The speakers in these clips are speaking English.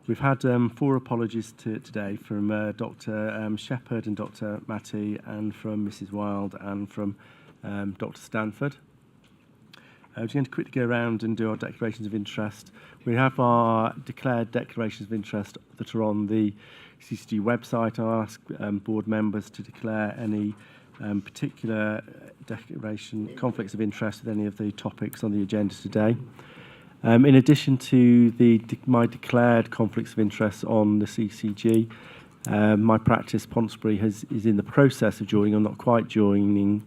We've had 4 apologies today from Dr. Shepherd and Dr. Matty, and from Mrs. Wild, and from Dr. Stanford. We're going to quickly go around and do our declarations of interest. We have our declared declarations of interest that are on the CCG website. I'll ask board members to declare any particular declaration conflicts of interest with any of the topics on the agenda today. In addition to my declared conflicts of interest on the CCG, my practice, Ponsonbury, is in the process of joining, I'm not quite joined,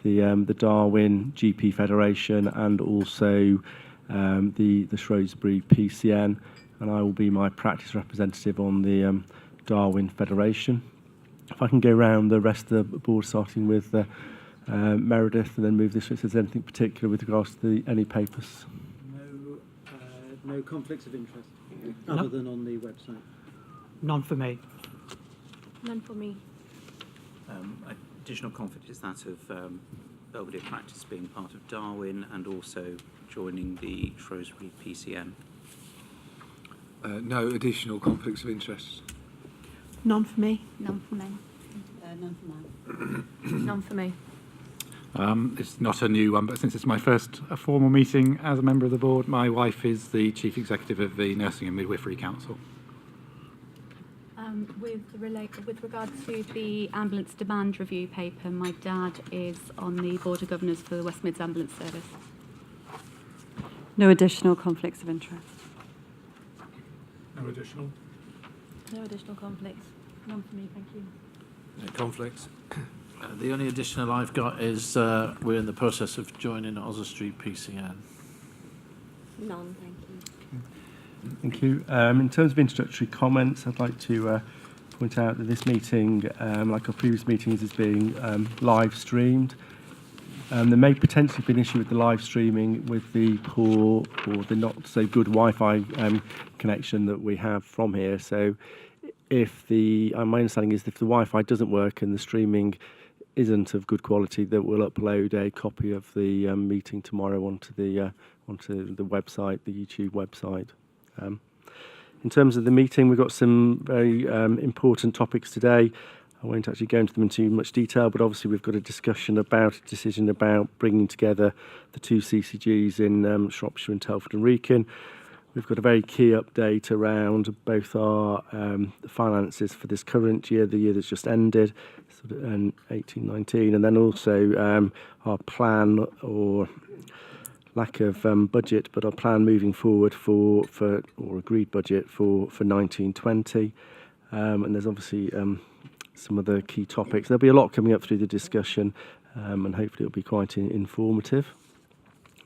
the Darwin GP Federation, and also the Shrewsbury PCN, and I will be my practice representative on the Darwin Federation. If I can go around the rest of the board, starting with Meredith, and then move this way, if there's anything particular with regards to any papers. No conflicts of interest, other than on the website. None for me. None for me. Additional conflict is that of Belvedere Practice being part of Darwin and also joining the Shrewsbury PCN. No additional conflicts of interest. None for me. None for me. None for mine. None for me. It's not a new one, but since it's my first formal meeting as a member of the board, my wife is the Chief Executive of the Nursing and Midwifery Council. With regard to the ambulance demand review paper, my dad is on the Board of Governors for the West Mids Ambulance Service. No additional conflicts of interest. No additional? No additional conflicts. None for me, thank you. No conflicts. The only additional I've got is we're in the process of joining Oswestry PCN. None, thank you. Thank you. In terms of introductory comments, I'd like to point out that this meeting, like our previous meetings, is being live streamed. There may potentially be an issue with the live streaming with the poor or the not so good Wi-Fi connection that we have from here. So if my understanding is if the Wi-Fi doesn't work and the streaming isn't of good quality, that we'll upload a copy of the meeting tomorrow onto the website, the YouTube website. In terms of the meeting, we've got some very important topics today. I won't actually go into them in too much detail, but obviously we've got a decision about bringing together the 2 CCGs in Shropshire and Telford and Wrekin. We've got a very key update around both our finances for this current year, the year that's just ended, sort of 18-19, and then also our plan, or lack of budget, but our plan moving forward for or agreed budget for 19-20. And there's obviously some of the key topics. There'll be a lot coming up through the discussion, and hopefully it'll be quite informative.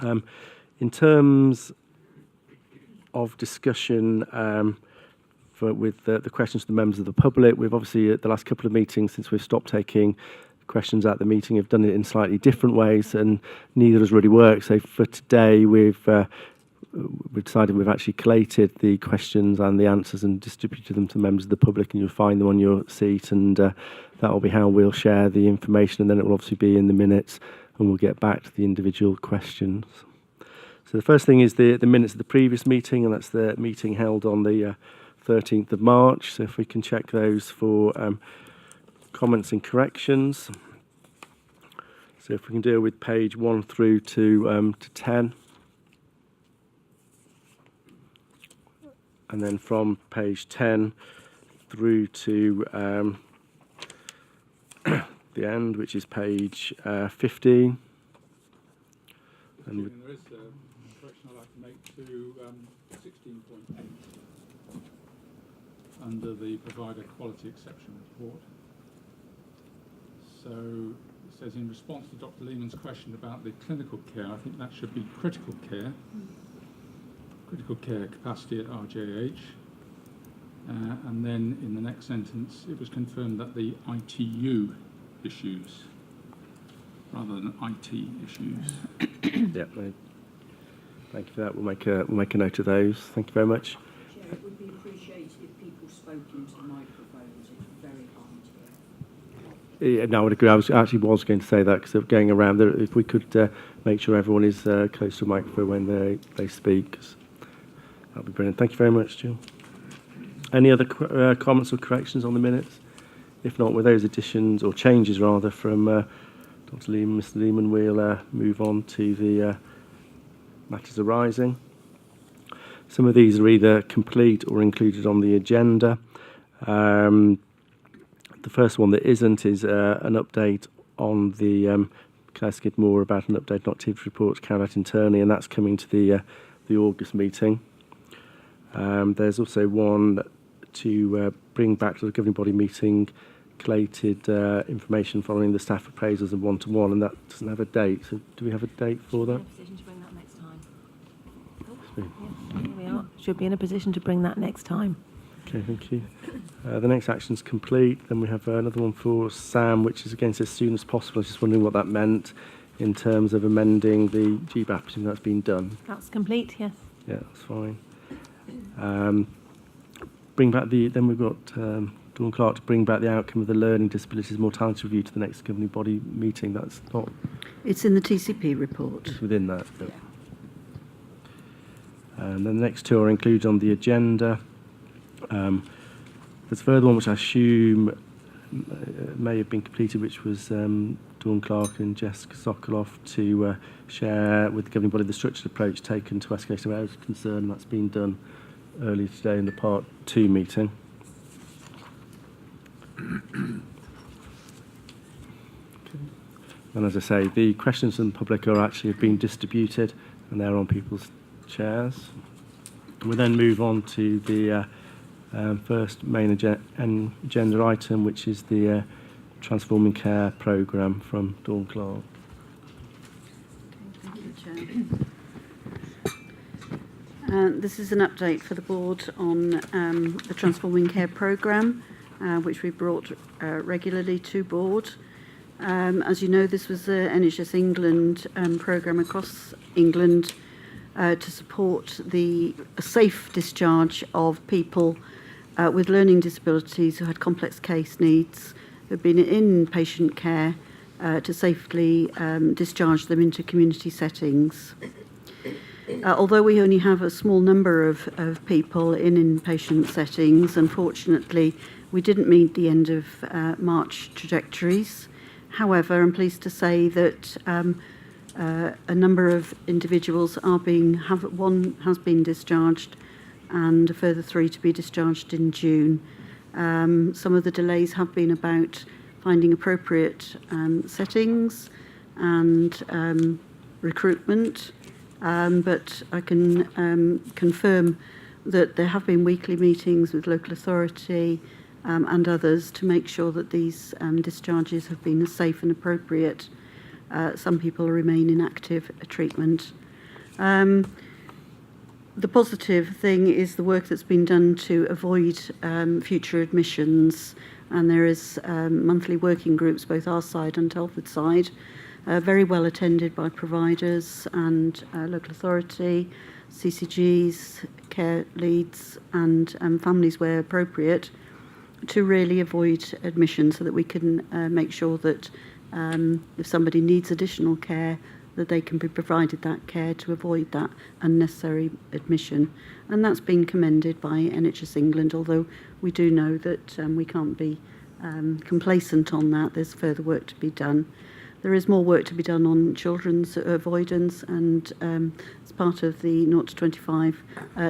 In terms of discussion with the questions to the members of the public, we've obviously at the last couple of meetings since we've stopped taking questions at the meeting have done it in slightly different ways, and neither has really worked. So for today we've decided we've actually collated the questions and the answers and distributed them to members of the public, and you'll find them on your seat, and that will be how we'll share the information, and then it will obviously be in the minutes, and we'll get back to the individual questions. So the first thing is the minutes of the previous meeting, and that's the meeting held on the 13th of March. So if we can check those for comments and corrections. So if we can deal with page 1 through to 10. And then from page 10 through to the end, which is page 15. And there is a correction I'd like to make to 16.8 under the provider quality exception report. So it says, in response to Dr. Lehman's question about the clinical care, I think that should be critical care. Critical care capacity at RJH. And then in the next sentence, it was confirmed that the ITU issues, rather than IT issues. Yeah, thank you for that. We'll make a note of those. Thank you very much. Chair, it would be appreciated if people spoke into the microphones. It's very hard to hear. Yeah, no, I would agree. I actually was going to say that, because going around there, if we could make sure everyone is close to a microphone when they speak, that would be brilliant. Thank you very much, Jill. Any other comments or corrections on the minutes? If not, with those additions or changes rather from Dr. Lehman, Mr. Lehman, we'll move on to the matters arising. Some of these are either complete or included on the agenda. The first one that isn't is an update on the Claire Skidmore about an update on activity reports carried out internally, and that's coming to the August meeting. There's also one to bring back to the governing body meeting collated information following the staff appraisals and one-to-one, and that doesn't have a date. So do we have a date for that? Should be in a position to bring that next time. Here we are. Should be in a position to bring that next time. Okay, thank you. The next action's complete. Then we have another one for Sam, which is against as soon as possible. I was just wondering what that meant in terms of amending the GBAP. I think that's been done. That's complete, yes. Yeah, that's fine. Bring back the. Then we've got Dawn Clark to bring back the outcome of the Learning Disabilities Mortality Review to the next governing body meeting. That's not. It's in the TCP report. It's within that. Yeah. And then the next two are included on the agenda. There's a further one which I assume may have been completed, which was Dawn Clark and Jessica Sokoloff to share with the governing body the structured approach taken to escalation of areas of concern, and that's been done earlier today in the Part 2 meeting. And as I say, the questions from the public are actually have been distributed, and they're on people's chairs. We'll then move on to the first main agenda item, which is the Transforming Care programme from Dawn Clark. Thank you, Chair. This is an update for the board on the Transforming Care programme, which we brought regularly to board. As you know, this was the NHS England programme across England to support the safe discharge of people with learning disabilities who had complex case needs, who had been in patient care, to safely discharge them into community settings. Although we only have a small number of people in inpatient settings, unfortunately, we didn't meet the end of March trajectories. However, I'm pleased to say that a number of individuals one has been discharged, and a further 3 to be discharged in June. Some of the delays have been about finding appropriate settings and recruitment, but I can confirm that there have been weekly meetings with local authority and others to make sure that these discharges have been as safe and appropriate. Some people remain in active treatment. The positive thing is the work that's been done to avoid future admissions, and there is monthly working groups, both our side and Telford side, very well attended by providers and local authority, CCGs, care leads and families where appropriate, to really avoid admission so that we can make sure that if somebody needs additional care, that they can be provided that care to avoid that unnecessary admission. And that's been commended by NHS England, although we do know that we can't be complacent on that. There's further work to be done. There is more work to be done on children's avoidance, and as part of the 0 to 25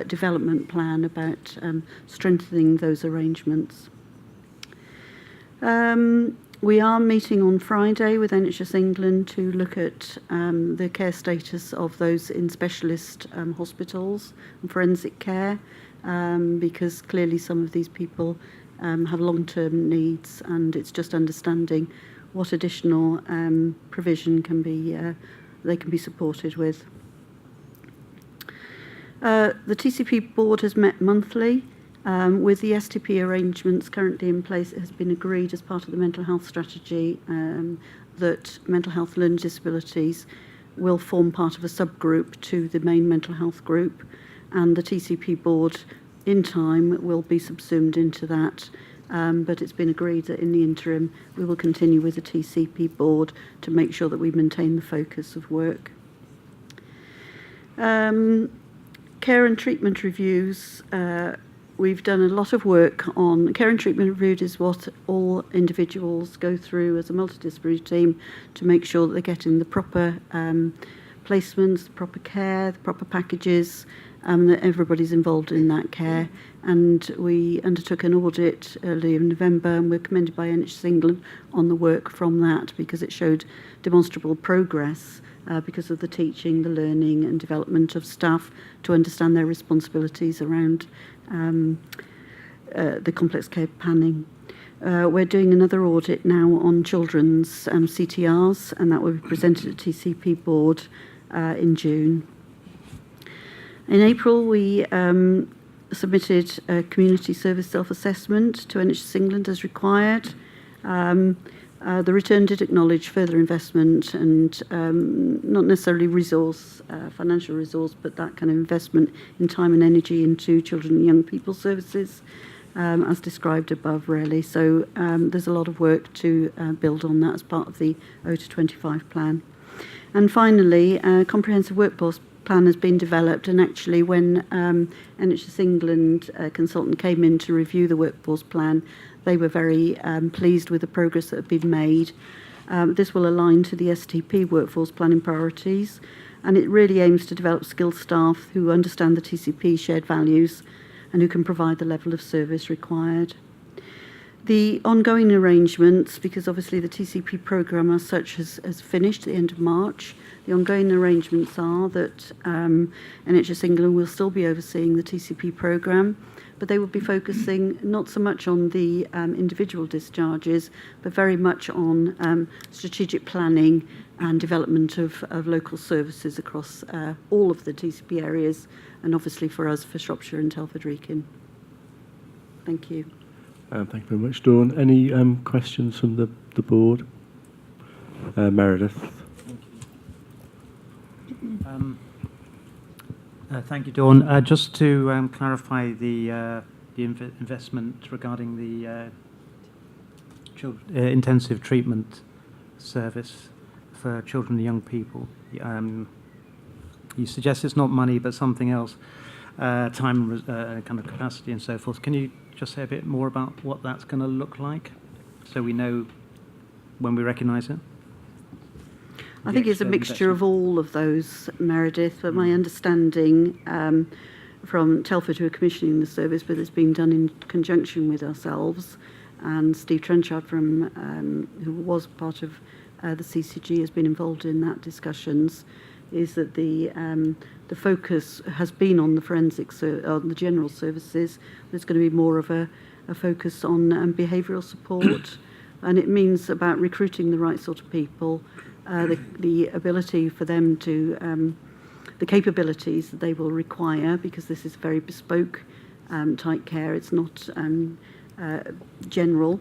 development plan about strengthening those arrangements. We are meeting on Friday with NHS England to look at the care status of those in specialist hospitals and forensic care, because clearly some of these people have long-term needs, and it's just understanding what additional provision can be they can be supported with. The TCP board has met monthly. With the STP arrangements currently in place, it has been agreed as part of the mental health strategy that mental health learning disabilities will form part of a subgroup to the main mental health group, and the TCP board in time will be subsumed into that. But it's been agreed that in the interim we will continue with the TCP board to make sure that we maintain the focus of work. Care and treatment reviews we've done a lot of work on care and treatment reviewed is what all individuals go through as a multidisciplinary team to make sure that they're getting the proper placements, the proper care, the proper packages, that everybody's involved in that care. And we undertook an audit early in November, and we're commended by NHS England on the work from that because it showed demonstrable progress because of the teaching, the learning and development of staff to understand their responsibilities around the complex care planning. We're doing another audit now on children's CTRs, and that will be presented at TCP board in June. In April, we submitted a community service self-assessment to NHS England as required. The return did acknowledge further investment and not necessarily resource, financial resource, but that kind of investment in time and energy into children and young people services, as described above, really. So there's a lot of work to build on that as part of the 0-25 plan. And finally, a comprehensive workforce plan has been developed, and actually when NHS England consultant came in to review the workforce plan, they were very pleased with the progress that had been made. This will align to the STP workforce planning priorities, and it really aims to develop skilled staff who understand the TCP shared values and who can provide the level of service required. The ongoing arrangements, because obviously the TCP programme as such has finished at the end of March, the ongoing arrangements are that NHS England will still be overseeing the TCP programme, but they will be focusing not so much on the individual discharges, but very much on strategic planning and development of local services across all of the TCP areas, and obviously for us, for Shropshire and Telford-Wrekin. Thank you. Thank you very much, Dawn. Any questions from the board? Meredith. Thank you, Dawn. Just to clarify the investment regarding the intensive treatment service for children and young people. You suggest it's not money, but something else, time, kind of capacity and so forth. Can you just say a bit more about what that's going to look like so we know when we recognise it? I think it's a mixture of all of those, Meredith, but my understanding from Telford, who are commissioning the service, but it's been done in conjunction with ourselves, and Steve Trenchard, who was part of the CCG, has been involved in that discussions, is that the focus has been on the forensics, on the general services. There's going to be more of a focus on behavioural support, and it means about recruiting the right sort of people, the ability for them to, the capabilities that they will require, because this is very bespoke type care, it's not general.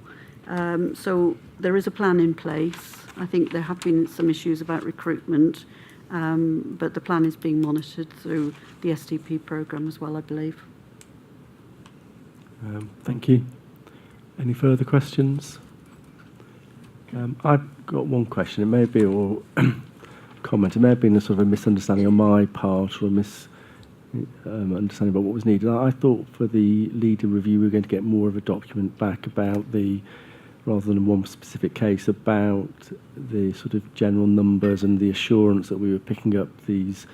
So there is a plan in place. I think there have been some issues about recruitment, but the plan is being monitored through the STP programme as well, I believe. Thank you. Any further questions? I've got one question. It may be or comment. It may have been a sort of a misunderstanding on my part, or a understanding about what was needed. I thought for the leader review we were going to get more of a document back about rather than one specific case, about the sort of general numbers and the assurance that we were picking up these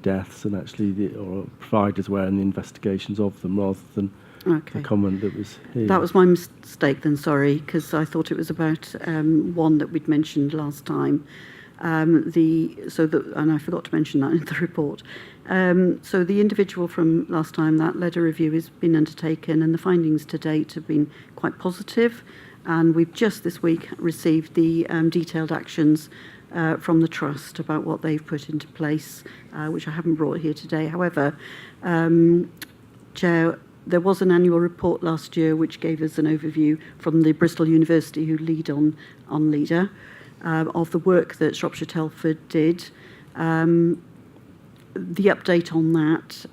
deaths and actually or providers were in the investigations of them, rather than the comment that was here. That was my mistake then, sorry, because I thought it was about one that we'd mentioned last time. And I forgot to mention that in the report. So the individual from last time, that led a review has been undertaken, and the findings to date have been quite positive. And we've just this week received the detailed actions from the Trust about what they've put into place, which I haven't brought here today. However, Chair, there was an annual report last year which gave us an overview from the Bristol University, who lead on LEADER, of the work that Shropshire Telford did. The update on that,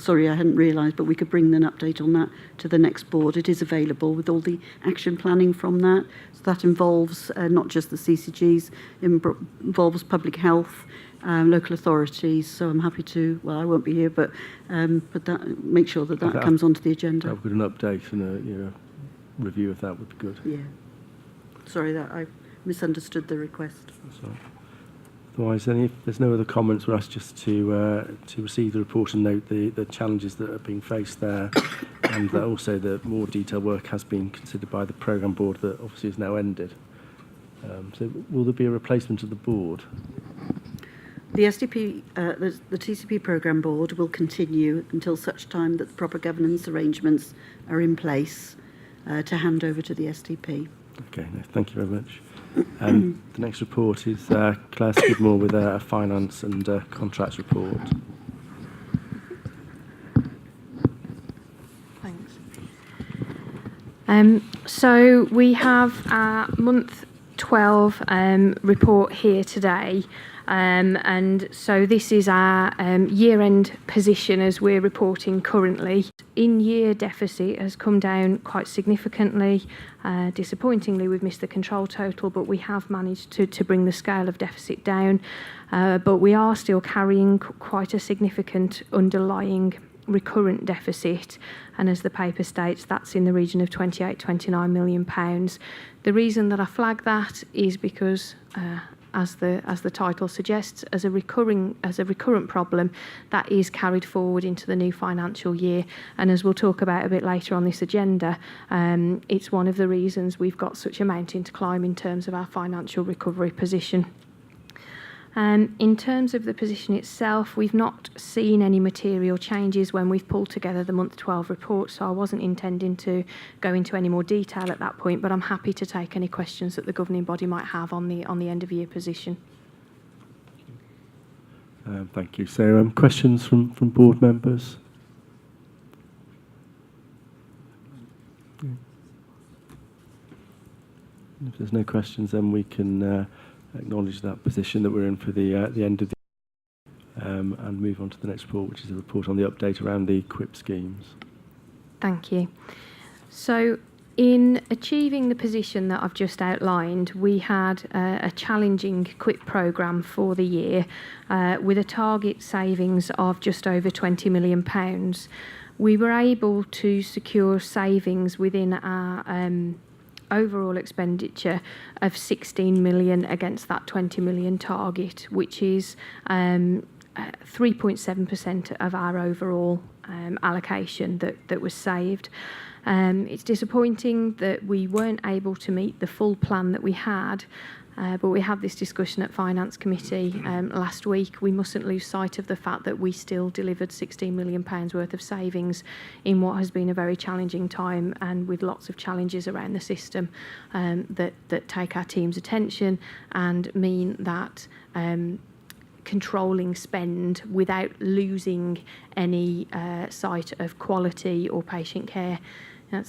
sorry, I hadn't realised, but we could bring an update on that to the next board. It is available with all the action planning from that. So that involves not just the CCGs, it involves public health, local authorities. So I'm happy to, well, I won't be here, but that, make sure that that comes onto the agenda. I've got an update and a review of that would be good. Yeah. Sorry that I misunderstood the request. That's all right. Otherwise, if there's no other comments, we're asked just to receive the report and note the challenges that are being faced there, and that also the more detailed work has been considered by the programme board that obviously is now ended. So will there be a replacement of the board? The SDP, the TCP programme board will continue until such time that the proper governance arrangements are in place to hand over to the SDP. Okay, no, thank you very much. The next report is Claire Skidmore with a finance and contracts report. Thanks. So we have our month 12 report here today. And so this is our year-end position as we're reporting currently. In-year deficit has come down quite significantly. Disappointingly, we've missed the control total, but we have managed to bring the scale of deficit down. But we are still carrying quite a significant underlying recurrent deficit, and as the paper states, that's in the region of £28-29 million. The reason that I flag that is because as the title suggests, as a recurrent problem that is carried forward into the new financial year. And as we'll talk about a bit later on this agenda, it's one of the reasons we've got such a mountain to climb in terms of our financial recovery position. In terms of the position itself, we've not seen any material changes when we've pulled together the month 12 report, so I wasn't intending to go into any more detail at that point, but I'm happy to take any questions that the governing body might have on the end of year position. Thank you. So questions from board members? If there's no questions, then we can acknowledge that position that we're in for the end of the and move on to the next report, which is a report on the update around the QUIP schemes. Thank you. So in achieving the position that I've just outlined, we had a challenging QUIP programme for the year with a target savings of just over £20 million. We were able to secure savings within our overall expenditure of 16 million against that 20 million target, which is 3.7% of our overall allocation that was saved. It's disappointing that we weren't able to meet the full plan that we had, but we had this discussion at Finance Committee last week. We mustn't lose sight of the fact that we still delivered £16 million worth of savings in what has been a very challenging time, and with lots of challenges around the system that take our team's attention and mean that controlling spend without losing any sight of quality or patient care. I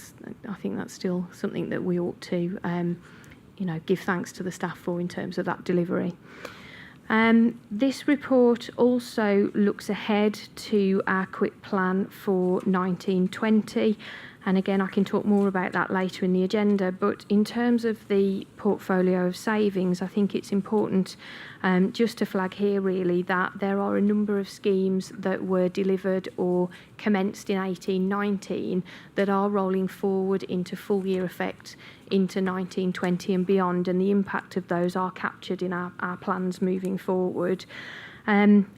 think that's still something that we ought to give thanks to the staff for in terms of that delivery. This report also looks ahead to our QUIP plan for 1920. And again, I can talk more about that later in the agenda. But in terms of the portfolio of savings, I think it's important just to flag here really that there are a number of schemes that were delivered or commenced in 18-19 that are rolling forward into full year effect into 1920 and beyond, and the impact of those are captured in our plans moving forward.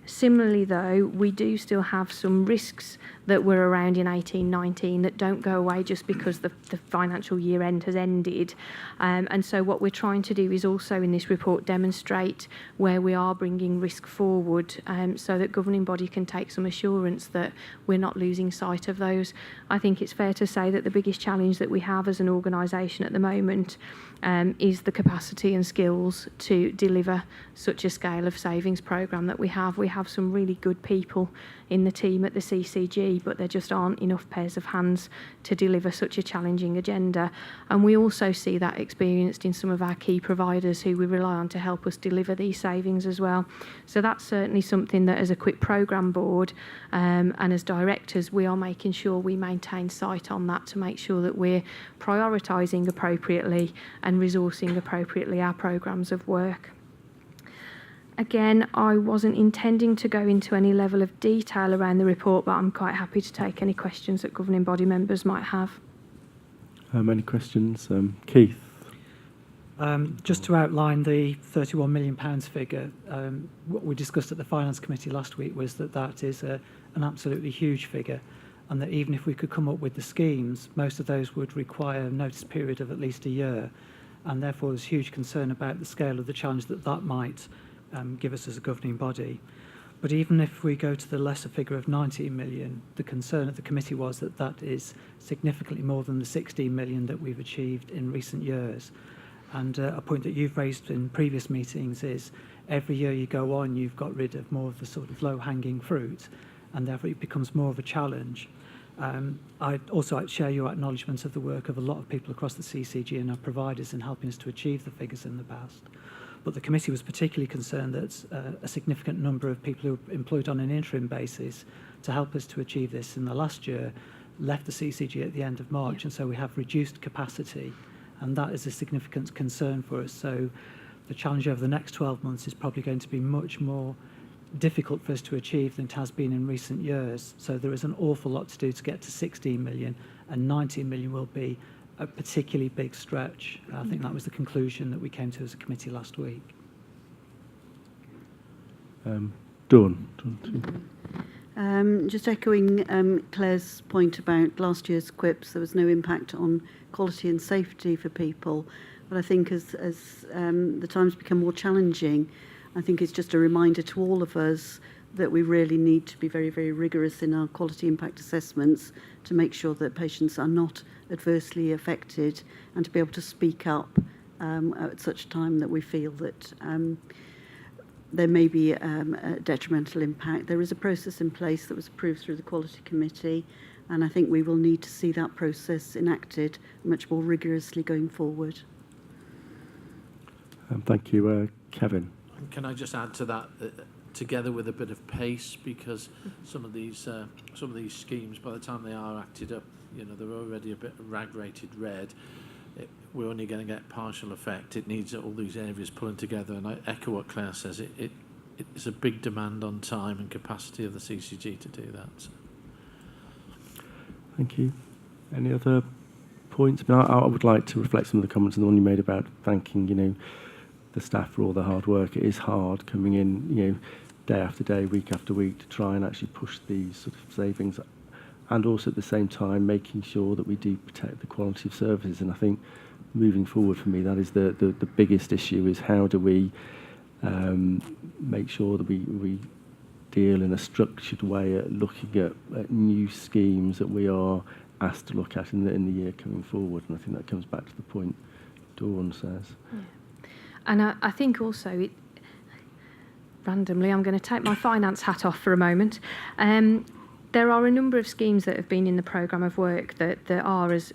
Similarly, though, we do still have some risks that were around in 18-19 that don't go away just because the financial year end has ended. And so what we're trying to do is also in this report demonstrate where we are bringing risk forward so that governing body can take some assurance that we're not losing sight of those. I think it's fair to say that the biggest challenge that we have as an organisation at the moment is the capacity and skills to deliver such a scale of savings programme that we have. We have some really good people in the team at the CCG, but there just aren't enough pairs of hands to deliver such a challenging agenda. And we also see that experienced in some of our key providers who we rely on to help us deliver these savings as well. So that's certainly something that as a QUIP programme board and as directors, we are making sure we maintain sight on that to make sure that we're prioritising appropriately and resourcing appropriately our programmes of work. Again, I wasn't intending to go into any level of detail around the report, but I'm quite happy to take any questions that governing body members might have. Any questions? Keith? Just to outline the £31 million figure, what we discussed at the Finance Committee last week was that that is an absolutely huge figure, and that even if we could come up with the schemes, most of those would require a notice period of at least a year, and therefore there's huge concern about the scale of the challenge that that might give us as a governing body. But even if we go to the lesser figure of 19 million, the concern at the committee was that that is significantly more than the 16 million that we've achieved in recent years. And a point that you've raised in previous meetings is every year you go on, you've got rid of more of the sort of low-hanging fruit, and therefore it becomes more of a challenge. I'd also like to share your acknowledgements of the work of a lot of people across the CCG and our providers in helping us to achieve the figures in the past. But the committee was particularly concerned that a significant number of people who were employed on an interim basis to help us to achieve this in the last year left the CCG at the end of March, and so we have reduced capacity, and that is a significant concern for us. So the challenge over the next 12 months is probably going to be much more difficult for us to achieve than it has been in recent years. So there is an awful lot to do to get to 16 million, and 19 million will be a particularly big stretch. I think that was the conclusion that we came to as a committee last week. Dawn. Just echoing Claire's point about last year's QIPs, there was no impact on quality and safety for people. But I think as the times become more challenging, I think it's just a reminder to all of us that we really need to be very, very rigorous in our quality impact assessments to make sure that patients are not adversely affected, and to be able to speak up at such time that we feel that there may be a detrimental impact. There is a process in place that was approved through the Quality Committee, and I think we will need to see that process enacted much more rigorously going forward. Thank you. Kevin? Can I just add to that, together with a bit of pace, because some of these schemes, by the time they are acted up, you know, they're already a bit rag-rated red. We're only going to get partial effect. It needs all these areas pulling together, and I echo what Claire says. It's a big demand on time and capacity of the CCG to do that. So. Thank you. Any other points? I would like to reflect some of the comments on the one you made about thanking, you know, the staff for all the hard work. It is hard coming in, you know, day after day, week after week, to try and actually push these sort of savings, and also at the same time making sure that we do protect the quality of services. And I think moving forward for me, that is the biggest issue, is how do we make sure that we deal in a structured way at looking at new schemes that we are asked to look at in the year coming forward. And I think that comes back to the point Dawn says. Yeah. And I think also, randomly, I'm going to take my finance hat off for a moment. There are a number of schemes that have been in the programme of work that are, as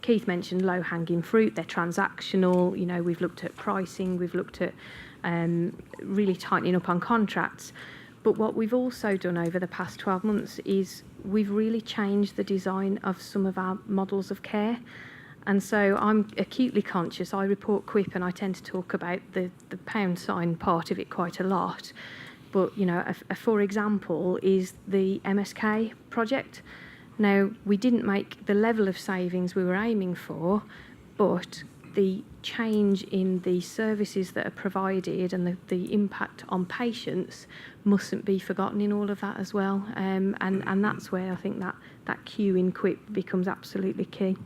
Keith mentioned, low-hanging fruit. They're transactional. You know, we've looked at pricing. We've looked at really tightening up on contracts. But what we've also done over the past 12 months is we've really changed the design of some of our models of care. And so I'm acutely conscious. I report QIP, and I tend to talk about the pound sign part of it quite a lot. But, you know, for example, is the MSK project. Now, we didn't make the level of savings we were aiming for, but the change in the services that are provided and the impact on patients mustn't be forgotten in all of that as well. And that's where I think that queue in QIP becomes absolutely key.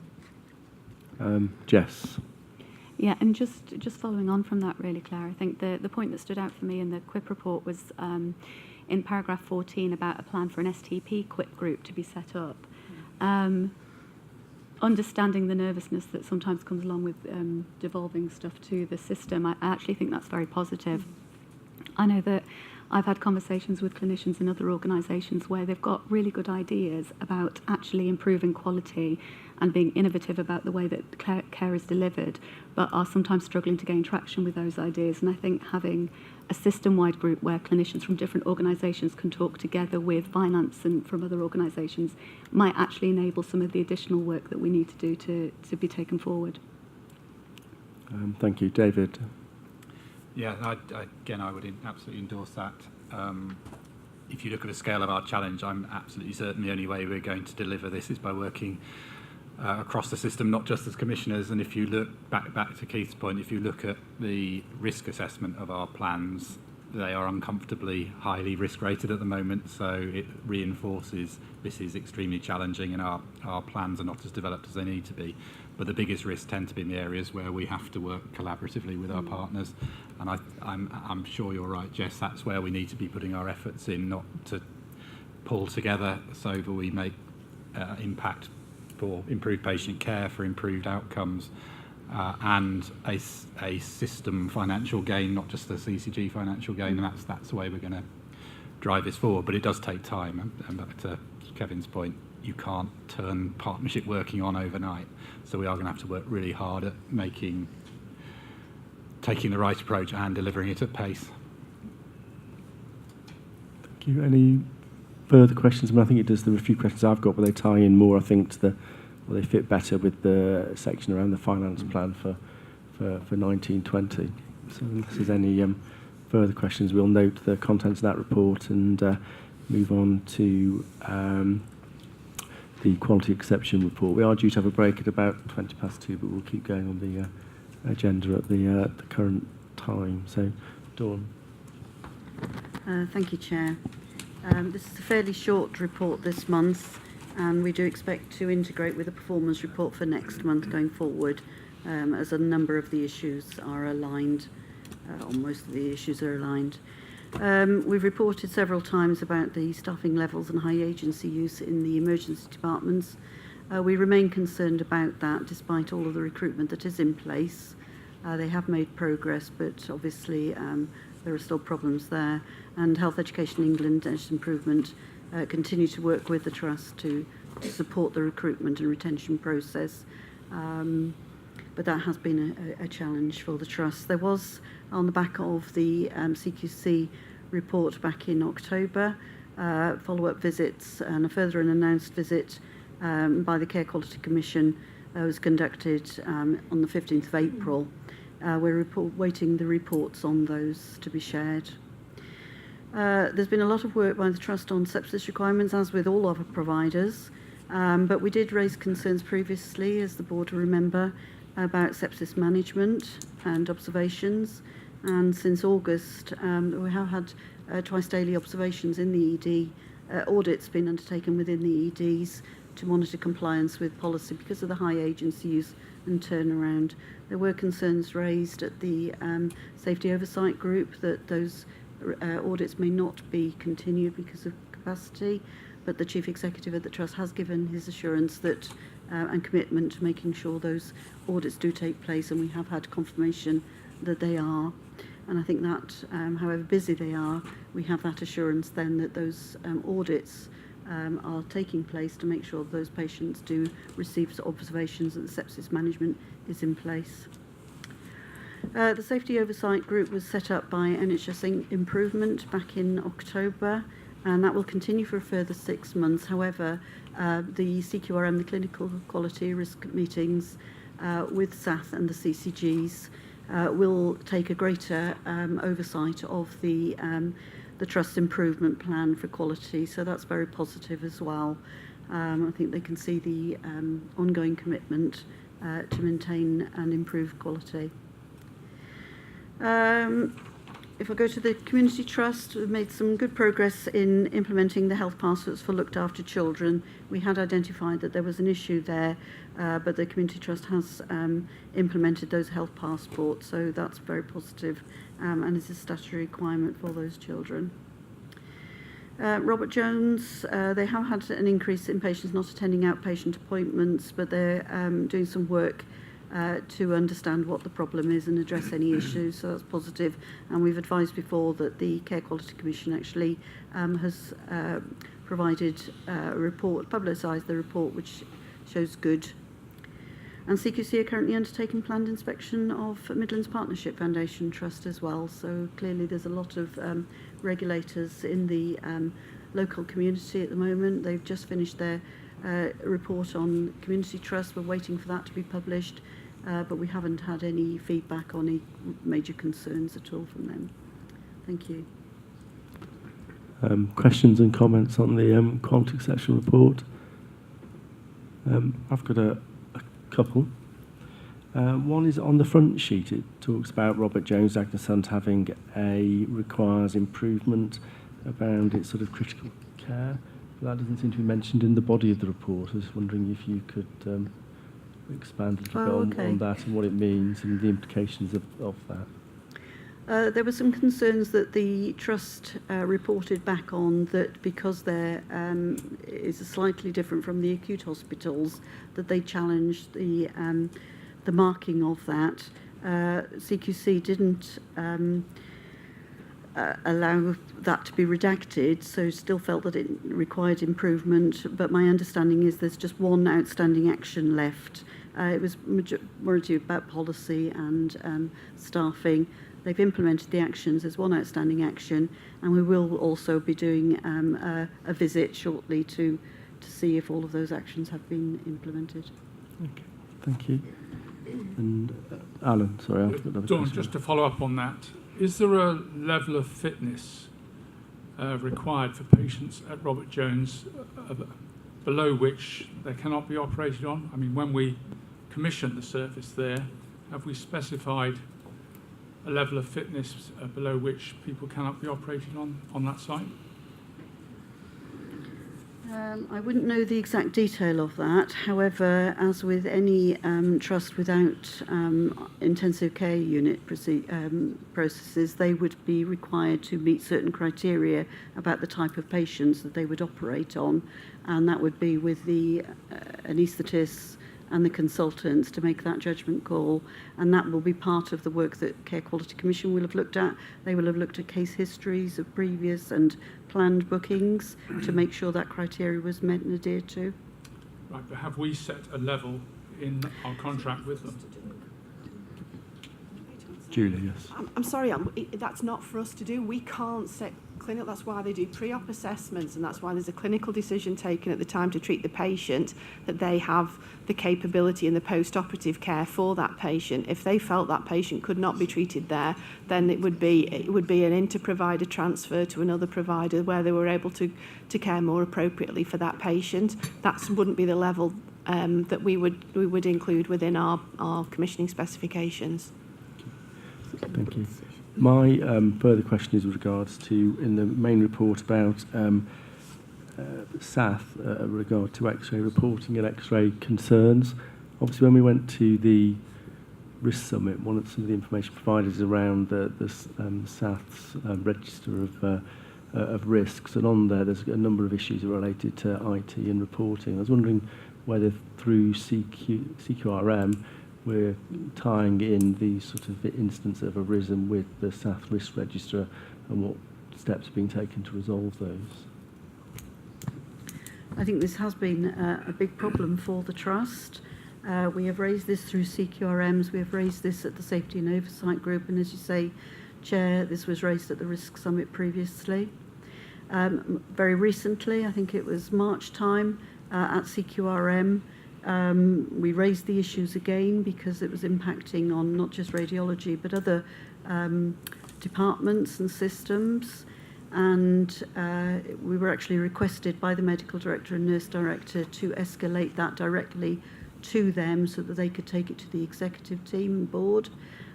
Jess? Yeah, and just following on from that, really, Claire, I think the point that stood out for me in the QIP report was in paragraph 14 about a plan for an STP QIP group to be set up. Understanding the nervousness that sometimes comes along with devolving stuff to the system, I actually think that's very positive. I know that I've had conversations with clinicians in other organisations where they've got really good ideas about actually improving quality and being innovative about the way that care is delivered, but are sometimes struggling to gain traction with those ideas. And I think having a system-wide group where clinicians from different organisations can talk together with finance and from other organisations might actually enable some of the additional work that we need to do to be taken forward. Thank you. David? Yeah, I would absolutely endorse that. If you look at the scale of our challenge, I'm absolutely certain the only way we're going to deliver this is by working across the system, not just as commissioners. And if you look back to Keith's point, if you look at the risk assessment of our plans, they are uncomfortably highly risk rated at the moment, so it reinforces this is extremely challenging and our plans are not as developed as they need to be. But the biggest risks tend to be in the areas where we have to work collaboratively with our partners. And I'm sure you're right, Jess, that's where we need to be putting our efforts in, not to pull together so that we make impact for improved patient care, for improved outcomes, and a system financial gain, not just the CCG financial gain, and that's the way we're going to drive this forward. But it does take time, and back to Kevin's point, you can't turn partnership working on overnight. So we are going to have to work really hard at taking the right approach and delivering it at pace. Thank you. Any further questions? I mean, I think there are a few questions I've got, but they tie in more, I think, they fit better with the section around the finance plan for 1920. So if there's any further questions, we'll note the contents of that report and move on to the quality exception report. We are due to have a break at about 2:20, but we'll keep going on the agenda at the current time. So, Dawn. Thank you, Chair. This is a fairly short report this month, and we do expect to integrate with the performance report for next month going forward, as a number of the issues are aligned, or most of the issues are aligned. We've reported several times about the staffing levels and high agency use in the emergency departments. We remain concerned about that despite all of the recruitment that is in place. They have made progress, but obviously there are still problems there. And Health Education England and Improvement continue to work with the Trust to support the recruitment and retention process. But that has been a challenge for the Trust. There was, on the back of the CQC report back in October, follow-up visits, and a further announced visit by the Care Quality Commission was conducted on the 15th of April. We're waiting the reports on those to be shared. There's been a lot of work by the Trust on sepsis requirements, as with all other providers, but we did raise concerns previously, as the board will remember, about sepsis management and observations. And since August, we have had twice daily observations in the ED, audits been undertaken within the EDs to monitor compliance with policy because of the high agency use and turnaround. There were concerns raised at the Safety Oversight Group that those audits may not be continued because of capacity, but the Chief Executive of the Trust has given his assurance that and commitment to making sure those audits do take place, and we have had confirmation that they are. And I think that, however busy they are, we have that assurance then that those audits are taking place to make sure those patients do receive observations that the sepsis management is in place. The Safety Oversight Group was set up by NHS Improvement back in October, and that will continue for a further 6 months. However, the CQRM, the clinical quality risk meetings with SATH and the CCGs will take a greater oversight of the Trust's improvement plan for quality, so that's very positive as well. I think they can see the ongoing commitment to maintain and improve quality. If I go to the Community Trust, we've made some good progress in implementing the health passports for looked after children. We had identified that there was an issue there, but the Community Trust has implemented those health passports, so that's very positive, and is a statutory requirement for those children. Robert Jones, they have had an increase in patients not attending outpatient appointments, but they're doing some work to understand what the problem is and address any issues, so that's positive. And we've advised before that the Care Quality Commission actually has provided a report, publicised the report, which shows good. And CQC are currently undertaking planned inspection of Midlands Partnership Foundation Trust as well, so clearly there's a lot of regulators in the local community at the moment. They've just finished their report on Community Trust. We're waiting for that to be published. but we haven't had any feedback on any major concerns at all from them. Thank you. Questions and comments on the quality section report? I've got a couple. One is on the front sheet. It talks about Robert Jones Agnes Hunt having requires improvement around its sort of critical care. But that doesn't seem to be mentioned in the body of the report. I was wondering if you could expand a little bit on that and what it means and the implications of that. There were some concerns that the Trust reported back on, that because there is slightly different from the acute hospitals, that they challenged the marking of that. CQC didn't allow that to be redacted, so still felt that it required improvement, but my understanding is there's just one outstanding action left. It was majority about policy and staffing. They've implemented the actions. There's one outstanding action, and we will also be doing a visit shortly to see if all of those actions have been implemented. Okay, thank you. And Alan, sorry, I've got another Dawn, question. just to follow up on that, is there a level of fitness required for patients at Robert Jones below which they cannot be operated on? I mean, when we commissioned the service there, have we specified a level of fitness below which people cannot be operated on that site? I wouldn't know the exact detail of that. However, as with any trust without intensive care unit processes, they would be required to meet certain criteria about the type of patients that they would operate on, and that would be with the anaesthetists and the consultants to make that judgment call, and that will be part of the work that Care Quality Commission will have looked at. They will have looked at case histories of previous and planned bookings to make sure that criteria was met and adhered to. Right, but have we set a level in our contract with them? Julie, yes. I'm sorry, that's not for us to do. We can't set clinical, that's why they do pre-op assessments, and that's why there's a clinical decision taken at the time to treat the patient, that they have the capability in the post-operative care for that patient. If they felt that patient could not be treated there, then it would be an inter-provider transfer to another provider where they were able to care more appropriately for that patient. That wouldn't be the level that we would include within our commissioning specifications. Thank you. My further question is with regards to, in the main report about SAF, regard to X-ray reporting and X-ray concerns. Obviously, when we went to the Risk Summit, some of the information provided is around the SAF's register of risks, and on there's a number of issues related to IT and reporting. I was wondering whether through CQRM we're tying in these sort of instances that have arisen with the SAF risk register and what steps are being taken to resolve those. I think this has been a big problem for the Trust. We have raised this through CQRMs, we have raised this at the Safety and Oversight Group, and as you say, Chair, this was raised at the Risk Summit previously. Very recently, I think it was March time, at CQRM, we raised the issues again because it was impacting on not just radiology but other departments and systems, and we were actually requested by the medical director and nurse director to escalate that directly to them so that they could take it to the executive team and board.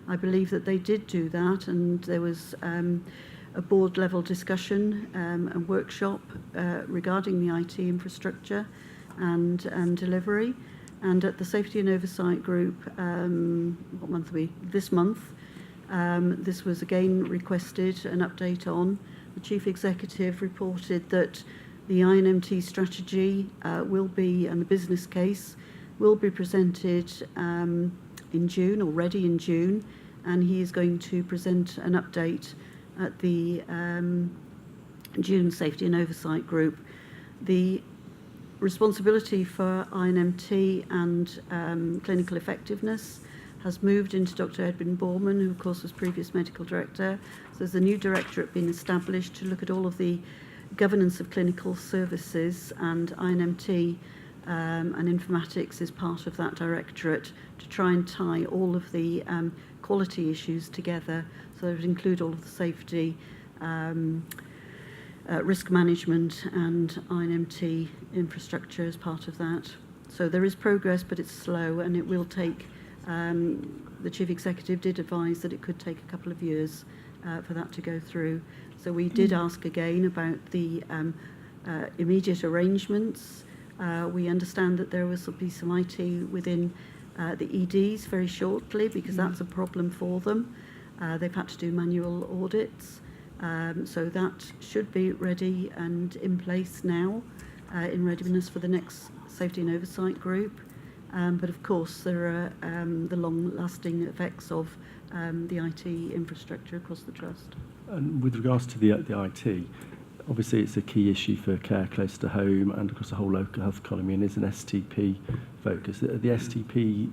I believe that they did do that, and there was a board level discussion and workshop regarding the IT infrastructure and delivery. And at the Safety and Oversight Group, what month are we? This month, this was again requested an update on. The Chief Executive reported that the INMT strategy will be, and the business case, will be presented in June, already in June, and he is going to present an update at the June Safety and Oversight Group. The responsibility for INMT and clinical effectiveness has moved into Dr. Edwin Borman, who of course was previous medical director. So there's a new directorate being established to look at all of the governance of clinical services, and INMT and informatics is part of that directorate to try and tie all of the quality issues together. So it would include all of the safety, risk management and INMT infrastructure as part of that. So there is progress, but it's slow, and it will take, the Chief Executive did advise that it could take a couple of years for that to go through. So we did ask again about the immediate arrangements. We understand that there will be some IT within the EDs very shortly, because that's a problem for them. They've had to do manual audits. So that should be ready and in place now, in readiness for the next Safety and Oversight Group. But of course, there are the long-lasting effects of the IT infrastructure across the Trust. And with regards to the IT, obviously it's a key issue for care close to home and across the whole local health economy, and is an STP focus. Are the STP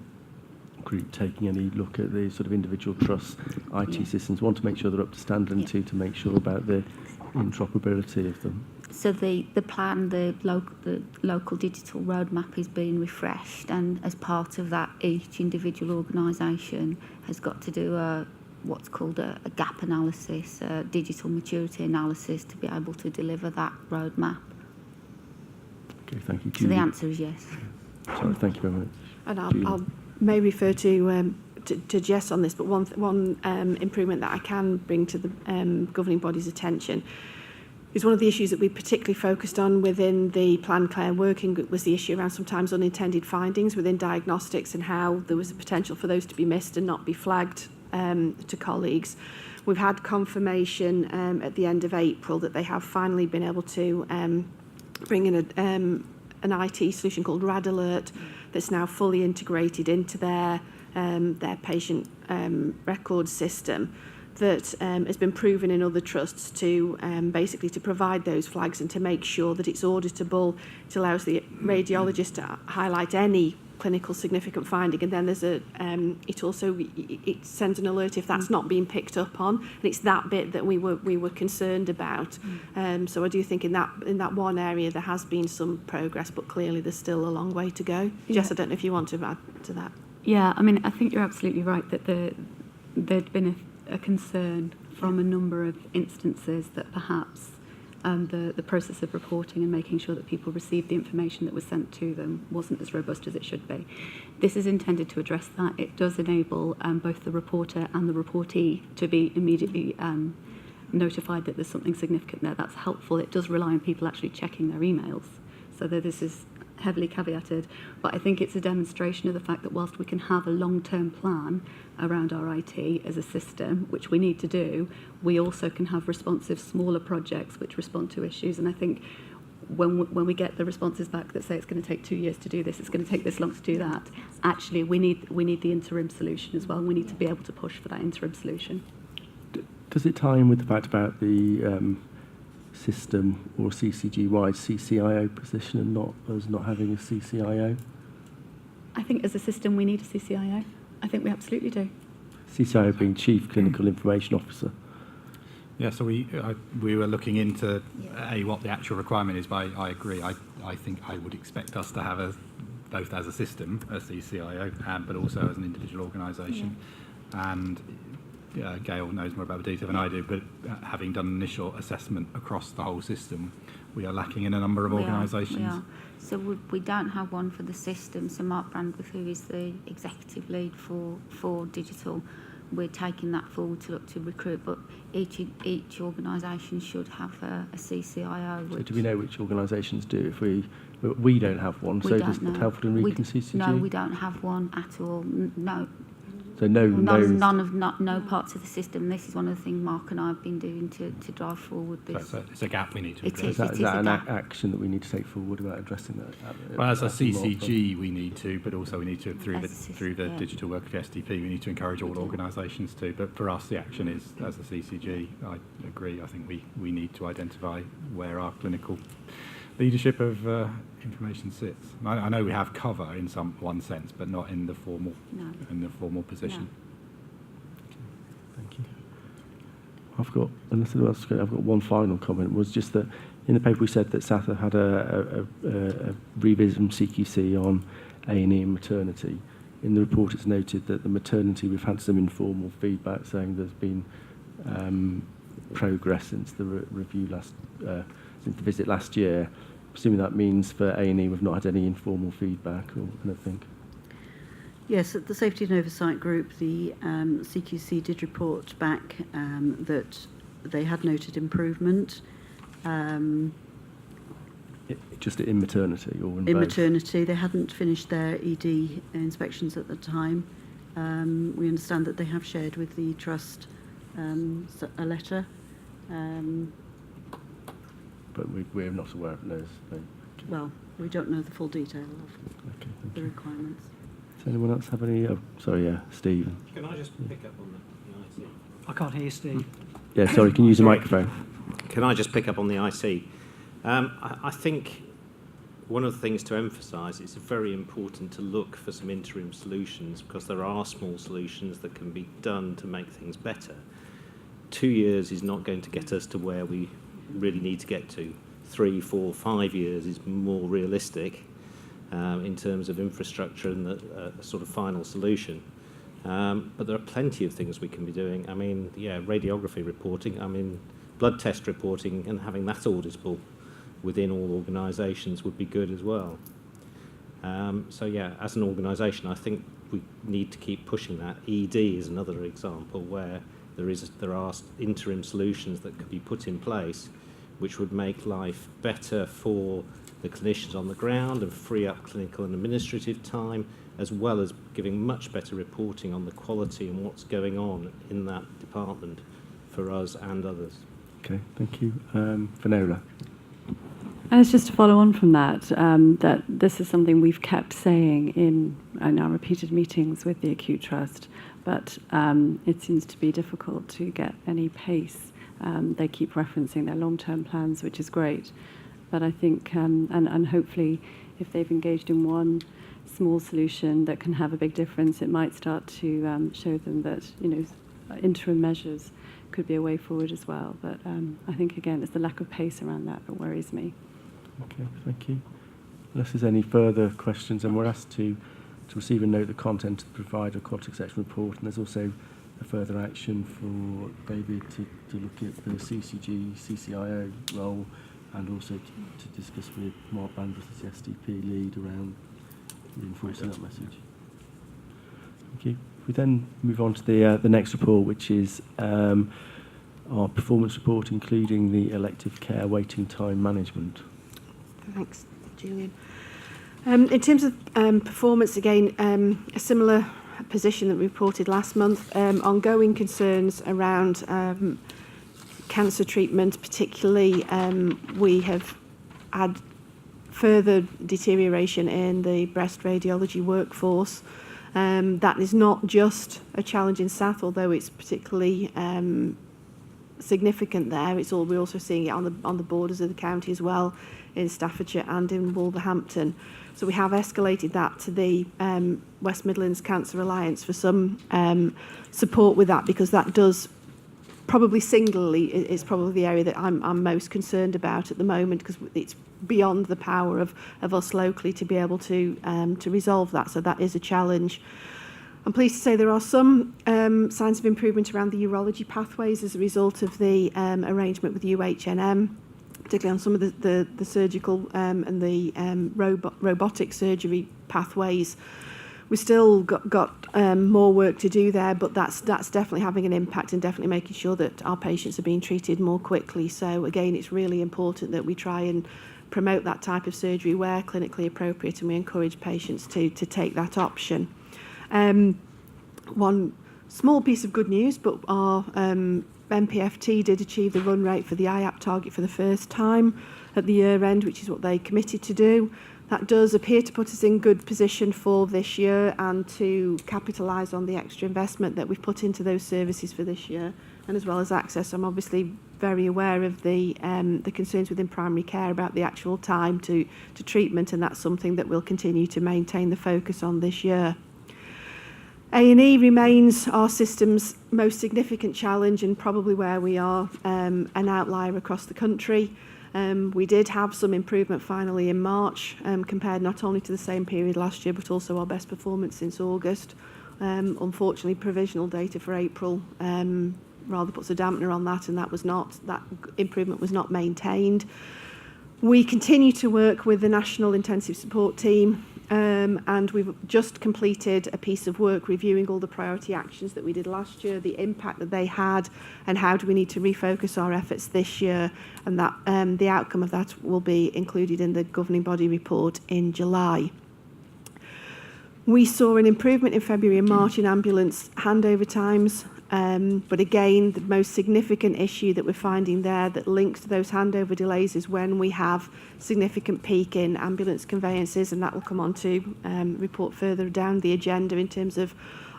group taking any look at the sort of individual trusts' IT systems? Want to make sure they're up to standard, and two, to make sure about the interoperability of them? So the plan, the local digital roadmap is being refreshed, and as part of that, each individual organisation has got to do what's called a gap analysis, a digital maturity analysis, to be able to deliver that roadmap. Okay, thank you. So the answer is yes. Sorry, thank you very much. And I'll may refer to Jess on this, but one improvement that I can bring to the governing body's attention is one of the issues that we particularly focused on within the Plan Care working group was the issue around sometimes unintended findings within diagnostics, and how there was a potential for those to be missed and not be flagged to colleagues. We've had confirmation at the end of April that they have finally been able to bring in an IT solution called Rad Alert that's now fully integrated into their patient record system, that has been proven in other trusts to basically to provide those flags and to make sure that it's auditable. It allows the radiologist to highlight any clinical significant finding, and then there's it sends an alert if that's not being picked up on, and it's that bit that we were concerned about. So I do think in that one area there has been some progress, but clearly there's still a long way to go. Jess, I don't know if you want to add to that. Yeah, I mean, I think you're absolutely right that there'd been a concern from a number of instances that perhaps the process of reporting and making sure that people received the information that was sent to them wasn't as robust as it should be. This is intended to address that. It does enable both the reporter and the reportee to be immediately notified that there's something significant there. That's helpful. It does rely on people actually checking their emails, so that this is heavily caveated, but I think it's a demonstration of the fact that whilst we can have a long-term plan around our IT as a system, which we need to do, we also can have responsive smaller projects which respond to issues. And I think when we get the responses back that say it's going to take 2 years to do this, it's going to take this long to do that, actually we need the interim solution as well. We need to be able to push for that interim solution. Does it tie in with the fact about the system or CCG-wide CCIO position, and not having a CCIO? I think as a system we need a CCIO. I think we absolutely do. CCIO being Chief Clinical Information Officer. Yeah, so we were looking into what the actual requirement is, but I agree. I think I would expect us to have both as a system, a CCIO, but also as an individual organisation. Yeah. And Gail knows more about the detail than I do, but having done an initial assessment across the whole system, we are lacking in a number of organisations. We are. So we don't have one for the system. So Mark Brandworth, who is the executive lead for digital, we're taking that forward to look to recruit, but each organisation should have a CCIO. So do we know which organisations do? If we don't have one, so does Telford and Wrekin CCG? No, we don't have one at all. No. So no parts of the system. This is one of the things Mark and I have been doing to drive forward this. So it's a gap we need to address. Is that an action that we need to take forward about addressing that? Well, as a CCG we need to, but also we need to through the digital work of STP, we need to encourage all organisations to. But for us, the action is as a CCG. I agree. I think we need to identify where our clinical leadership of information sits. I know we have cover in one sense, but not in the formal position. No. Thank you. I've got one final comment. Was just that in the paper we said that SATHA had a revision from CQC on A&E and maternity. In the report it's noted that the maternity, we've had some informal feedback saying there's been progress since the review since the visit last year. Assuming that means for A&E we've not had any informal feedback or anything. Yes, at the Safety and Oversight Group, the CQC did report back that they had noted improvement. Just in maternity or in both? maternity, they hadn't finished their ED inspections at the time. We understand that they have shared with the Trust a letter. But we're not aware of those. Well, we don't know the full detail of the requirements. Does anyone else have any? Oh, sorry, Stephen. Can I just pick up on the IC? I can't hear you, Steve. Yeah, sorry, can you use the microphone? Can I just pick up on the IC? I think one of the things to emphasise is it's very important to look for some interim solutions, because there are small solutions that can be done to make things better. 2 years is not going to get us to where we really need to get to. 3, 4, 5 years is more realistic in terms of infrastructure and the sort of final solution. But there are plenty of things we can be doing. I mean, radiography reporting, blood test reporting, and having that auditable within all organisations would be good as well. As an organisation, I think we need to keep pushing that. ED is another example where there are interim solutions that could be put in place which would make life better for the clinicians on the ground and free up clinical and administrative time, as well as giving much better reporting on the quality and what's going on in that department for us and others. Okay, thank you. Finola. And it's just to follow on from that, that this is something we've kept saying in our repeated meetings with the Acute Trust, but it seems to be difficult to get any pace. They keep referencing their long-term plans, which is great, but I think, and hopefully if they've engaged in one small solution that can have a big difference, it might start to show them that, interim measures could be a way forward as well. But I think, again, it's the lack of pace around that worries me. Okay, thank you. Unless there's any further questions, and we're asked to receive and note the content of the provider quality section report, and there's also a further action for David to look at the CCG, CCIO role, and also to discuss with Mark Bandreth as the SDP lead around reinforcing that message. Thank you. We then move on to the next report, which is our performance report, including the elective care waiting time management. Thanks, Julian. In terms of performance, again, a similar position that we reported last month, ongoing concerns around cancer treatment, particularly we have had further deterioration in the breast radiology workforce. That is not just a challenge in South, although it's particularly significant there. We're also seeing it on the borders of the county as well, in Staffordshire and in Wolverhampton. So we have escalated that to the West Midlands Cancer Alliance for some support with that, because that does probably singularly is probably the area that I'm most concerned about at the moment, because it's beyond the power of us locally to be able to resolve that. So that is a challenge. I'm pleased to say there are some signs of improvement around the urology pathways as a result of the arrangement with UHNM, particularly on some of the surgical and the robotic surgery pathways. We've still got more work to do there, but that's definitely having an impact and definitely making sure that our patients are being treated more quickly. So again, it's really important that we try and promote that type of surgery where clinically appropriate, and we encourage patients to take that option. One small piece of good news, but our MPFT did achieve the run rate for the IAP target for the first time at the year end, which is what they committed to do. That does appear to put us in good position for this year and to capitalise on the extra investment that we've put into those services for this year, and as well as access. I'm obviously very aware of the concerns within primary care about the actual time to treatment, and that's something that we'll continue to maintain the focus on this year. A&E remains our system's most significant challenge and probably where we are an outlier across the country. We did have some improvement finally in March, compared not only to the same period last year, but also our best performance since August. Unfortunately, provisional data for April rather puts a dampener on that, and that improvement was not maintained. We continue to work with the National Intensive Support Team, and we've just completed a piece of work reviewing all the priority actions that we did last year, the impact that they had, and how do we need to refocus our efforts this year, and that the outcome of that will be included in the governing body report in July. We saw an improvement in February and March in ambulance handover times, but again, the most significant issue that we're finding there that links to those handover delays is when we have significant peak in ambulance conveyances, and that will come on to report further down the agenda in terms of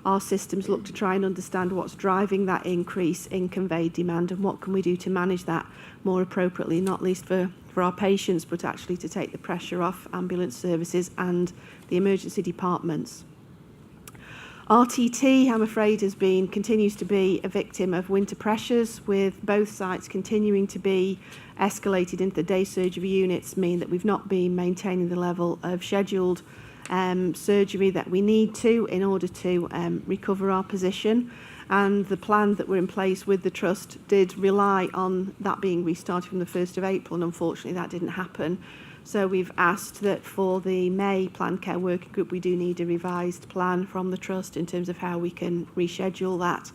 our systems look to try and understand what's driving that increase in conveyed demand and what can we do to manage that more appropriately, not least for our patients, but actually to take the pressure off ambulance services and the emergency departments. RTT, I'm afraid, continues to be a victim of winter pressures, with both sites continuing to be escalated into the day surgery units, mean that we've not been maintaining the level of scheduled surgery that we need to in order to recover our position. And the plan that were in place with the Trust did rely on that being restarted from the 1st of April, and unfortunately that didn't happen. So we've asked that for the May Planned Care Working Group, we do need a revised plan from the Trust in terms of how we can reschedule that.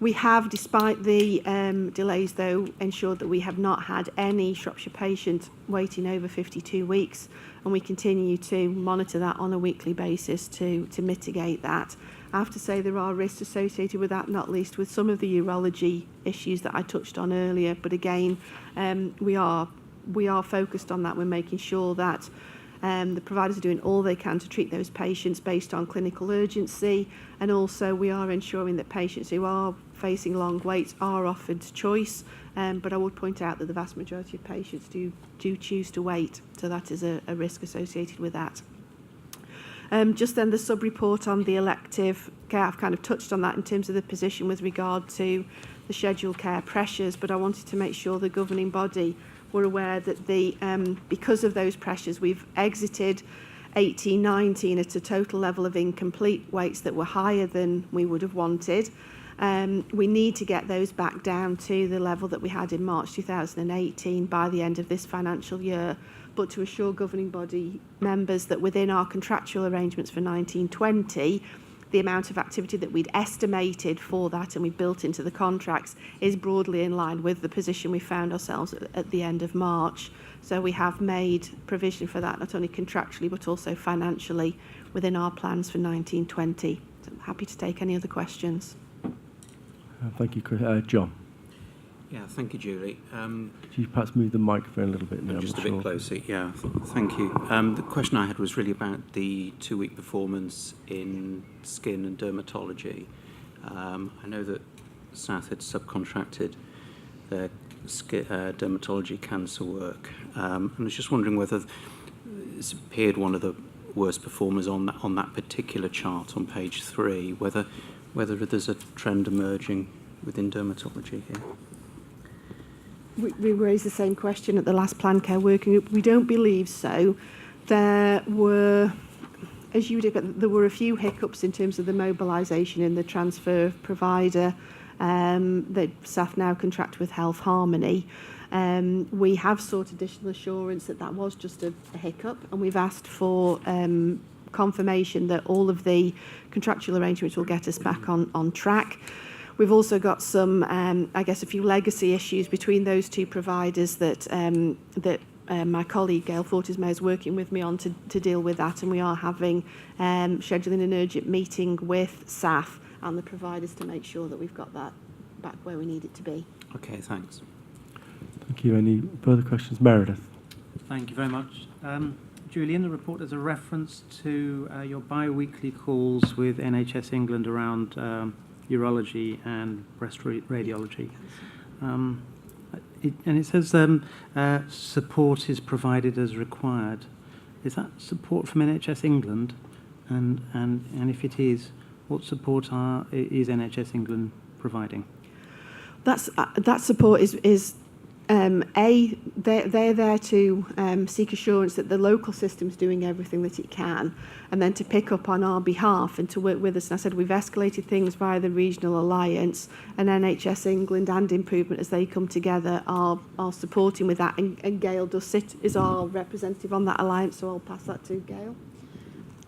We have, despite the delays though, ensured that we have not had any Shropshire patient waiting over 52 weeks, and we continue to monitor that on a weekly basis to mitigate that. I have to say there are risks associated with that, not least with some of the urology issues that I touched on earlier, but again, we are focused on that. We're making sure that the providers are doing all they can to treat those patients based on clinical urgency, and also we are ensuring that patients who are facing long waits are offered choice, but I would point out that the vast majority of patients do choose to wait, so that is a risk associated with that. Just then the sub-report on the elective care, I've kind of touched on that in terms of the position with regard to the scheduled care pressures, but I wanted to make sure the governing body were aware that because of those pressures, we've exited 18-19 at a total level of incomplete waits that were higher than we would have wanted. We need to get those back down to the level that we had in March 2018 by the end of this financial year, but to assure governing body members that within our contractual arrangements for 1920, the amount of activity that we'd estimated for that and we built into the contracts is broadly in line with the position we found ourselves at the end of March. So we have made provision for that, not only contractually but also financially within our plans for 1920. So I'm happy to take any other questions. Thank you, Chris. John. Yeah, thank you, Julie. Could you perhaps move the microphone a little bit now? Just a bit closer, yeah. Thank you. The question I had was really about the 2-week performance in skin and dermatology. I know that South had subcontracted their dermatology cancer work. And I was just wondering whether it's appeared one of the worst performers on that particular chart on page 3, whether there's a trend emerging within dermatology here. We raised the same question at the last Planned Care Working Group. We don't believe so. There were, as you would expect, there were a few hiccups in terms of the mobilisation in the transfer of provider that staff now contract with Health Harmony. We have sought additional assurance that was just a hiccup, and we've asked for confirmation that all of the contractual arrangements will get us back on track. We've also got some, a few legacy issues between those two providers that my colleague Gail Fortismay is working with me on to deal with that, and we are having scheduling an urgent meeting with SAF and the providers to make sure that we've got that back where we need it to be. Okay, thanks. Thank you. Any further questions? Meredith. Thank you very much. Julie, in the report there's a reference to your bi-weekly calls with NHS England around urology and breast radiology. It says support is provided as required. Is that support from NHS England? And if it is, what support is NHS England providing? That support is they're there to seek assurance that the local system's doing everything that it can, and then to pick up on our behalf and to work with us. And I said we've escalated things via the Regional Alliance, and NHS England and Improvement, as they come together, are supporting with that. And Gail does sit as our representative on that alliance, so I'll pass that to Gail.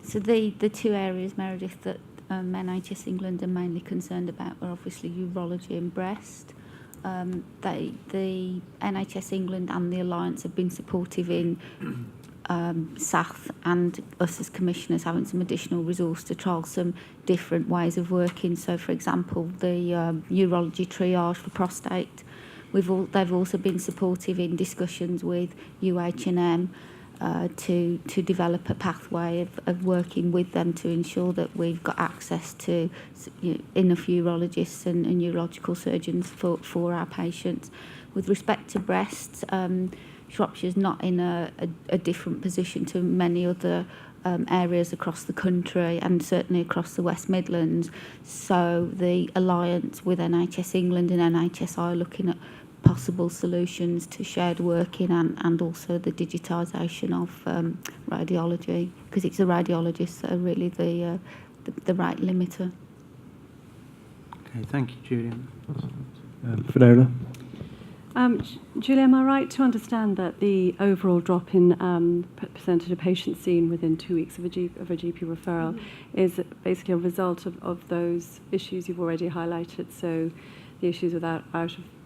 So the two areas, Meredith, that NHS England are mainly concerned about are obviously urology and breast. The NHS England and the Alliance have been supportive in SATH and us as commissioners having some additional resource to trial some different ways of working. So, for example, the urology triage for prostate, they've also been supportive in discussions with UH&M to develop a pathway of working with them to ensure that we've got access to enough urologists and neurological surgeons for our patients. With respect to breasts, Shropshire's not in a different position to many other areas across the country and certainly across the West Midlands. So the alliance with NHS England and NHS are looking at possible solutions to shared working and also the digitisation of radiology, because it's the radiologists that are really the right limiter. Okay, thank you, Julian. Finola? Julia, am I right to understand that the overall drop in percentage of patients seen within 2 weeks of a GP referral is basically a result of those issues you've already highlighted? So the issues with out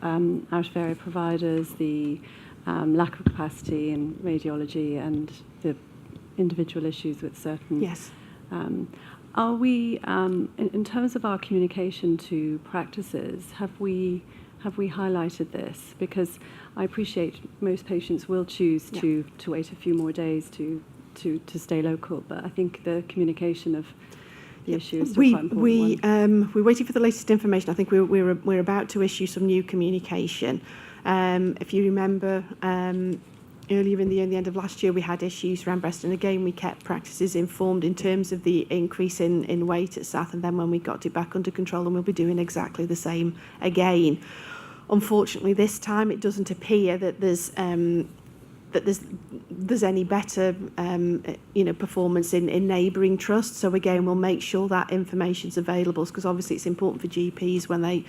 of area providers, the lack of capacity in radiology, and the individual issues with certain. Yes. Are we, in terms of our communication to practices, have we highlighted this? Because I appreciate most patients will choose to wait a few more days to stay local, but I think the communication of the issue is still quite important. We're waiting for the latest information. I think we're about to issue some new communication. If you remember, earlier in the year, in the end of last year, we had issues around breast, and again we kept practices informed in terms of the increase in weight at SATH, and then when we got it back under control, and we'll be doing exactly the same again. Unfortunately, this time it doesn't appear that there's any better performance in neighbouring trusts. So again, we'll make sure that information's available, because obviously it's important for GPs when they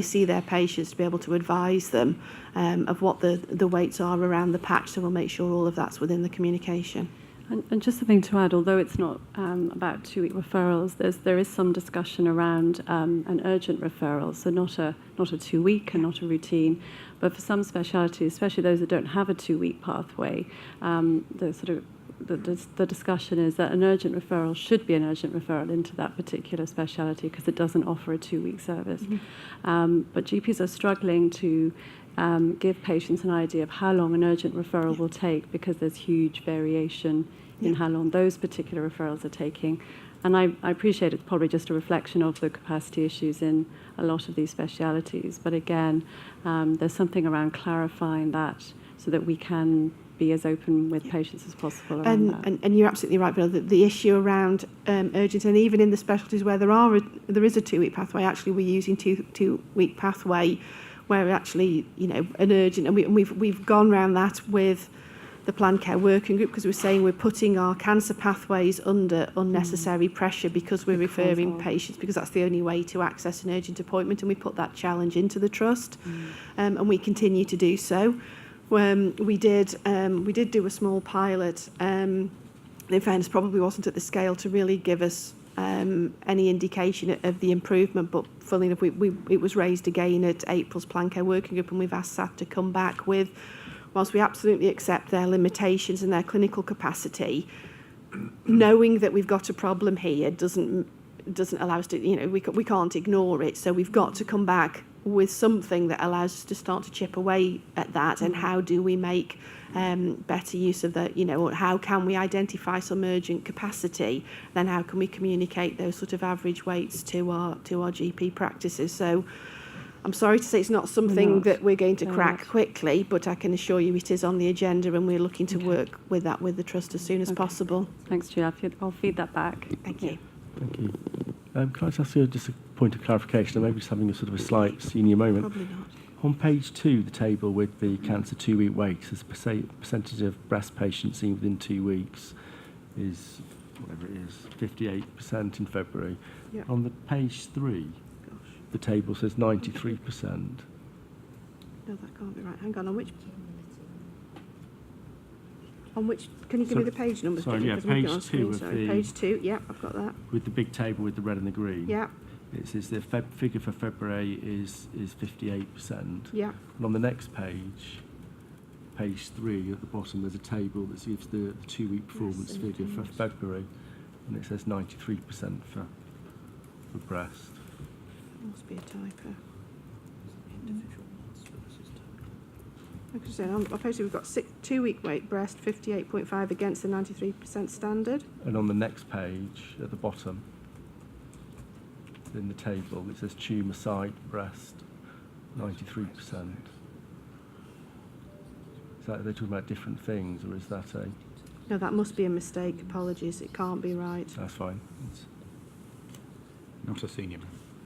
see their patients to be able to advise them of what the weights are around the patch. So we'll make sure all of that's within the communication. And just something to add, although it's not about 2 week referrals, there is some discussion around an urgent referral, so not a 2 week and not a routine, but for some specialities, especially those that don't have a 2 week pathway, the discussion is that an urgent referral should be an urgent referral into that particular speciality because it doesn't offer a 2 week service. But GPs are struggling to give patients an idea of how long an urgent referral will take, because there's huge variation in how long those particular referrals are taking. And I appreciate it's probably just a reflection of the capacity issues in a lot of these specialities. But again, there's something around clarifying that so that we can be as open with patients as possible around that. And you're absolutely right, Bill. The issue around urgent, and even in the specialties where there is a 2 week pathway, actually we're using two week pathway, where actually, an urgent, and we've gone around that with the planned care working group, because we're saying we're putting our cancer pathways under unnecessary pressure because we're referring patients, because that's the only way to access an urgent appointment, and we put that challenge into the trust, and we continue to do so. We did do a small pilot. In fairness, probably wasn't at the scale to really give us any indication of the improvement, but funnily enough, it was raised again at April's Plan Care Working Group, and we've asked SAT to come back with, whilst we absolutely accept their limitations and their clinical capacity, knowing that we've got a problem here doesn't allow us to, we can't ignore it, so we've got to come back with something that allows us to start to chip away at that. And how do we make better use of that, how can we identify some urgent capacity, then how can we communicate those sort of average weights to our GP practices. So I'm sorry to say it's not something that we're going to crack quickly, but I can assure you it is on the agenda, and we're looking to work with that with the trust as soon as possible. Thanks, Julia. I'll feed that back. Thank you. Thank you. Can I just ask you just a point of clarification, or maybe just having a sort of a slight senior moment? Probably not. On page 2, the table with the cancer 2-week weights, as percentage of breast patients seen within 2 weeks is, whatever it is, 58% in February. Yeah. On the page 3, the table says 93%. No, that can't be right. Hang on, on which, can you give me the page numbers? Sorry, Jimmy? yeah, 'Cause I'm looking on page 2 screen, of sorry. the... Page 2, yeah, I've got that. With the big table with the red and the green. Yeah, It says the figure for February is 58%. yeah. And on the next page, page 3, at the bottom, there's a table that gives the 2-week performance figure for February, and it says 93% for breast. That must be a typo. Like I said, on page 2 we've got 2-week weight breast, 58.5 against the 93% standard. And on the next page, at the bottom, in the table, it says tumour site breast, 93%. Is that, are they talking about different things, or is that a... No, that must be a mistake. Apologies, it can't be right. That's fine. It's Not a senior.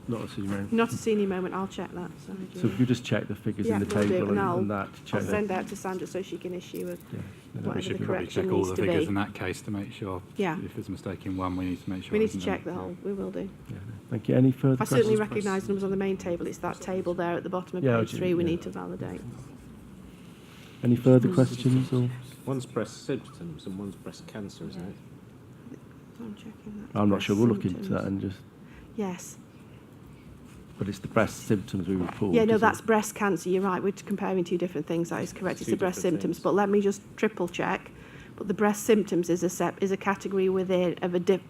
not a senior. Not a senior moment, I'll check that. Sorry, So Julie. if you just check the figures Yeah, in the will do, table and and that, I'll check send out to Sandra so she can issue a, yeah, whatever We should the probably correction check all needs the to figures be. in that case to make sure. Yeah. If there's a mistake in one, we need to make sure. We need to there's check no- the whole, we will do. yeah. Thank you. Any further I questions? certainly recognise numbers on the main table. It's that table there at the bottom of Yeah, page I do, 3 we yeah. need to validate. Any further questions? Or One's breast symptoms and one's breast cancer, isn't it? I'm checking that. I'm not Breast sure. We'll look into symptoms. that and just. Yes. But it's the breast symptoms we report. Yeah, no, isn't that's it? breast cancer. You're right. We're comparing two different things. That is correct. It's Two the breast different symptoms. things. But let me just triple check. But the breast symptoms is a category within of a dip.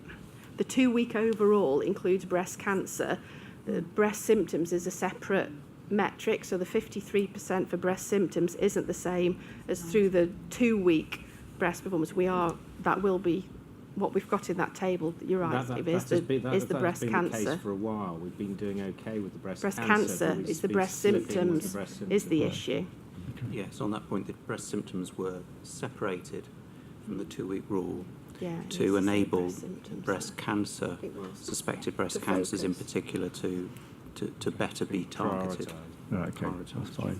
The 2-week overall includes breast cancer. The breast symptoms is a separate metric. So the 53% for breast symptoms isn't the same as through the 2-week breast performance. That will be what we've got in that table. You're right. It is the breast been cancer. the case for a while. We've been doing okay with the breast Breast cancer. cancer but we've is the been breast slipping with symptoms the breast is the symptoms. issue. Yes, on that point, the breast symptoms were separated from the 2-week rule Yeah, it to needs say enable breast symptoms. breast cancer, It was. suspected breast To cancers in focus. particular, to better be targeted. Prioritised. Right, okay, that's fine.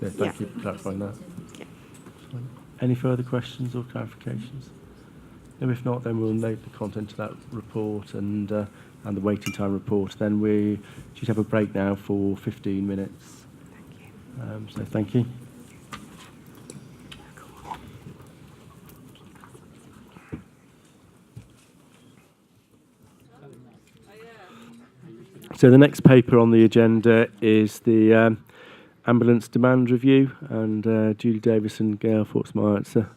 Yeah, thank Yeah. you for clarifying that. Yeah. That's fine. Any further questions or clarifications? No, if not, then we'll note the content of that report and the waiting time report. Then we should have a break now for 15 minutes. Thank you. So thank you. So the next paper on the agenda is the ambulance demand review, and Julie Davis and Gail Fortsmeyer, it's a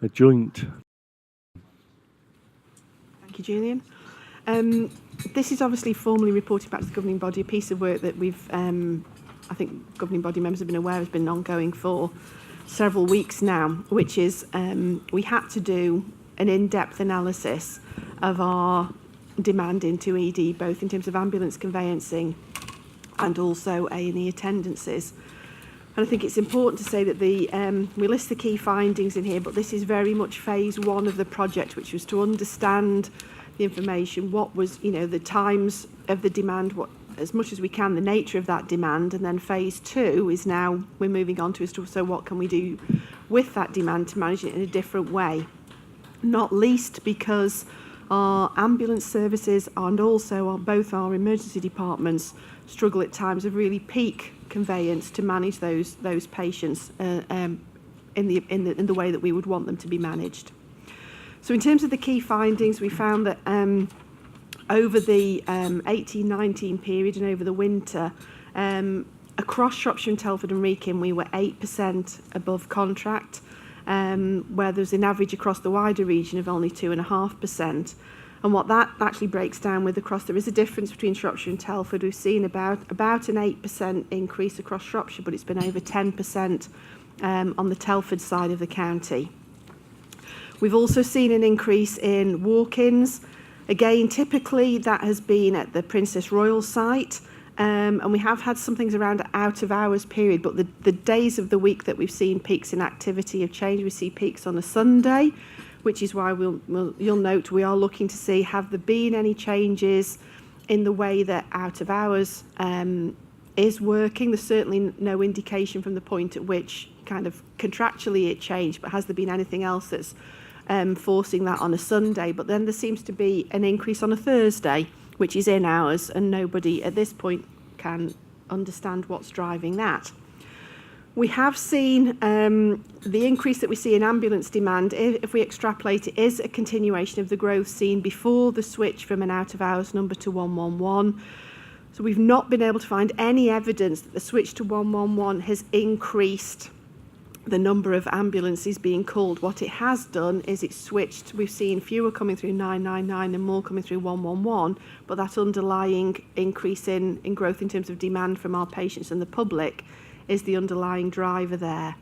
joint. Thank you, Julian. This is obviously formally reporting back to the governing body, a piece of work that we've, I think governing body members have been aware has been ongoing for several weeks now, which is we had to do an in-depth analysis of our demand into ED, both in terms of ambulance conveyancing and also A&E attendances. And I think it's important to say that we list the key findings in here, but this is very much phase 1 of the project, which was to understand the information, what was, the times of the demand, what, as much as we can, the nature of that demand, and then phase 2 is now we're moving on to so what can we do with that demand to manage it in a different way, not least because our ambulance services and also both our emergency departments struggle at times of really peak conveyance to manage those patients in the way that we would want them to be managed. So in terms of the key findings, we found that over the 18-19 period and over the winter, across Shropshire and Telford and Wrekin, we were 8% above contract, where there's an average across the wider region of only 2.5%. And what that actually breaks down with across, there is a difference between Shropshire and Telford. We've seen about an 8% increase across Shropshire, but it's been over 10% on the Telford side of the county. We've also seen an increase in walk-ins. Again, typically that has been at the Princess Royal site, and we have had some things around out-of-hours period, but the days of the week that we've seen peaks in activity have changed. We see peaks on a Sunday, which is why you'll note we are looking to see have there been any changes in the way that out-of-hours is working. There's certainly no indication from the point at which kind of contractually it changed, but has there been anything else that's forcing that on a Sunday? But then there seems to be an increase on a Thursday, which is in hours, and nobody at this point can understand what's driving that. We have seen the increase that we see in ambulance demand, if we extrapolate it, is a continuation of the growth seen before the switch from an out-of-hours number to 111. So we've not been able to find any evidence that the switch to 111 has increased the number of ambulances being called. What it has done is it's switched. We've seen fewer coming through 999 and more coming through 111, but that underlying increase in growth in terms of demand from our patients and the public is the underlying driver there.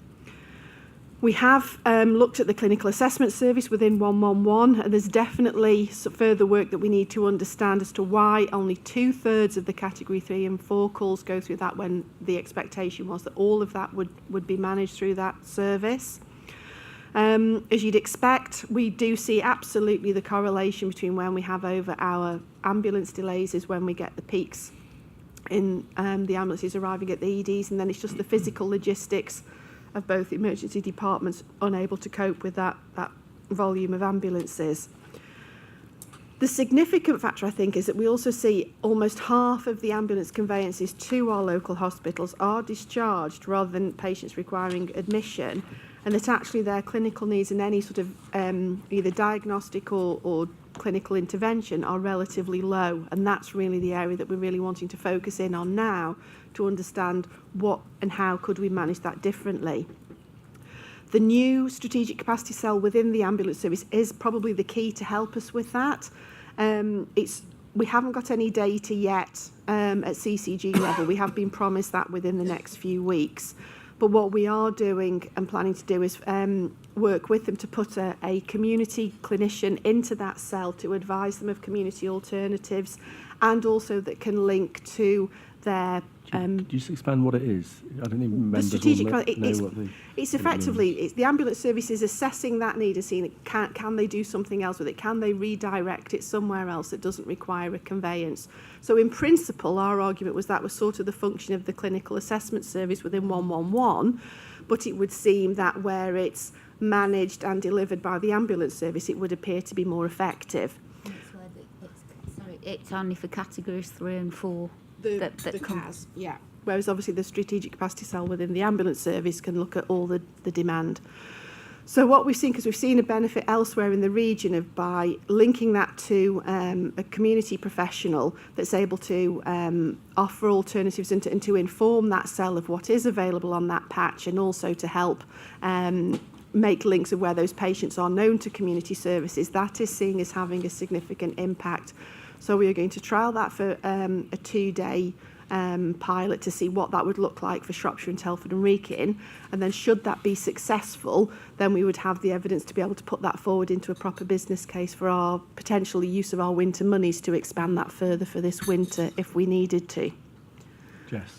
We have looked at the clinical assessment service within 111, and there's definitely further work that we need to understand as to why only 2/3 of the category 3 and 4 calls go through that, when the expectation was that all of that would be managed through that service. As you'd expect, we do see absolutely the correlation between when we have over our ambulance delays is when we get the peaks in the ambulances arriving at the EDs, and then it's just the physical logistics of both emergency departments unable to cope with that volume of ambulances. The significant factor, I think, is that we also see almost half of the ambulance conveyances to our local hospitals are discharged rather than patients requiring admission, and that actually their clinical needs and any sort of either diagnostic or clinical intervention are relatively low, and that's really the area that we're really wanting to focus in on now to understand what and how could we manage that differently. The new strategic capacity cell within the ambulance service is probably the key to help us with that. We haven't got any data yet at CCG level. We have been promised that within the next few weeks. But what we are doing and planning to do is work with them to put a community clinician into that cell to advise them of community alternatives, and also that can link to their... Do you just expand what it is? I don't even remember. The strategic, it's effectively, it's the ambulance service is assessing that need and seeing can they do something else with it? Can they redirect it somewhere else that doesn't require a conveyance? So in principle, our argument was that was sort of the function of the clinical assessment service within 111, but it would seem that where it's managed and delivered by the ambulance service, it would appear to be more effective. It's only for categories 3 and 4. The CAS, yeah. Whereas obviously the strategic capacity cell within the ambulance service can look at all the demand. So what we've seen, because we've seen a benefit elsewhere in the region of by linking that to a community professional that's able to offer alternatives and to inform that cell of what is available on that patch, and also to help make links of where those patients are known to community services, that is seen as having a significant impact. So we are going to trial that for a 2-day pilot to see what that would look like for Shropshire and Telford and Wrekin. And then should that be successful, then we would have the evidence to be able to put that forward into a proper business case for our potential use of our winter monies to expand that further for this winter if we needed to. Jess.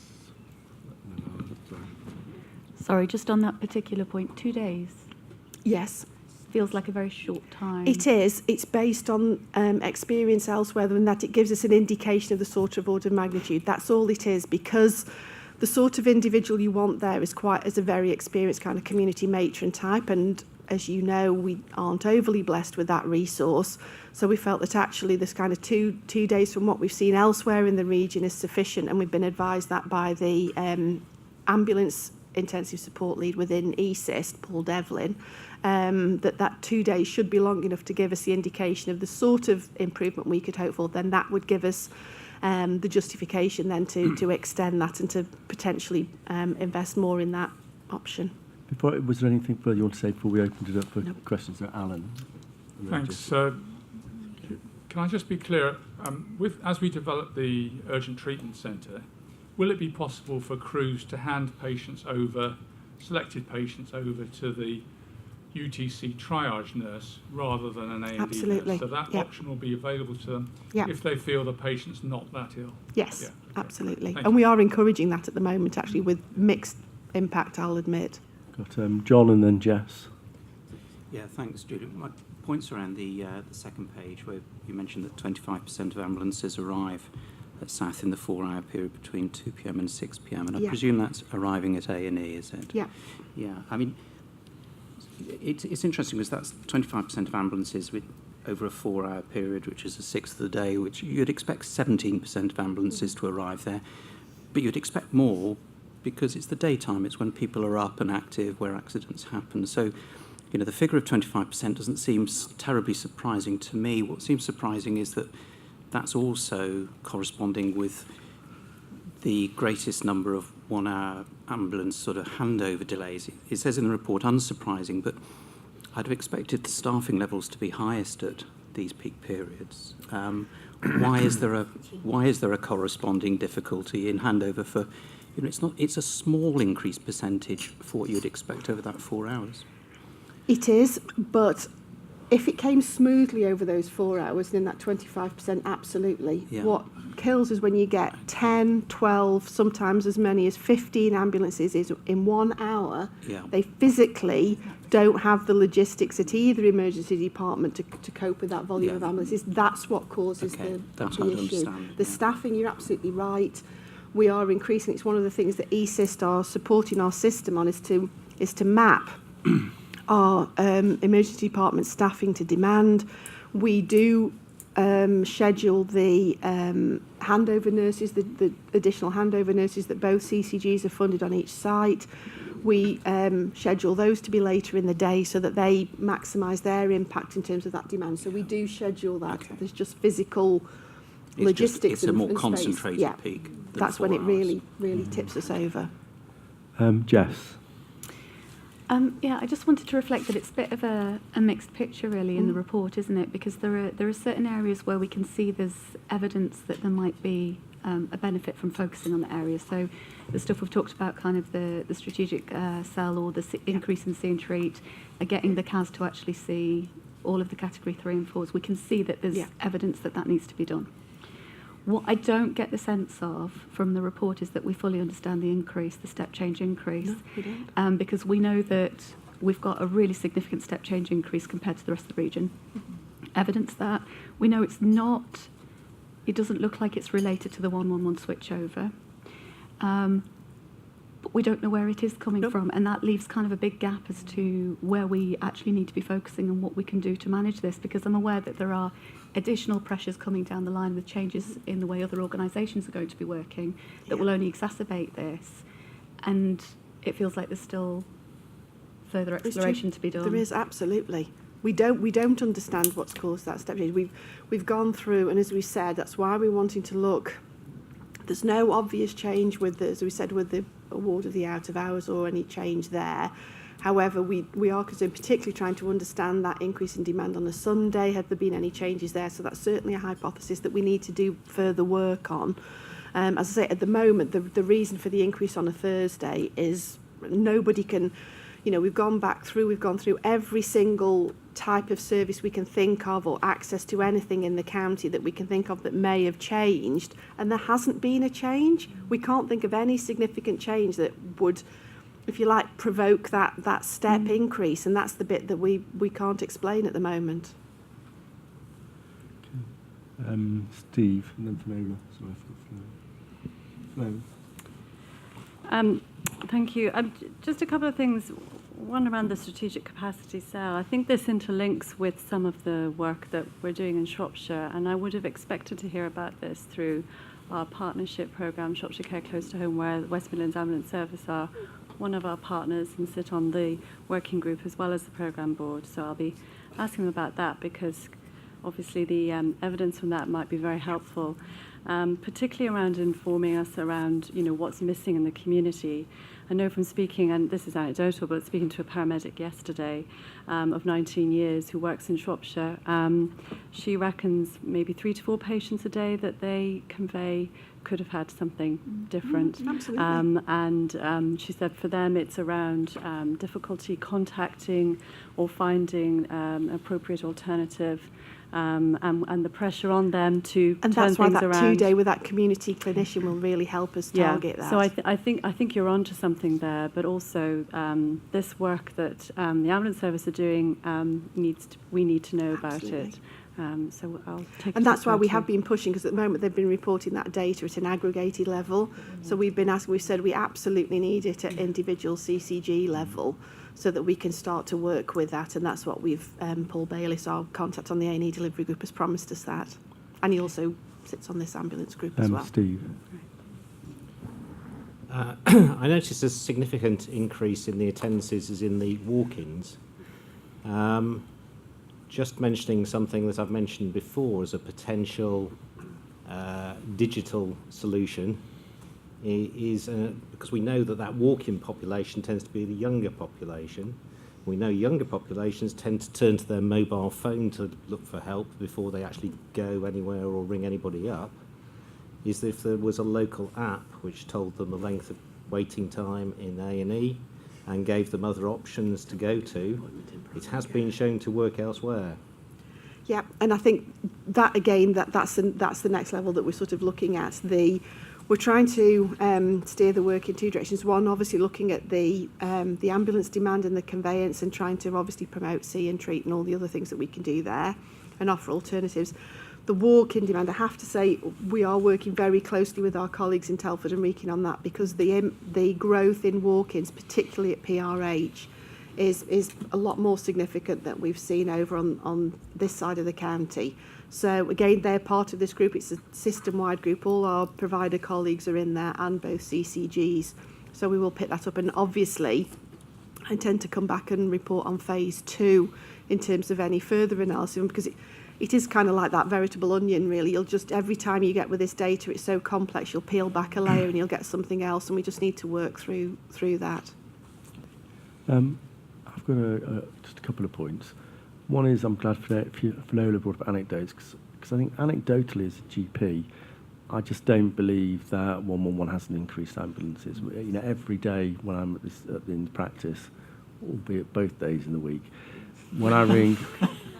Sorry, just on that particular point, 2 days? Yes. Feels like a very short time. It is. It's based on experience elsewhere, and that it gives us an indication of the sort of order of magnitude. That's all it is, because the sort of individual you want there is a very experienced kind of community matron type, and as you know, we aren't overly blessed with that resource. So we felt that actually this kind of two days from what we've seen elsewhere in the region is sufficient, and we've been advised that by the ambulance intensive support lead within ESIST, Paul Devlin, that 2 days should be long enough to give us the indication of the sort of improvement we could hope for. Then that would give us the justification then to extend that and to potentially invest more in that option. Was there anything further you want to say before we opened it up for questions? Alan. Thanks. Can I just be clear, as we develop the urgent treatment centre, will it be possible for crews to hand selected patients over to the UTC triage nurse rather than an A&E Absolutely. nurse? So that option will be available to them if they feel the patient's not that ill? Yes, absolutely. Thank And you. we are encouraging that at the moment, actually, with mixed impact, I'll admit. Got John and then Jess. Yeah, thanks, Julie. My points around the second page where you mentioned that 25% of ambulances arrive at South in the 4-hour period between 2 p.m. and 6 p.m. And I Yeah. presume that's arriving at A&E, is it? Yeah. Yeah. I mean, it's interesting because that's 25% of ambulances with over a 4-hour period, which is a sixth of the day, which you'd expect 17% of ambulances to arrive there. But you'd expect more because it's the daytime. It's when people are up and active where accidents happen. So, you know, the figure of 25% doesn't seem terribly surprising to me. What seems surprising is that that's also corresponding with the greatest number of 1-hour ambulance sort of handover delays. It says in the report, unsurprising, but I'd have expected the staffing levels to be highest at these peak periods. Why is there a corresponding difficulty in handover for, you know, it's a small increased percentage for what you'd expect over that 4 hours. It is, but if it came smoothly over those 4 hours, then that 25%, absolutely. Yeah. What kills is when you get 10, 12, sometimes as many as 15 ambulances in 1 hour. Yeah. They physically don't have the logistics at either emergency department to cope with that volume of ambulances. That's what causes the issue. Understand. The staffing, you're absolutely right. We are increasing. It's one of the things that ESIST are supporting our system on is to map our emergency department staffing to demand. We do schedule the handover nurses, the additional handover nurses that both CCGs are funded on each site. We schedule those to be later in the day so that they maximise their impact in terms of that demand. So we do schedule that. Okay. There's just physical logistics. It's a more and concentrated space. peak. That's when it really tips us over. Jess. Yeah, I just wanted to reflect that it's a bit of a mixed picture really in the report, isn't it? Because there are certain areas where we can see there's evidence that there might be a benefit from focusing on the area. So the stuff we've talked about, kind of the strategic cell or the increase in see and treat, getting the CAS to actually see all of the category 3 and 4s, we can see that there's evidence that that needs to be done. What I don't get the sense of from the report is that we fully understand the increase, the step change increase. No, we don't. Because we know that we've got a really significant step change increase compared to the rest of the region. Evidence that. We know it doesn't look like it's related to the 111 switchover. But we don't know where it is coming from, and that leaves kind of a big gap as to where we actually need to be focusing and what we can do to manage this, because I'm aware that there are additional pressures coming down the line with changes in the way other organisations are going to be working that will only exacerbate this, and it feels like there's still further exploration to be done. There is, absolutely. We don't understand what's caused that step change. We've gone through, and as we said, that's why we're wanting to look. There's no obvious change with the, as we said, with the award of the out of hours or any change there. However, we are concerned, particularly trying to understand that increase in demand on a Sunday. Have there been any changes there? So that's certainly a hypothesis that we need to do further work on. As I say, at the moment, the reason for the increase on a Thursday is nobody can, we've gone through every single type of service we can think of or access to anything in the county that we can think of that may have changed, and there hasn't been a change. We can't think of any significant change that would, if you like, provoke that step increase, and that's the bit that we can't explain at the moment. Steve, and then Fiona. Sorry, I've got Fiona. Thank you. Just a couple of things. One around the strategic capacity cell. I think this interlinks with some of the work that we're doing in Shropshire, and I would have expected to hear about this through our partnership programme, Shropshire Care Close to Home, where the West Midlands Ambulance Service are one of our partners and sit on the working group as well as the programme board. So I'll be asking them about that, because obviously the evidence from that might be very helpful, particularly around informing us around what's missing in the community. I know from speaking, and this is anecdotal, but speaking to a paramedic yesterday of 19 years who works in Shropshire, she reckons maybe 3 to 4 patients a day that they convey could have had something different. Absolutely. And she said for them it's around difficulty contacting or finding an appropriate alternative, and the pressure on them to and turn that's why things that around. 2-day with that community clinician will really help us target that. So I think you're onto something there, but also this work that the ambulance service are doing we need to know about it. So I'll take. And that's why we have been pushing, because at the moment they've been reporting that data at an aggregated level. So we've said we absolutely need it at individual CCG level, so that we can start to work with that. And that's what Paul Bayliss, our contact on the A&E delivery group, has promised us that. And he also sits on this ambulance group as well. Steve. I noticed a significant increase in the attendances as in the walk-ins. Just mentioning something that I've mentioned before as a potential digital solution is because we know that walk-in population tends to be the younger population. We know younger populations tend to turn to their mobile phone to look for help before they actually go anywhere or ring anybody up. Is that if there was a local app which told them the length of waiting time in A&E and gave them other options to go to, it has been shown to work elsewhere. Yeah, and I think that again, that's the next level that we're sort of looking at. We're trying to steer the work in two directions. One, obviously looking at the ambulance demand and the conveyance, and trying to obviously promote see and treat and all the other things that we can do there and offer alternatives. The walk-in demand, I have to say, we are working very closely with our colleagues in Telford and Wrekin on that, because the growth in walk-ins, particularly at PRH, is a lot more significant than we've seen over on this side of the county. So again, they're part of this group. It's a system-wide group. All our provider colleagues are in there, and both CCGs. So we will pick that up. And obviously, I intend to come back and report on phase 2 in terms of any further analysis, because it is kind of like that veritable onion, really. You'll just, every time you get with this data, it's so complex, you'll peel back a layer and you'll get something else, and we just need to work through that. I've got just a couple of points. One is, I'm glad Finola brought up anecdotes, because I think anecdotally as a GP, I just don't believe that 111 hasn't increased ambulances. You know, every day when I'm in practice, albeit both days in the week, when I ring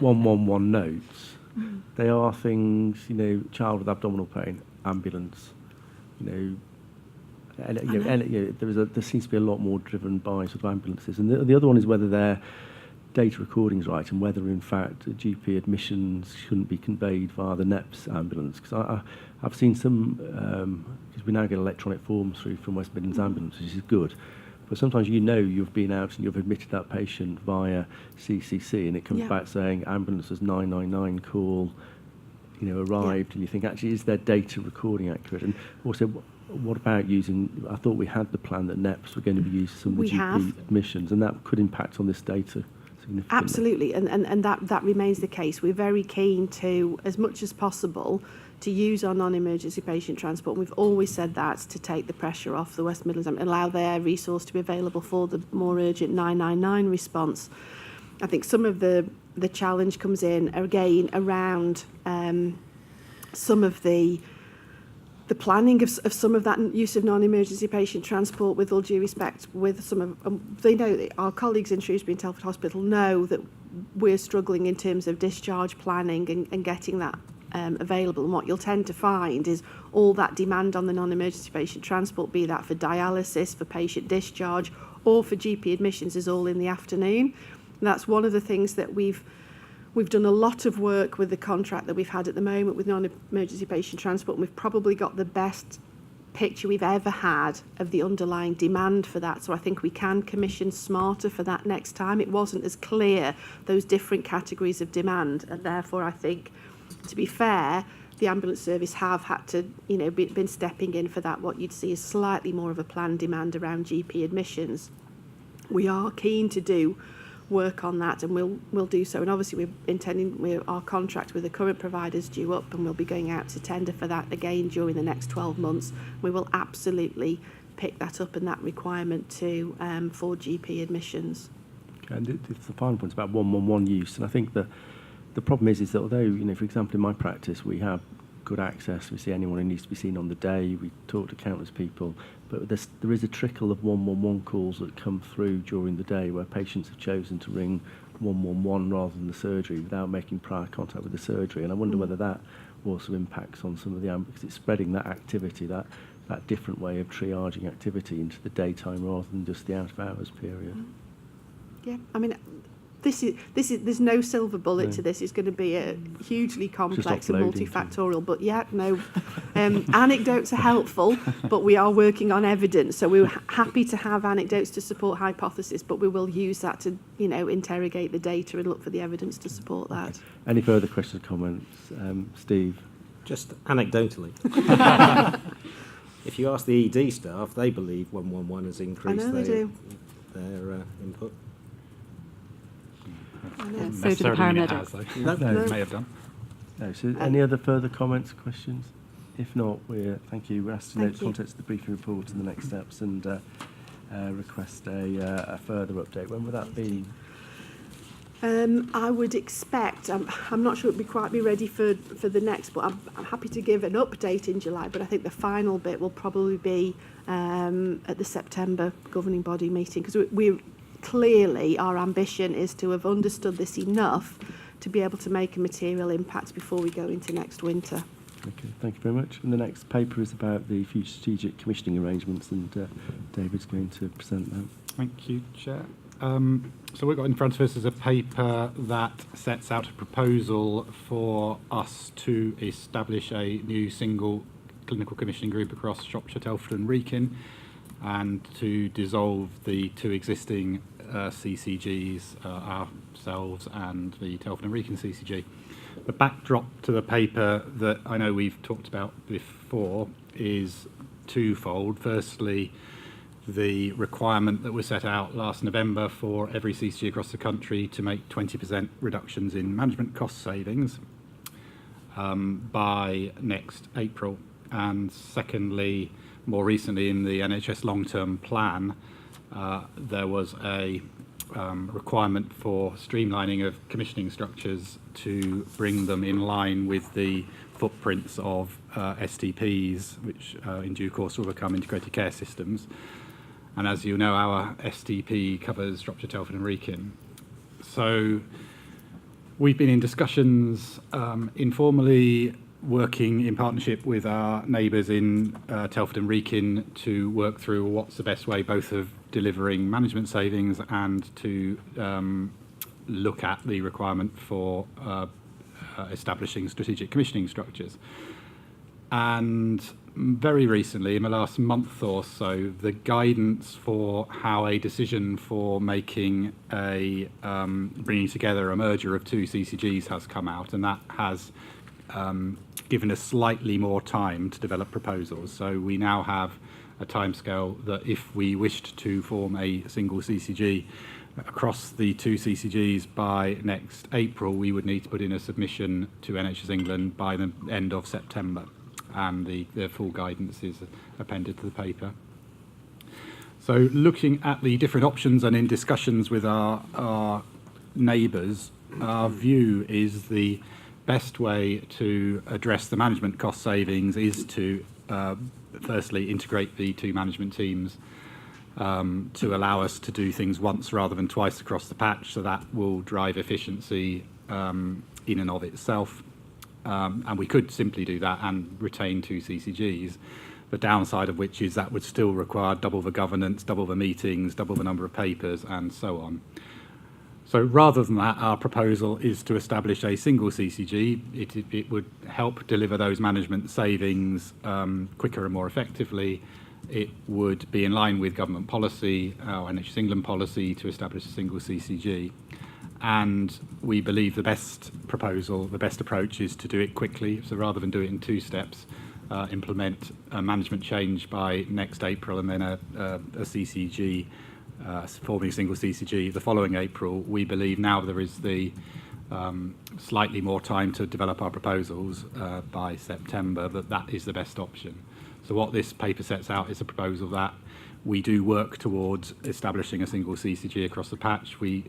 111 notes, they are things, you know, child with abdominal pain, ambulance, there seems to be a lot more driven by sort of ambulances. And the other one is whether their data recording's right, and whether in fact GP admissions shouldn't be conveyed via the NEPS ambulance. Because I've seen some, because we now get electronic forms through from West Midlands Ambulance, which is good. But sometimes you've been out and you've admitted that patient via CCC, and it comes back saying ambulance was 999 call, arrived, and you think, actually, is their data recording accurate? And also, what about using, I thought we had the plan that NEPS were going to be used for some of the GP admissions, and that could impact on this data significantly. Absolutely, and that remains the case. We're very keen to, as much as possible, to use our non-emergency patient transport. We've always said that to take the pressure off the West Midlands and allow their resource to be available for the more urgent 999 response. I think some of the challenge comes in, again, around some of the planning of some of that use of non-emergency patient transport, with all due respect, with some of, they know that our colleagues in Shrewsbury and Telford Hospital know that we're struggling in terms of discharge planning and getting that available. And what you'll tend to find is all that demand on the non-emergency patient transport, be that for dialysis, for patient discharge, or for GP admissions, is all in the afternoon. And that's one of the things that we've done a lot of work with the contract that we've had at the moment with non-emergency patient transport, and we've probably got the best picture we've ever had of the underlying demand for that. So I think we can commission smarter for that next time. It wasn't as clear, those different categories of demand, and therefore I think, to be fair, the ambulance service have had to, been stepping in for that, what you'd see is slightly more of a planned demand around GP admissions. We are keen to do work on that, and we'll do so. And obviously our contract with the current providers due up, and we'll be going out to tender for that again during the next 12 months. We will absolutely pick that up, and that requirement to for GP admissions. Okay, and the final point about 111 use, and I think the problem is that although, for example, in my practice, we have good access, we see anyone who needs to be seen on the day, we talk to countless people, but there is a trickle of 111 calls that come through during the day where patients have chosen to ring 111 rather than the surgery without making prior contact with the surgery. And I wonder whether that also impacts on some of the because it's spreading that activity, that different way of triaging activity into the daytime rather than just the out of hours period. Yeah, I mean, there's no silver bullet No. to this. It's going to be a hugely complex and uploading multifactorial. But yeah, no, anecdotes are helpful, but we are working on evidence. So we're happy to have anecdotes to support hypothesis, but we will use that to, interrogate the data and look for the evidence to support that. Any further questions, comments? Steve? Just anecdotally. If you ask the ED staff, they believe 111 has increased their input. I know. So do the paramedics. No. May have done. No. So any other further comments, questions? If not, thank you. We're asked to note Thank the you. contents of the briefing report and the next steps and request a further update. When will that be? I would expect, I'm not sure it would quite be ready for the next, but I'm happy to give an update in July, but I think the final bit will probably be at the September governing body meeting, because we clearly, our ambition is to have understood this enough to be able to make a material impact before we go into next winter. Okay, thank you very much. And the next paper is about the future strategic commissioning arrangements, and David's going to present that. Thank you, Chair. So we've got in front of us is a paper that sets out a proposal for us to establish a new single clinical commissioning group across Shropshire, Telford and Wrekin, and to dissolve the two existing CCGs, ourselves and the Telford and Wrekin CCG. The backdrop to the paper that I know we've talked about before is twofold. Firstly, the requirement that was set out last November for every CCG across the country to make 20% reductions in management cost savings by next April. And secondly, more recently in the NHS long-term plan, there was a requirement for streamlining of commissioning structures to bring them in line with the footprints of STPs, which in due course will become integrated care systems. And as you know, our STP covers Shropshire, Telford and Wrekin. So we've been in discussions informally, working in partnership with our neighbours in Telford and Wrekin to work through what's the best way both of delivering management savings and to look at the requirement for establishing strategic commissioning structures. And very recently, in the last month or so, the guidance for how a decision for making a bringing together a merger of two CCGs has come out, and that has given us slightly more time to develop proposals. So we now have a timescale that if we wished to form a single CCG across the two CCGs by next April, we would need to put in a submission to NHS England by the end of September. And the full guidance is appended to the paper. So looking at the different options and in discussions with our neighbours, our view is the best way to address the management cost savings is to firstly integrate the two management teams to allow us to do things once rather than twice across the patch, so that will drive efficiency in and of itself. And we could simply do that and retain two CCGs, the downside of which is that would still require double the governance, double the meetings, double the number of papers, and so on. So rather than that, our proposal is to establish a single CCG. It would help deliver those management savings quicker and more effectively. It would be in line with government policy, our NHS England policy, to establish a single CCG. And we believe the best approach is to do it quickly. So rather than do it in two steps, implement a management change by next April and then a CCG, forming a single CCG the following April. We believe now there is the slightly more time to develop our proposals by September, that is the best option. So what this paper sets out is a proposal that we do work towards establishing a single CCG across the patch. We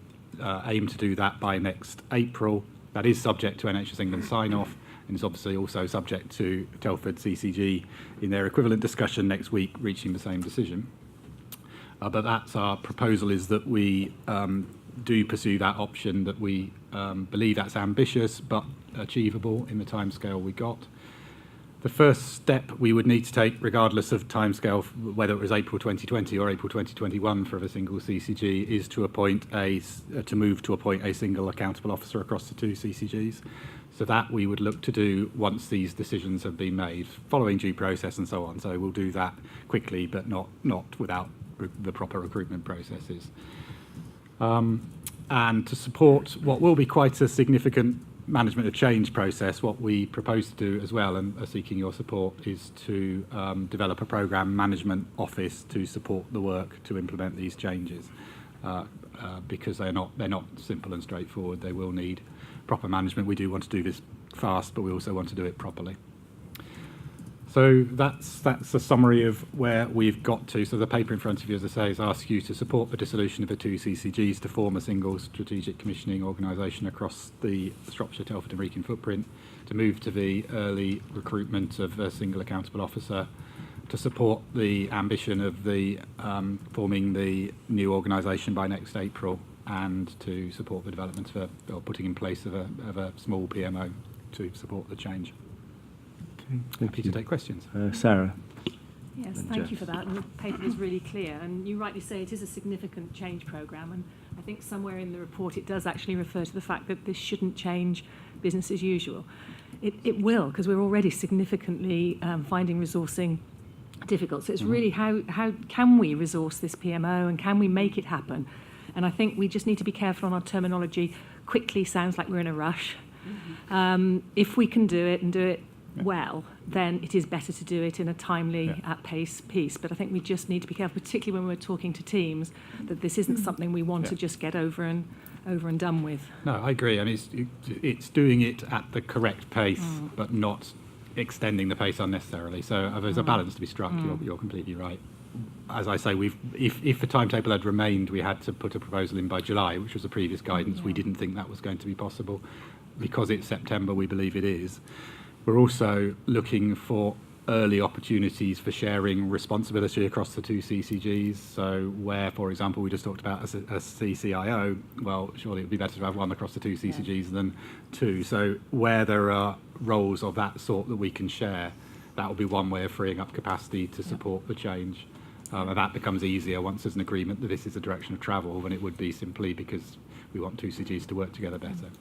aim to do that by next April. That is subject to NHS England sign-off, and is obviously also subject to Telford CCG in their equivalent discussion next week reaching the same decision. But that's our proposal, is that we do pursue that option, that we believe that's ambitious but achievable in the timescale we got. The first step we would need to take, regardless of timescale, whether it was April 2020 or April 2021 for a single CCG, is to move to appoint a single accountable officer across the two CCGs. So that we would look to do once these decisions have been made, following due process and so on. So we'll do that quickly, but not without the proper recruitment processes. And to support what will be quite a significant management of change process, what we propose to do as well, and are seeking your support, is to develop a programme management office to support the work to implement these changes, because they're not simple and straightforward. They will need proper management. We do want to do this fast, but we also want to do it properly. So that's a summary of where we've got to. So the paper in front of you, as I say, is asks you to support the dissolution of the two CCGs to form a single strategic commissioning organisation across the Shropshire, Telford and Wrekin footprint, to move to the early recruitment of a single accountable officer, to support the ambition of the forming the new organisation by next April, and to support the development of or putting in place of a small PMO to support the change. Okay, happy to take questions. Sarah. Yes, thank you for that. And the paper is really clear. And you rightly say it is a significant change programme. And I think somewhere in the report it does actually refer to the fact that this shouldn't change business as usual. It will, because we're already significantly finding resourcing difficult. So it's really how can we resource this PMO and can we make it happen? And I think we just need to be careful on our terminology. Quickly sounds like we're in a rush. If we can do it and do it well, then it is better to do it in a timely pace piece. But I think we just need to be careful, particularly when we're talking to teams, that this isn't something we want to just get over and done with. No, I agree. I mean, it's doing it at the correct pace, but not extending the pace unnecessarily. So there's a balance to be struck. You're completely right. As I say, if the timetable had remained, we had to put a proposal in by July, which was the previous guidance. We didn't think that was going to be possible. Because it's September, we believe it is. We're also looking for early opportunities for sharing responsibility across the two CCGs. So where, for example, we just talked about a CCIO, well, surely it would be better to have one across the two CCGs than two. So where there are roles of that sort that we can share, that will be one way of freeing up capacity to support the change. And that becomes easier once there's an agreement that this is the direction of travel than it would be simply because we want two CCGs to work together better.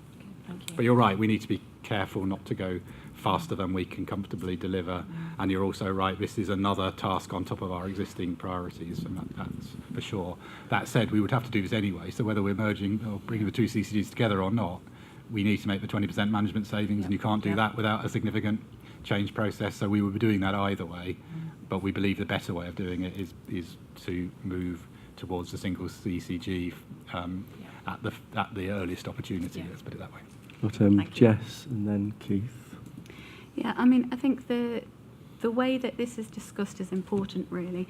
Thank you. But you're right, we need to be careful not to go faster than we can comfortably deliver. And you're also right, this is another task on top of our existing priorities, and that's for sure. That said, we would have to do this anyway, so whether we're merging or bringing the two CCGs together or not, we need to make the 20% management savings, and you can't do that without a significant change process, so we will be doing that either way. But we believe the better way of doing it is to move towards the single CCG at the earliest opportunity, let's put it that way. Got Jess and then Keith. Yeah, I mean, I think the way that this is discussed is important, really.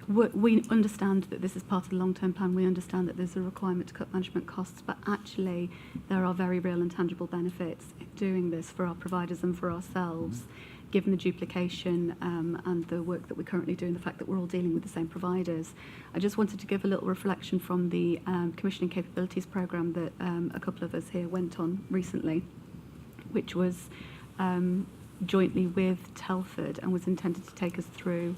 We understand that this is part of the long-term plan. We understand that there's a requirement to cut management costs, but actually there are very real and tangible benefits doing this for our providers and for ourselves, given the duplication and the work that we currently do and the fact that we're all dealing with the same providers. I just wanted to give a little reflection from the Commissioning Capabilities Programme that a couple of us here went on recently, which was jointly with Telford and was intended to take us through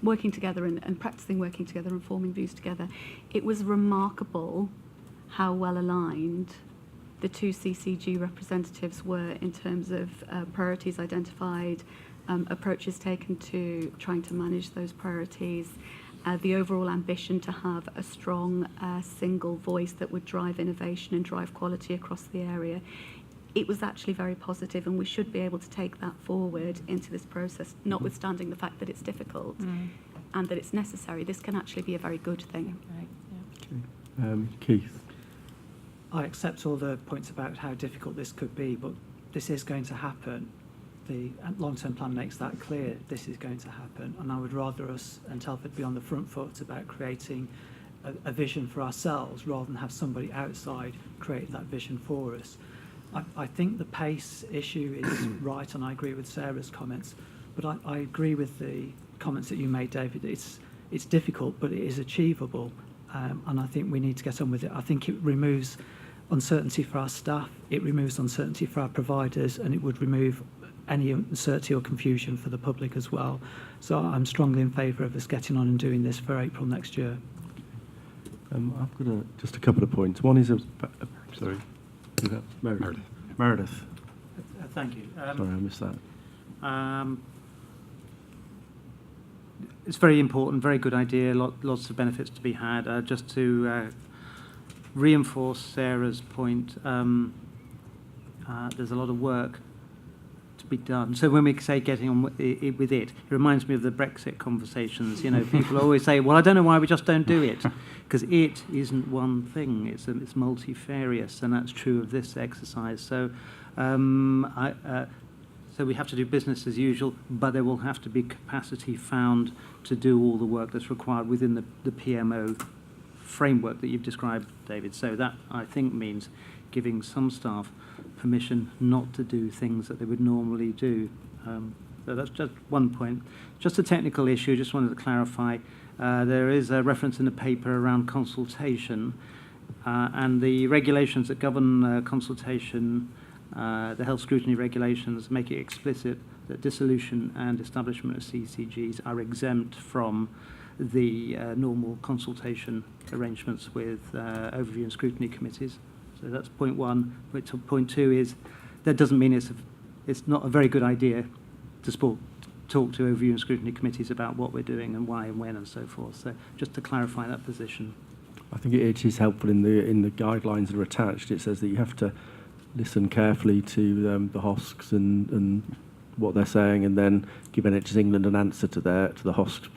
working together and practising working together and forming views together. It was remarkable how well aligned the two CCG representatives were in terms of priorities identified, approaches taken to trying to manage those priorities, the overall ambition to have a strong single voice that would drive innovation and drive quality across the area. It was actually very positive, and we should be able to take that forward into this process, notwithstanding the fact that it's difficult and that it's necessary. This can actually be a very good thing. Okay. Keith. I accept all the points about how difficult this could be, but this is going to happen. The long-term plan makes that clear. This is going to happen, and I would rather us and Telford be on the front foot about creating a vision for ourselves rather than have somebody outside create that vision for us. I think the pace issue is right, and I agree with Sarah's comments, but I agree with the comments that you made, David. It's difficult, but it is achievable, and I think we need to get on with it. I think it removes uncertainty for our staff, it removes uncertainty for our providers, and it would remove any uncertainty or confusion for the public as well. So I'm strongly in favour of us getting on and doing this for April next year. I've got just a couple of points. One is, sorry, is that Meredith. Thank you. Sorry, I missed that. It's very important, very good idea, lots of benefits to be had. Just to reinforce Sarah's point, there's a lot of work to be done. So when we say getting on with it reminds me of the Brexit conversations. You know, people always say, well, I don't know why we just don't do it, because it isn't one thing. It's multifarious, and that's true of this exercise. So so we have to do business as usual, but there will have to be capacity found to do all the work that's required within the PMO framework that you've described, David. So that, I think, means giving some staff permission not to do things that they would normally do. So that's just one point. Just a technical issue, just wanted to clarify. There is a reference in the paper around consultation, and the regulations that govern consultation, the health scrutiny regulations, make it explicit that dissolution and establishment of CCGs are exempt from the normal consultation arrangements with overview and scrutiny committees. So that's point one. Point two is that doesn't mean it's not a very good idea to talk to overview and scrutiny committees about what we're doing and why and when and so forth. So just to clarify that position. I think it is helpful in the guidelines that are attached. It says that you have to listen carefully to the HOSCs and what they're saying, and then give NHS England an answer to the HOSC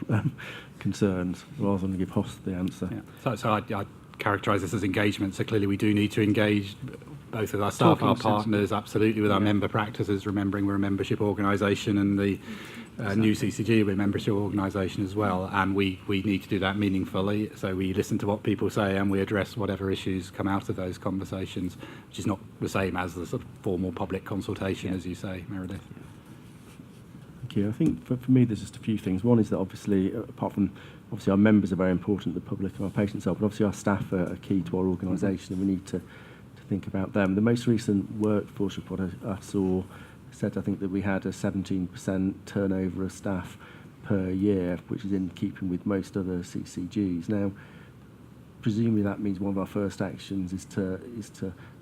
concerns, rather than give HOSC the answer. Yeah. So I characterise this as engagement. So clearly we do need to engage both with our staff, our partners, absolutely, with our member practices, remembering we're a membership organisation, and the new CCG, we're a membership organisation as well, and we need to do that meaningfully. So we listen to what people say and we address whatever issues come out of those conversations, which is not the same as the sort of formal public consultation, as you say, Meredith. Thank you. I think for me there's just a few things. One is that obviously, apart from obviously our members are very important, the public and our patients are, but obviously our staff are key to our organisation, and we need to think about them. The most recent workforce report I saw said, I think, that we had a 17% turnover of staff per year, which is in keeping with most other CCGs. Now, presumably that means one of our first actions is to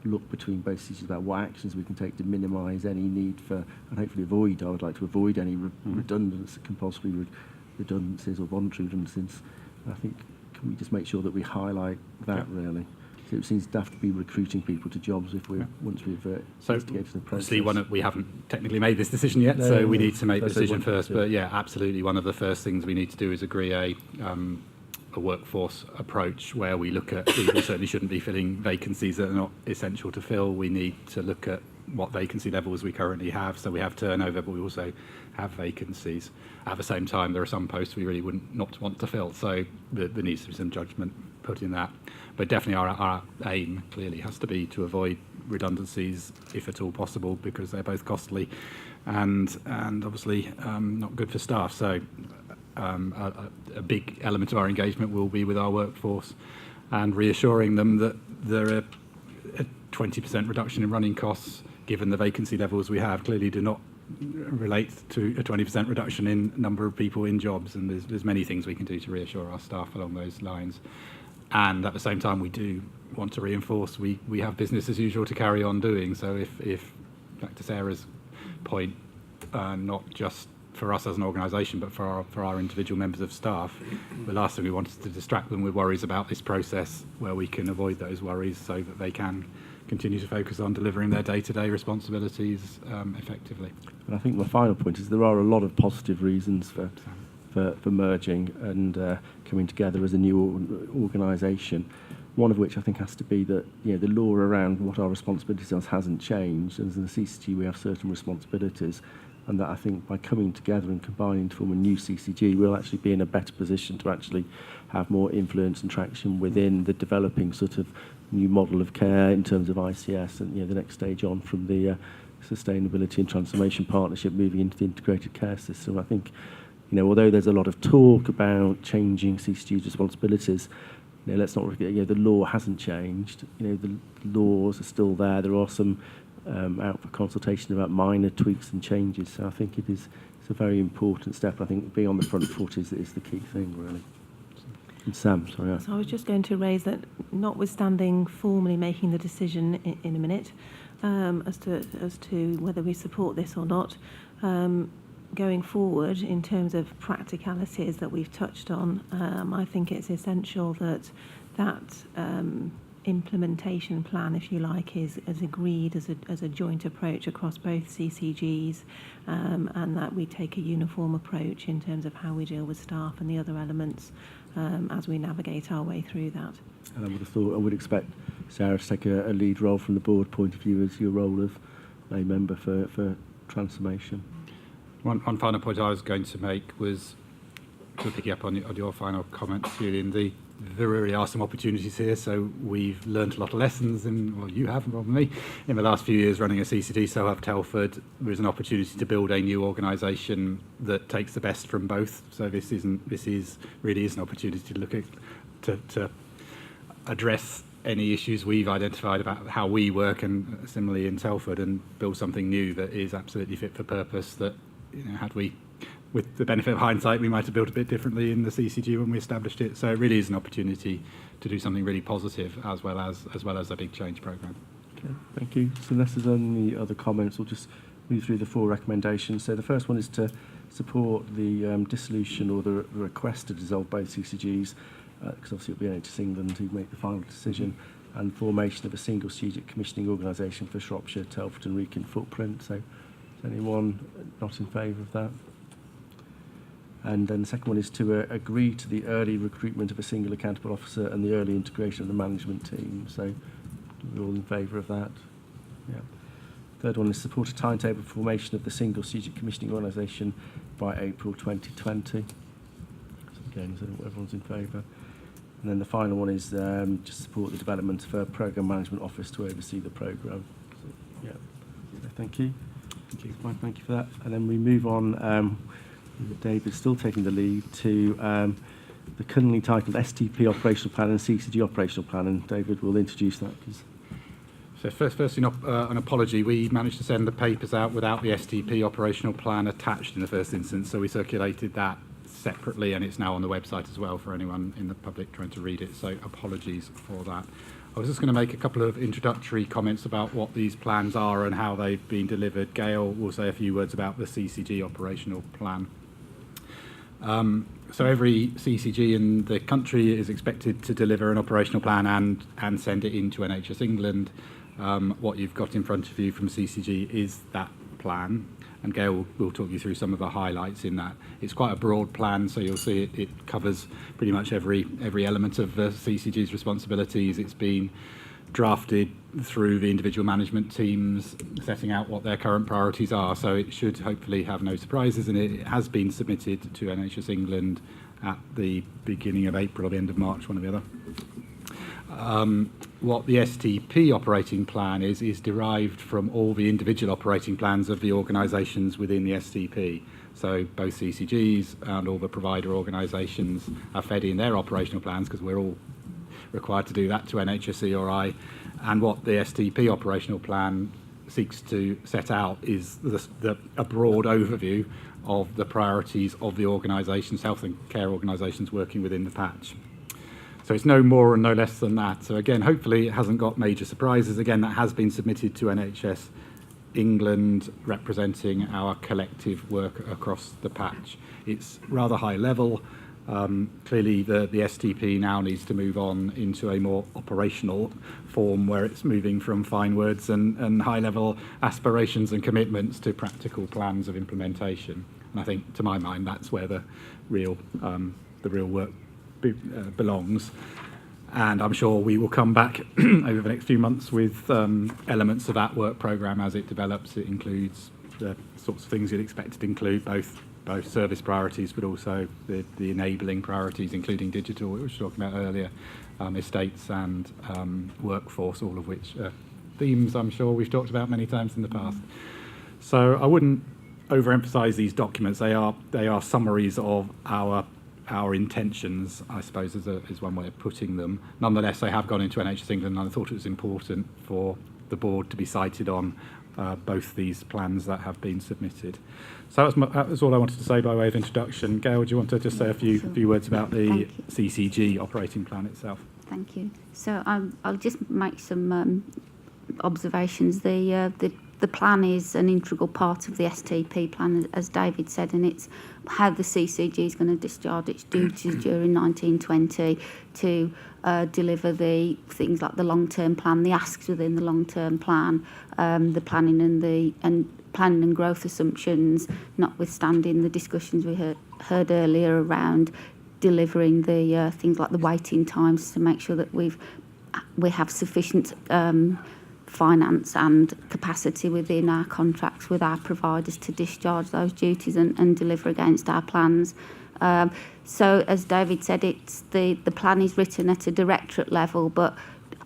look between both CCGs about what actions we can take to minimise any need for, and hopefully avoid, I would like to avoid any redundancy, compulsory redundancies or voluntary redundancies. I think, can we just make sure that we highlight that really? It seems daft to be recruiting people to jobs if once we've instigated the process. Obviously, we haven't technically made this decision yet, so we need to make the decision first. But yeah, absolutely, one of the first things we need to do is agree a workforce approach where we look at, we certainly shouldn't be filling vacancies that are not essential to fill. We need to look at what vacancy levels we currently have. So we have turnover, but we also have vacancies. At the same time, there are some posts we really wouldn't not want to fill. So there needs to be some judgment put in that. But definitely our aim clearly has to be to avoid redundancies, if at all possible, because they're both costly and obviously not good for staff. So a big element of our engagement will be with our workforce and reassuring them that there are a 20% reduction in running costs, given the vacancy levels we have, clearly do not relate to a 20% reduction in number of people in jobs. And there's many things we can do to reassure our staff along those lines. And at the same time, we do want to reinforce we have business as usual to carry on doing. So if back to Sarah's point, not just for us as an organisation, but for our individual members of staff, the last thing we want is to distract them with worries about this process, where we can avoid those worries so that they can continue to focus on delivering their day-to-day responsibilities effectively. And I think my final point is there are a lot of positive reasons for merging and coming together as a new organisation. One of which I think has to be that the law around what our responsibilities are hasn't changed. As in the CCG, we have certain responsibilities, and that I think by coming together and combining to form a new CCG, we'll actually be in a better position to actually have more influence and traction within the developing sort of new model of care in terms of ICS and the next stage on from the sustainability and transformation partnership moving into the integrated care system. I think although there's a lot of talk about changing CCG's responsibilities, let's not forget, the law hasn't changed. The laws are still there. There are some out for consultation about minor tweaks and changes. So I think it's a very important step. I think being on the front foot is the key thing, really. And Sam, sorry. So I was just going to raise that, notwithstanding formally making the decision in a minute as to whether we support this or not, going forward in terms of practicalities that we've touched on, I think it's essential that implementation plan, if you like, is agreed as a joint approach across both CCGs, and that we take a uniform approach in terms of how we deal with staff and the other elements as we navigate our way through that. And I would expect Sarah to take a lead role from the board point of view as your role of a member for transformation. One final point I was going to make was, picking up on your final comments, Julian, there really are some opportunities here. So we've learned a lot of lessons, you have, rather than me, in the last few years running a CCD. So have Telford. There is an opportunity to build a new organisation that takes the best from both. So this really is an opportunity to look at to address any issues we've identified about how we work, and similarly in Telford, and build something new that is absolutely fit for purpose. That had we, with the benefit of hindsight, we might have built a bit differently in the CCG when we established it. So it really is an opportunity to do something really positive as well as a big change programme. Okay, thank you. So unless there's any other comments, we'll just move through the 4 recommendations. So the first one is to support the dissolution or the request to dissolve both CCGs, because obviously it'll be NHS England who make the final decision, and formation of a single strategic commissioning organisation for Shropshire, Telford and Wrekin footprint. So is anyone not in favour of that? And then the second one is to agree to the early recruitment of a single accountable officer and the early integration of the management team. So we're all in favour of that. Yeah. Third one is support a timetable for formation of the single strategic commissioning organisation by April 2020. So again, so everyone's in favour. And then the final one is just support the development of a programme management office to oversee the programme. So, yeah. So thank you. Thank you. Fine, thank you for that. And then we move on. David still taking the lead to the currently titled STP operational plan and CCG operational plan, and David will introduce that. Please. So firstly, an apology. We managed to send the papers out without the STP operational plan attached in the first instance, so we circulated that separately, and it's now on the website as well for anyone in the public trying to read it, so apologies for that. I was just going to make a couple of introductory comments about what these plans are and how they've been delivered. Gail will say a few words about the CCG operational plan. So every CCG in the country is expected to deliver an operational plan and send it into NHS England. What you've got in front of you from CCG is that plan, and Gail will talk you through some of the highlights in that. It's quite a broad plan, so you'll see it covers pretty much every element of the CCG's responsibilities. It's been drafted through the individual management teams, setting out what their current priorities are, so it should hopefully have no surprises, and it has been submitted to NHS England at the beginning of April or the end of March, one or the other. What the STP operating plan is derived from all the individual operating plans of the organisations within the STP. So both CCGs and all the provider organisations are fed in their operational plans, because we're all required to do that to NHSERI. And what the STP operational plan seeks to set out is a broad overview of the priorities of the organisations, health and care organisations working within the patch. So it's no more and no less than that. So again, hopefully it hasn't got major surprises. Again, that has been submitted to NHS England, representing our collective work across the patch. It's rather high level. Clearly the STP now needs to move on into a more operational form, where it's moving from fine words and high level aspirations and commitments to practical plans of implementation. And I think, to my mind, that's where the real work belongs. And I'm sure we will come back over the next few months with elements of that work programme as it develops. It includes the sorts of things you'd expect it to include, both service priorities, but also the enabling priorities, including digital, which we were talking about earlier, estates and workforce, all of which are themes I'm sure we've talked about many times in the past. So I wouldn't overemphasise these documents. They are summaries of our our intentions, I suppose, is one way of putting them. Nonetheless, they have gone into NHS England, and I thought it was important for the board to be cited on both these plans that have been submitted. So that was all I wanted to say by way of introduction. Gail, do you want to just say a few words about the CCG operating plan itself? Thank you. So I'll just make some observations. The plan is an integral part of the STP plan, as David said, and it's how the CCG is going to discharge its duties during 1920 to deliver the things like the long-term plan, the asks within the long-term plan, the planning and growth assumptions, notwithstanding the discussions we heard earlier around delivering the things like the waiting times to make sure that we have sufficient finance and capacity within our contracts with our providers to discharge those duties and deliver against our plans. So as David said, it's the plan is written at a directorate level, but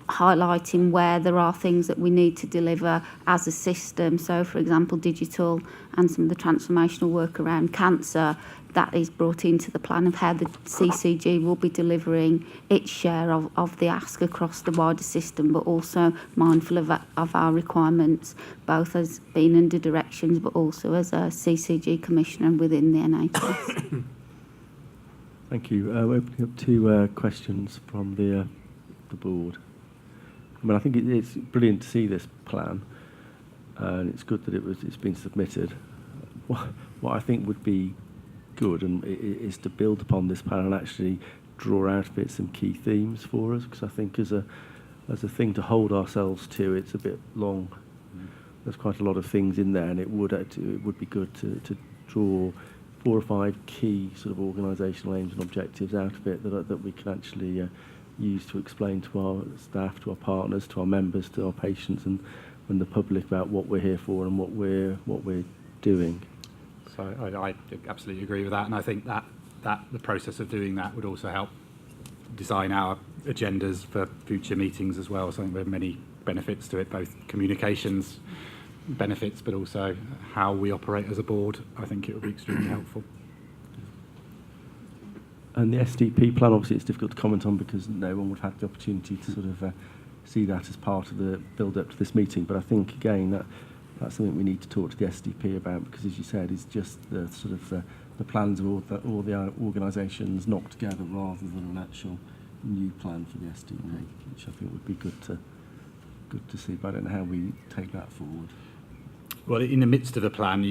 highlighting where there are things that we need to deliver as a system. So, for example, digital and some of the transformational work around cancer, that is brought into the plan of how the CCG will be delivering its share of the ask across the wider system, but also mindful of our requirements, both as being under directions, but also as a CCG commissioner within the NHS. Thank you. We're opening up to questions from the board. I mean, I think it's brilliant to see this plan, and it's good that it's been submitted. What I think would be good is to build upon this plan and actually draw out of it some key themes for us, because I think as a thing to hold ourselves to, it's a bit long. There's quite a lot of things in there, and it would be good to draw 4 or 5 key sort of organisational aims and objectives out of it that we can actually use to explain to our staff, to our partners, to our members, to our patients, and the public about what we're here for and what we're doing. So I absolutely agree with that, and I think that the process of doing that would also help design our agendas for future meetings as well. So I think there are many benefits to it, both communications benefits, but also how we operate as a board. I think it would be extremely helpful. And the SDP plan, obviously, it's difficult to comment on because no one would have the opportunity to sort of see that as part of the build-up to this meeting. But I think, again, that's something we need to talk to the SDP about, because, as you said, it's just the sort of the plans of all the organisations knocked together rather than an actual new plan for the SDP, which I think would be good to see. But I don't know how we take that forward. Well, in the midst of the plan,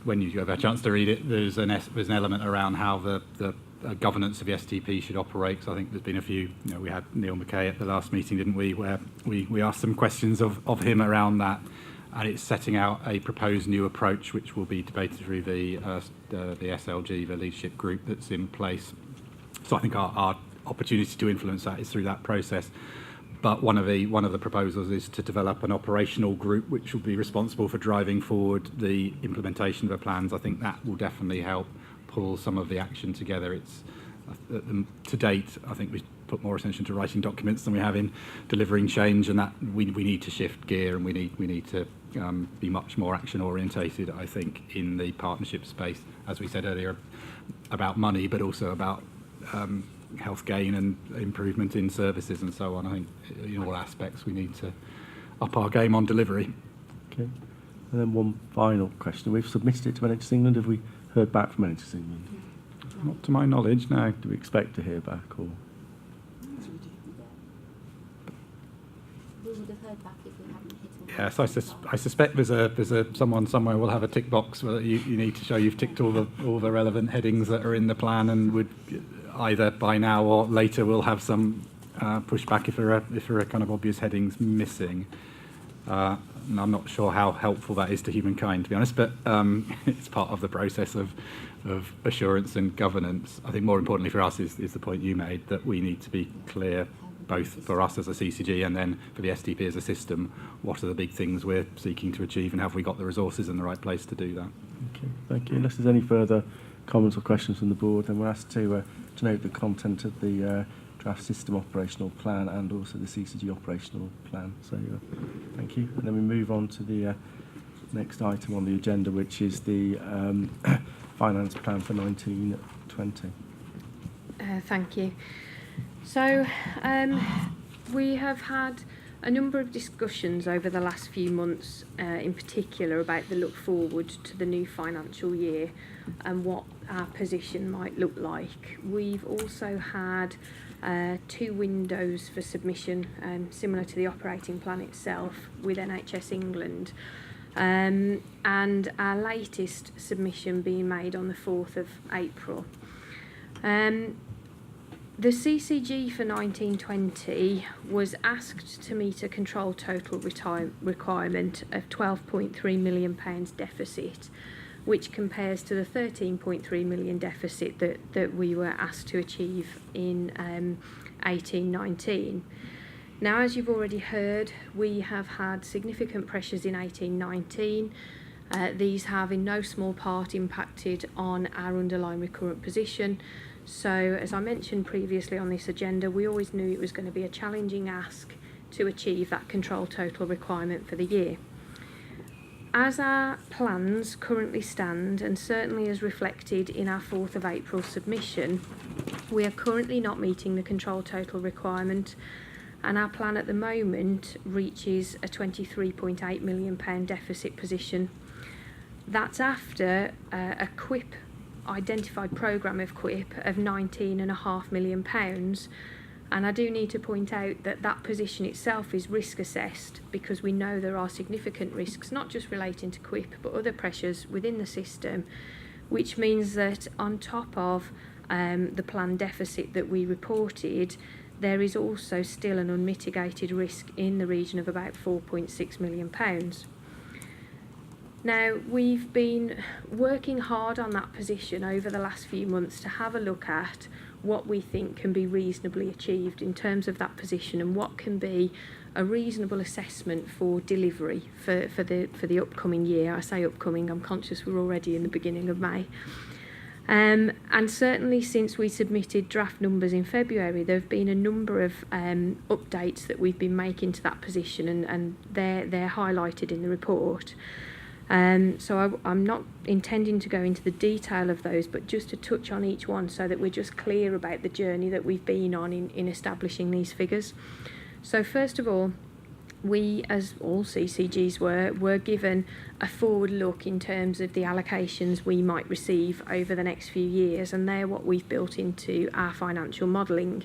when you have a chance to read it, there's an element around how the governance of the SDP should operate. So I think there's been a few. We had Neil McKay at the last meeting, didn't we? Where we asked some questions of him around that, and it's setting out a proposed new approach, which will be debated through the SLG, the leadership group that's in place. So I think our opportunity to influence that is through that process. But one of the proposals is to develop an operational group which will be responsible for driving forward the implementation of the plans. I think that will definitely help pull some of the action together. It's to date, I think we've put more attention to writing documents than we have in delivering change, and that we need to shift gear, and we need to be much more action orientated, I think, in the partnership space, as we said earlier, about money, but also about health gain and improvement in services and so on. I think in all aspects we need to up our game on delivery. Okay. And then one final question. We've submitted it to NHS England. Have we heard back from NHS England? Not to my knowledge, no. Do we expect to hear back, or? We would have heard back if we hadn't hit all. Yes, I suspect there's someone somewhere will have a tick box where you need to show you've ticked all the relevant headings that are in the plan, and would either by now or later we'll have some pushback if there are kind of obvious headings missing. And I'm not sure how helpful that is to humankind, to be honest, but it's part of the process of assurance and governance. I think more importantly for us is the point you made, that we need to be clear, both for us as a CCG and then for the SDP as a system, what are the big things we're seeking to achieve, and have we got the resources in the right place to do that. Okay, thank you. Unless there's any further comments or questions from the board, then we're asked to note the content of the draft system operational plan and also the CCG operational plan. So thank you. And then we move on to the next item on the agenda, which is the finance plan for 1920. Thank you. So, we have had a number of discussions over the last few months, in particular about the look forward to the new financial year and what our position might look like. We've also had 2 windows for submission, similar to the operating plan itself, with NHS England. And our latest submission being made on the 4th of April. The CCG for 1920 was asked to meet a control total requirement of £12.3 million deficit, which compares to the £13.3 million deficit that we were asked to achieve in 1819. Now, as you've already heard, we have had significant pressures in 1819. These have in no small part impacted on our underlying recurrent position. So, as I mentioned previously on this agenda, we always knew it was going to be a challenging ask to achieve that control total requirement for the year. As our plans currently stand, and certainly as reflected in our 4th of April submission, we are currently not meeting the control total requirement, and our plan at the moment reaches a £23.8 million deficit position. That's after a QIP, identified programme of QIP, of £19.5 million. And I do need to point out that that position itself is risk assessed, because we know there are significant risks, not just relating to QIP, but other pressures within the system, which means that on top of the planned deficit that we reported, there is also still an unmitigated risk in the region of about £4.6 million. Now, we've been working hard on that position over the last few months to have a look at what we think can be reasonably achieved in terms of that position and what can be a reasonable assessment for delivery for the upcoming year. I say upcoming, I'm conscious we're already in the beginning of May. And certainly since we submitted draft numbers in February, there have been a number of updates that we've been making to that position, and they're highlighted in the report. So I'm not intending to go into the detail of those, but just to touch on each one so that we're just clear about the journey that we've been on in establishing these figures. So first of all, we, as all CCGs were given a forward look in terms of the allocations we might receive over the next few years, and they're what we've built into our financial modelling.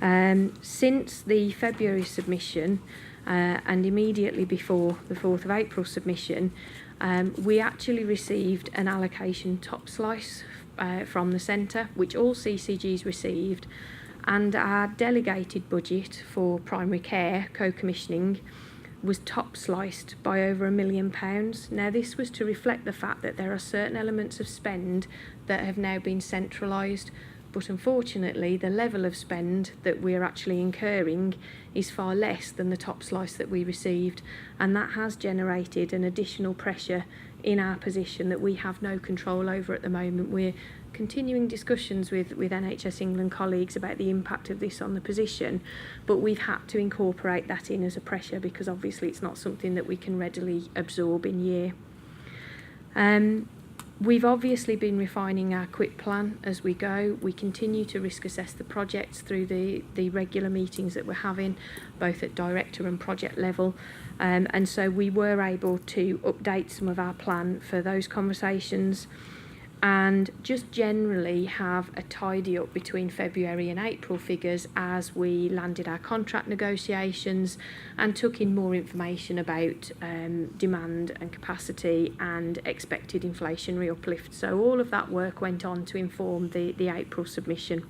Since the February submission and immediately before the 4th of April submission, we actually received an allocation top slice from the centre, which all CCGs received, and our delegated budget for primary care co-commissioning was top sliced by over £1 million. Now, this was to reflect the fact that there are certain elements of spend that have now been centralised, but unfortunately the level of spend that we're actually incurring is far less than the top slice that we received, and that has generated an additional pressure in our position that we have no control over at the moment. We're continuing discussions with NHS England colleagues about the impact of this on the position, but we've had to incorporate that in as a pressure because obviously it's not something that we can readily absorb in year. We've obviously been refining our QIP plan as we go. We continue to risk assess the projects through the regular meetings that we're having, both at director and project level. And so we were able to update some of our plan for those conversations and just generally have a tidy up between February and April figures as we landed our contract negotiations and took in more information about demand and capacity and expected inflationary uplift. So all of that work went on to inform the April submission.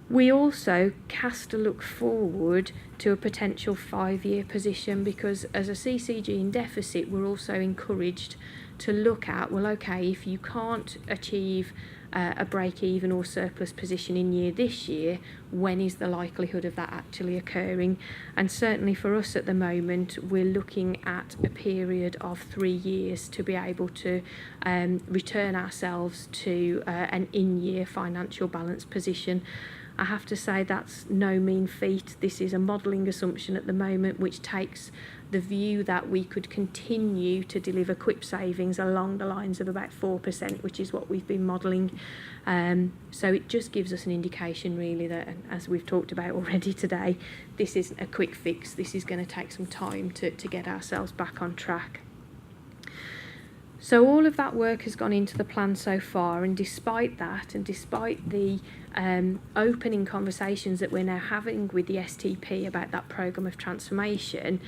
We also cast a look forward to a potential 5-year position because as a CCG in deficit, we're also encouraged to look at, well, okay, if you can't achieve a break-even or surplus position in this year, when is the likelihood of that actually occurring? And certainly for us at the moment, we're looking at a period of 3 years to be able to return ourselves to an in-year financial balance position. I have to say that's no mean feat. This is a modelling assumption at the moment which takes the view that we could continue to deliver QIP savings along the lines of about 4%, which is what we've been modelling. So it just gives us an indication really that, as we've talked about already today, this isn't a quick fix. This is going to take some time to get ourselves back on track. So all of that work has gone into the plan so far, and despite that, and despite the opening conversations that we're now having with the STP about that programme of transformation,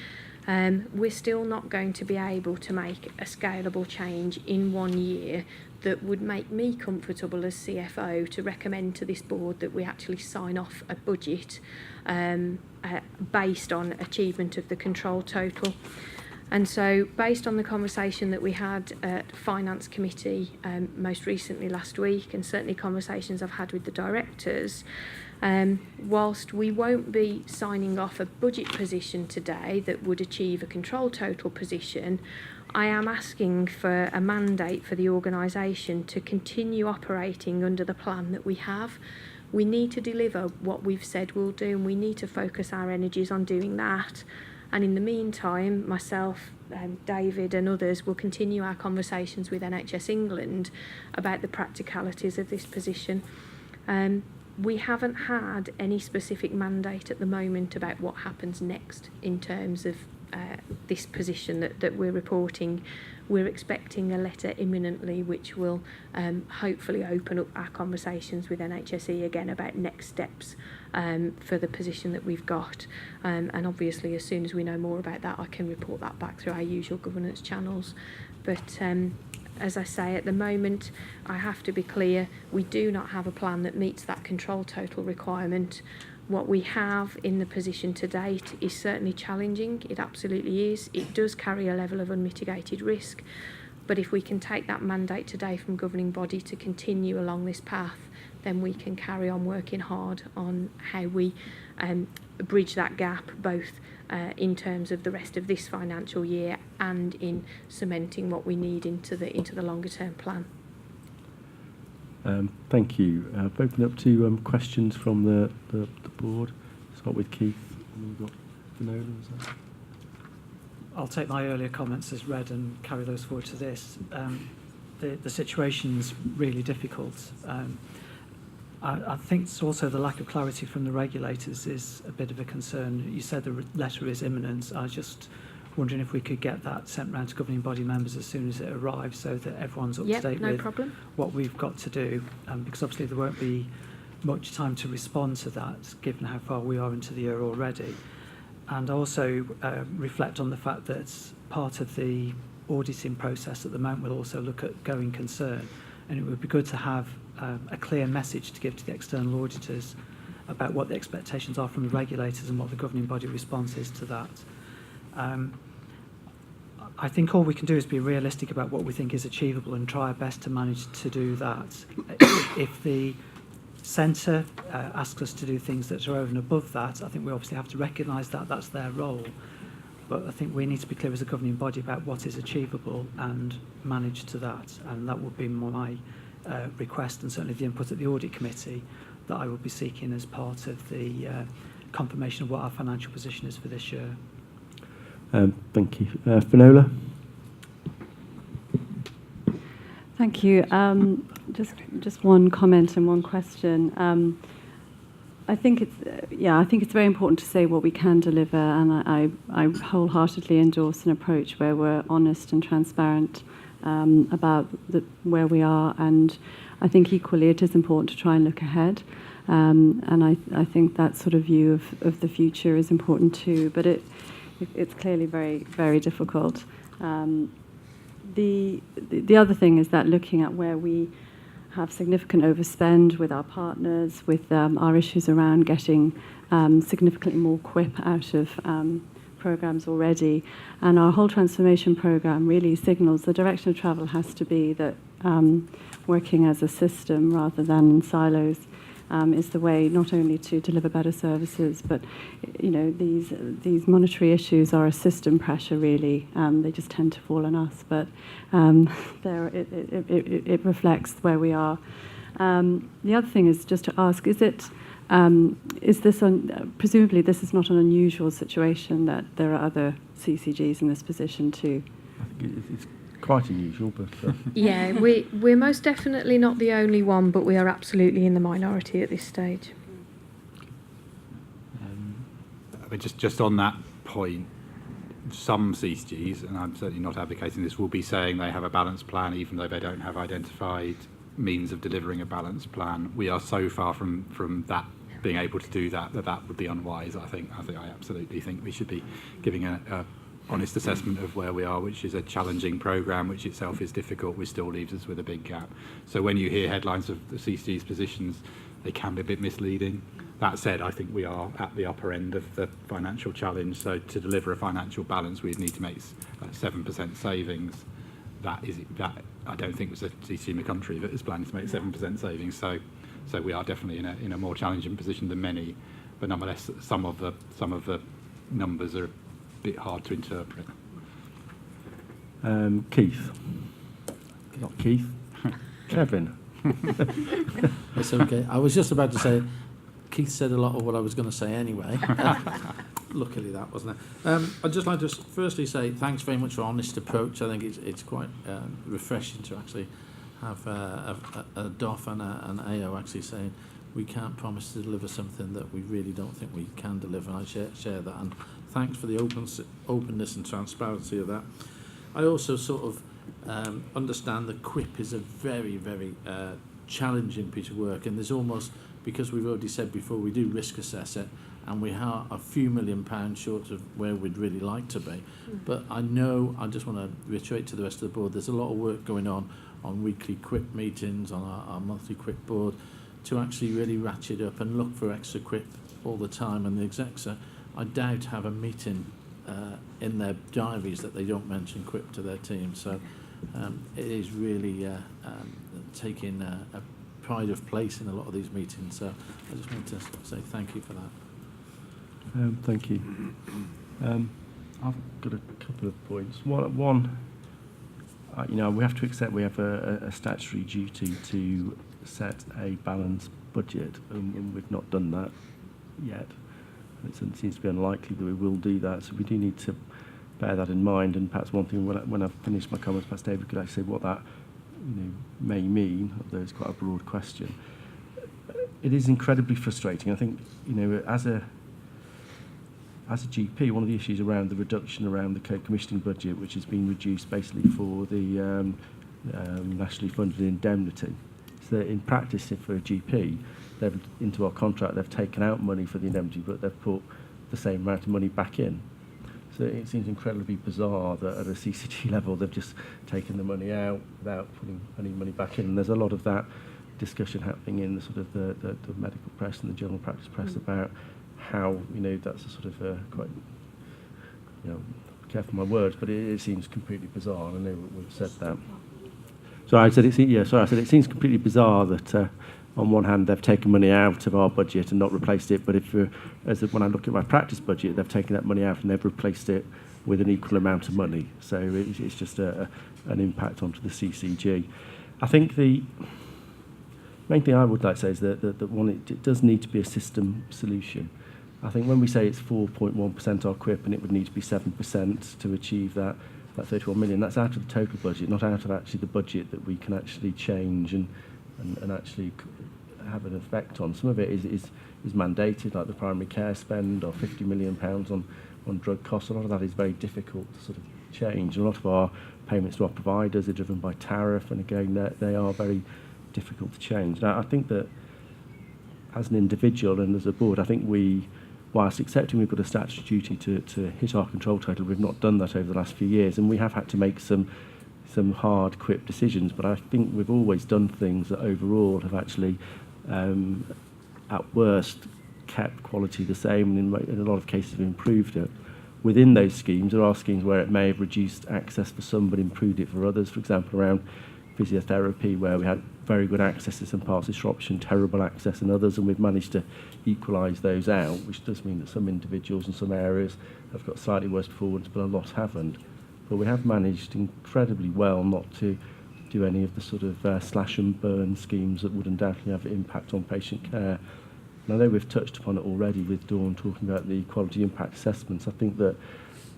we're still not going to be able to make a scalable change in 1 year that would make me comfortable as CFO to recommend to this board that we actually sign off a budget based on achievement of the control total. And so, based on the conversation that we had at Finance Committee most recently last week, and certainly conversations I've had with the directors, whilst we won't be signing off a budget position today that would achieve a control total position, I am asking for a mandate for the organisation to continue operating under the plan that we have. We need to deliver what we've said we'll do, and we need to focus our energies on doing that. And in the meantime, myself, David and others will continue our conversations with NHS England about the practicalities of this position. We haven't had any specific mandate at the moment about what happens next in terms of this position that we're reporting. We're expecting a letter imminently which will hopefully open up our conversations with NHSE again about next steps for the position that we've got. And obviously as soon as we know more about that, I can report that back through our usual governance channels. But as I say, at the moment, I have to be clear, we do not have a plan that meets that control total requirement. What we have in the position to date is certainly challenging. It absolutely is. It does carry a level of unmitigated risk. But if we can take that mandate today from governing body to continue along this path, then we can carry on working hard on how we bridge that gap, both in terms of the rest of this financial year and in cementing what we need into the longer term plan. Thank you. Open up to questions from the board. Start with Keith. And we've got Finola, is that? I'll take my earlier comments as read and carry those forward to this. The situation's really difficult. I think it's also the lack of clarity from the regulators is a bit of a concern. You said the letter is imminent. I was just wondering if we could get that sent round to governing body members as soon as it arrives so that everyone's up to date with what we've got to do. Because obviously there won't be much time to respond to that given how far we are into the year already. And also reflect on the fact that part of the auditing process at the moment will also look at going concern. And it would be good to have a clear message to give to the external auditors about what the expectations are from the regulators and what the governing body response is to that. I think all we can do is be realistic about what we think is achievable and try our best to manage to do that. If the centre asks us to do things that are over and above that, I think we obviously have to recognise that that's their role. But I think we need to be clear as a governing body about what is achievable and manage to that. And that would be my request, and certainly the input at the audit committee that I will be seeking as part of the confirmation of what our financial position is for this year. Thank you. Finola? Thank you. Just one comment and one question. I think it's very important to say what we can deliver, and I wholeheartedly endorse an approach where we're honest and transparent about where we are, and I think equally it is important to try and look ahead. And I think that sort of view of the future is important too, but it's clearly very, very difficult. The other thing is that looking at where we have significant overspend with our partners, with our issues around getting significantly more QIP out of programmes already, and our whole transformation programme really signals the direction of travel has to be that working as a system rather than in silos is the way not only to deliver better services, but these monetary issues are a system pressure really. They just tend to fall on us, but it reflects where we are. The other thing is just to ask: is it Is this presumably this is not an unusual situation that there are other CCGs in this position too? I think it's quite unusual, but yeah, we're most definitely not the only one, but we are absolutely in the minority at this stage. I mean, just on that point, some CCGs, and I'm certainly not advocating this, will be saying they have a balanced plan even though they don't have identified means of delivering a balanced plan. We are so far from that being able to do that would be unwise. I absolutely think we should be giving a honest assessment of where we are, which is a challenging programme, which itself is difficult, which still leaves us with a big gap. So when you hear headlines of the CCG's positions, they can be a bit misleading. That said, I think we are at the upper end of the financial challenge. So to deliver a financial balance, we'd need to make 7% savings. That I don't think was a CCG in the country that is planning to make 7% savings. So we are definitely in a more challenging position than many. But nonetheless, some of the numbers are a bit hard to interpret. Keith, not Keith, Kevin. It's okay. I was just about to say, Keith said a lot of what I was going to say anyway. Luckily that wasn't it. I'd just like to firstly say thanks very much for honest approach. I think it's quite refreshing to actually have a DOF and an AO actually saying we can't promise to deliver something that we really don't think we can deliver. And I share that, and thanks for the openness and transparency of that. I also sort of understand that QIP is a very, very challenging piece of work, and there's almost, because we've already said before, we do risk assess it, and we are a few £1 million short of where we'd really like to be. But I know, I just want to reiterate to the rest of the board, there's a lot of work going on weekly QIP meetings, on our monthly QIP board, to actually really ratchet up and look for extra QIP all the time. And the execs, I doubt, have a meeting in their diaries that they don't mention QIP to their team. So it is really taking a pride of place in a lot of these meetings. So I just want to say thank you for that. Thank you. I've got a couple of points. One, we have to accept we have a statutory duty to set a balanced budget, and we've not done that yet. It seems to be unlikely that we will do that, so we do need to bear that in mind. And perhaps one thing, when I've finished my comments, perhaps David could actually say what that may mean, although it's quite a broad question. It is incredibly frustrating. I think, as a GP, one of the issues around the reduction around the co-commissioning budget, which has been reduced basically for the nationally funded indemnity. So in practice, for a GP, into our contract, they've taken out money for the indemnity, but they've put the same amount of money back in. So it seems incredibly bizarre that at a CCG level, they've just taken the money out without putting any money back in. And there's a lot of that discussion happening in the sort of the medical press and the general practice press about how, that's a sort of quite, careful my words, but it seems completely bizarre. And I know we've said that. I said it seems completely bizarre that on one hand they've taken money out of our budget and not replaced it, but when I look at my practice budget, they've taken that money out and they've replaced it with an equal amount of money. So it's just an impact onto the CCG. I think the main thing I would like to say is that it does need to be a system solution. I think when we say it's 4.1% our QIP and it would need to be 7% to achieve that 31 million, that's out of the total budget, not out of actually the budget that we can actually change and actually have an effect on. Some of it is mandated, like the primary care spend, or £50 million on drug costs. A lot of that is very difficult to sort of change. A lot of our payments to our providers are driven by tariff, and again, they are very difficult to change. Now, I think that as an individual and as a board, I think whilst accepting we've got a statutory duty to hit our control total, we've not done that over the last few years, and we have had to make some hard QIP decisions, but I think we've always done things that overall have actually, at worst, kept quality the same, and in a lot of cases have improved it. Within those schemes, there are schemes where it may have reduced access for some but improved it for others. For example, around physiotherapy, where we had very good access in some parts of Shropshire and terrible access in others, and we've managed to equalise those out, which does mean that some individuals in some areas have got slightly worse performance, but a lot haven't. But we have managed incredibly well not to do any of the sort of slash and burn schemes that would undoubtedly have an impact on patient care. And I know we've touched upon it already with Dawn talking about the quality impact assessments. I think that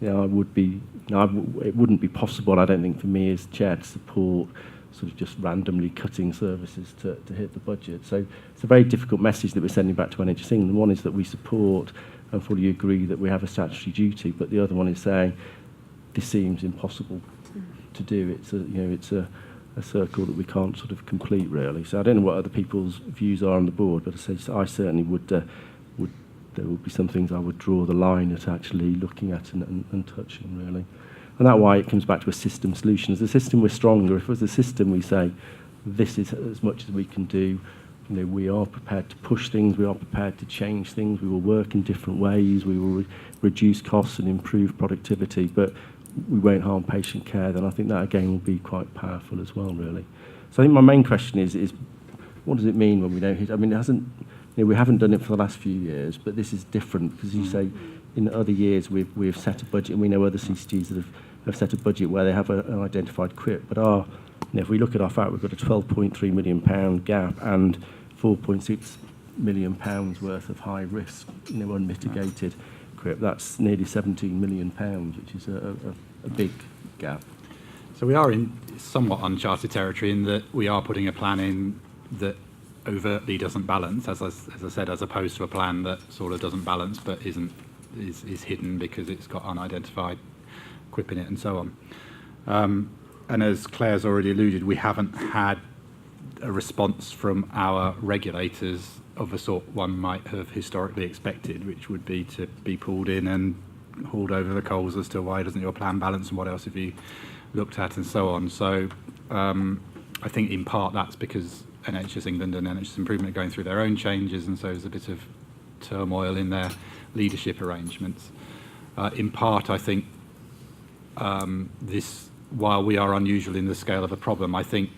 it wouldn't be possible, I don't think, for me as chair to support sort of just randomly cutting services to hit the budget. So it's a very difficult message that we're sending back to NHS England. One is that we support and fully agree that we have a statutory duty, but the other one is saying this seems impossible to do. It's a circle that we can't sort of complete, really. So I don't know what other people's views are on the board, but I certainly would. There would be some things I would draw the line at actually looking at and touching, really. And that's why it comes back to a system solution. As a system, we're stronger. If as a system we say, this is as much as we can do, we are prepared to push things, we are prepared to change things, we will work in different ways, we will reduce costs and improve productivity, but we won't harm patient care, then I think that, again, will be quite powerful as well, really. So I think my main question is what does it mean when we don't hit? I mean, it hasn't... we haven't done it for the last few years, but this is different because you say in other years we've set a budget, and we know other CCGs that have set a budget where they have an identified quip. But if we look at our fact, we've got a £12.3 million gap and £4.6 million worth of high risk, unmitigated quip. That's nearly £17 million, which is a big gap. So we are in somewhat uncharted territory in that we are putting a plan in that overtly doesn't balance, as I said, as opposed to a plan that sort of doesn't balance but is hidden because it's got unidentified quip in it and so on. And as Claire's already alluded, we haven't had a response from our regulators of the sort one might have historically expected, which would be to be pulled in and hauled over the coals as to why doesn't your plan balance and what else have you looked at and so on. So I think in part that's because NHS England and NHS Improvement are going through their own changes, and so there's a bit of turmoil in their leadership arrangements. In part, I think while we are unusual in the scale of the problem, I think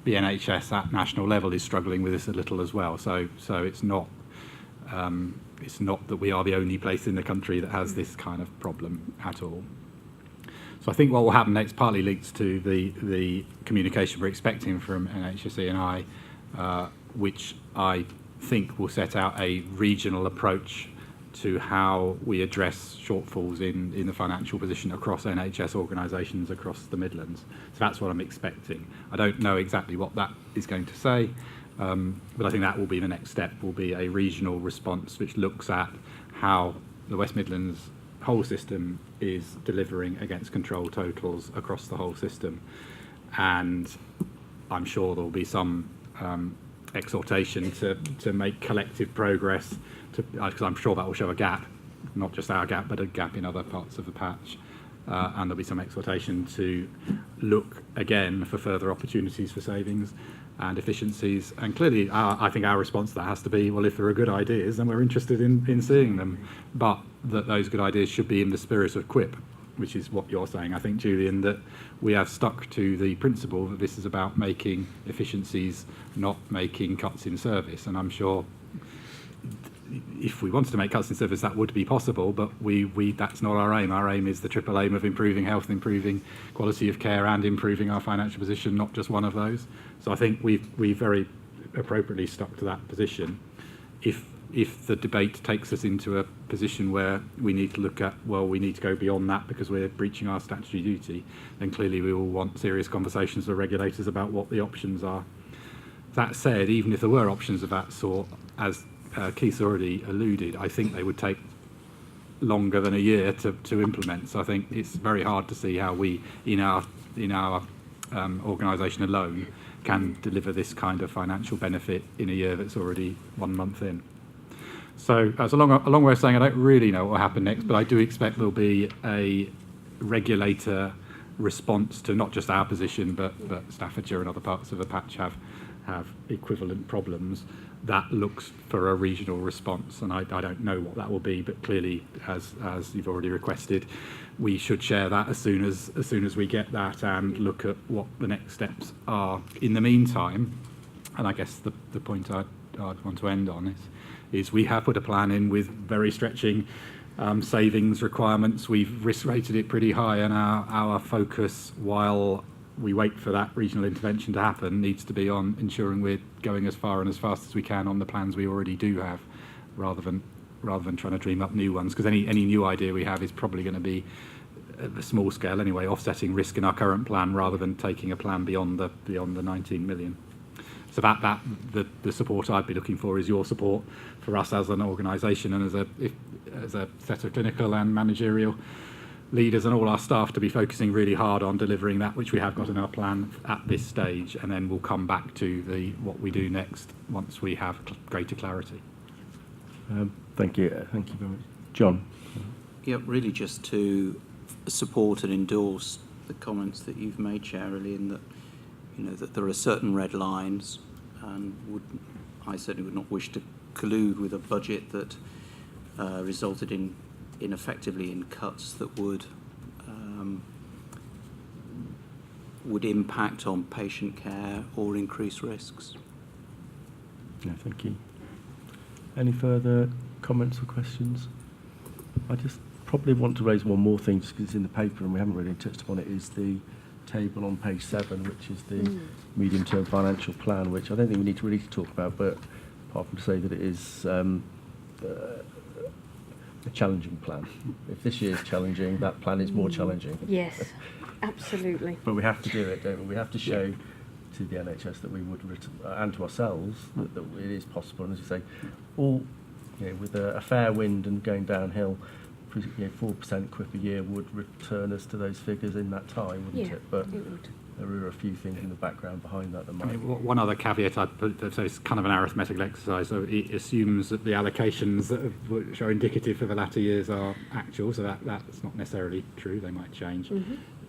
the NHS at national level is struggling with this a little as well. So it's not that we are the only place in the country that has this kind of problem at all. So I think what will happen next partly links to the communication we're expecting from NHSE and I, which I think will set out a regional approach to how we address shortfalls in the financial position across NHS organisations across the Midlands. So that's what I'm expecting. I don't know exactly what that is going to say, but I think that will be the next step, will be a regional response which looks at how the West Midlands whole system is delivering against control totals across the whole system. And I'm sure there will be some exhortation to make collective progress, because I'm sure that will show a gap, not just our gap, but a gap in other parts of the patch. And there'll be some exhortation to look again for further opportunities for savings and efficiencies. And clearly, I think our response to that has to be, well, if there are good ideas, then we're interested in seeing them. But that those good ideas should be in the spirit of QUIP, which is what you're saying, I think, Julian, that we have stuck to the principle that this is about making efficiencies, not making cuts in service. And I'm sure if we wanted to make cuts in service, that would be possible, but that's not our aim. Our aim is the triple aim of improving health, improving quality of care, and improving our financial position, not just one of those. So I think we've very appropriately stuck to that position. If the debate takes us into a position where we need to look at, well, we need to go beyond that because we're breaching our statutory duty, then clearly we will want serious conversations with regulators about what the options are. That said, even if there were options of that sort, as Keith already alluded, I think they would take longer than a year to implement. So I think it's very hard to see how we, in our organisation alone, can deliver this kind of financial benefit in a year that's already 1 month in. So that's a long way of saying I don't really know what will happen next, but I do expect there'll be a regulator response to not just our position, but Staffordshire and other parts of the patch have equivalent problems. That looks for a regional response, and I don't know what that will be, but clearly, as you've already requested, we should share that as soon as we get that and look at what the next steps are. In the meantime, and I guess the point I'd want to end on is we have put a plan in with very stretching savings requirements. We've risk rated it pretty high, and our focus, while we wait for that regional intervention to happen, needs to be on ensuring we're going as far and as fast as we can on the plans we already do have. rather than trying to dream up new ones, because any new idea we have is probably going to be at a small scale anyway, offsetting risk in our current plan rather than taking a plan beyond the 19 million. So the support I'd be looking for is your support for us as an organisation and as a set of clinical and managerial leaders and all our staff to be focusing really hard on delivering that which we have got in our plan at this stage, and then we'll come back to what we do next once we have greater clarity. Thank you very much. John? Yeah, really just to support and endorse the comments that you've made, Chair, really, in that, that there are certain red lines, and I certainly would not wish to collude with a budget that resulted in effectively in cuts that would impact on patient care or increase risks. Yeah, thank you. Any further comments or questions? I just probably want to raise one more thing, just because it's in the paper and we haven't really touched upon it, is the table on page 7, which is the medium-term financial plan, which I don't think we need to really talk about, but apart from to say that it is a challenging plan. If this year is challenging, that plan is more challenging. Yes, absolutely. But we have to do it, don't we? We have to show to the NHS that we would, and to ourselves, that it is possible. And as you say, all with a fair wind and going downhill, 4% quip a year would return us to those figures in that time, wouldn't it? But it would. There are a few things in the background behind that might. One other caveat I'd put, so it's kind of an arithmetical exercise, so it assumes that the allocations which are indicative for the latter years are actual, so that's not necessarily true, they might change.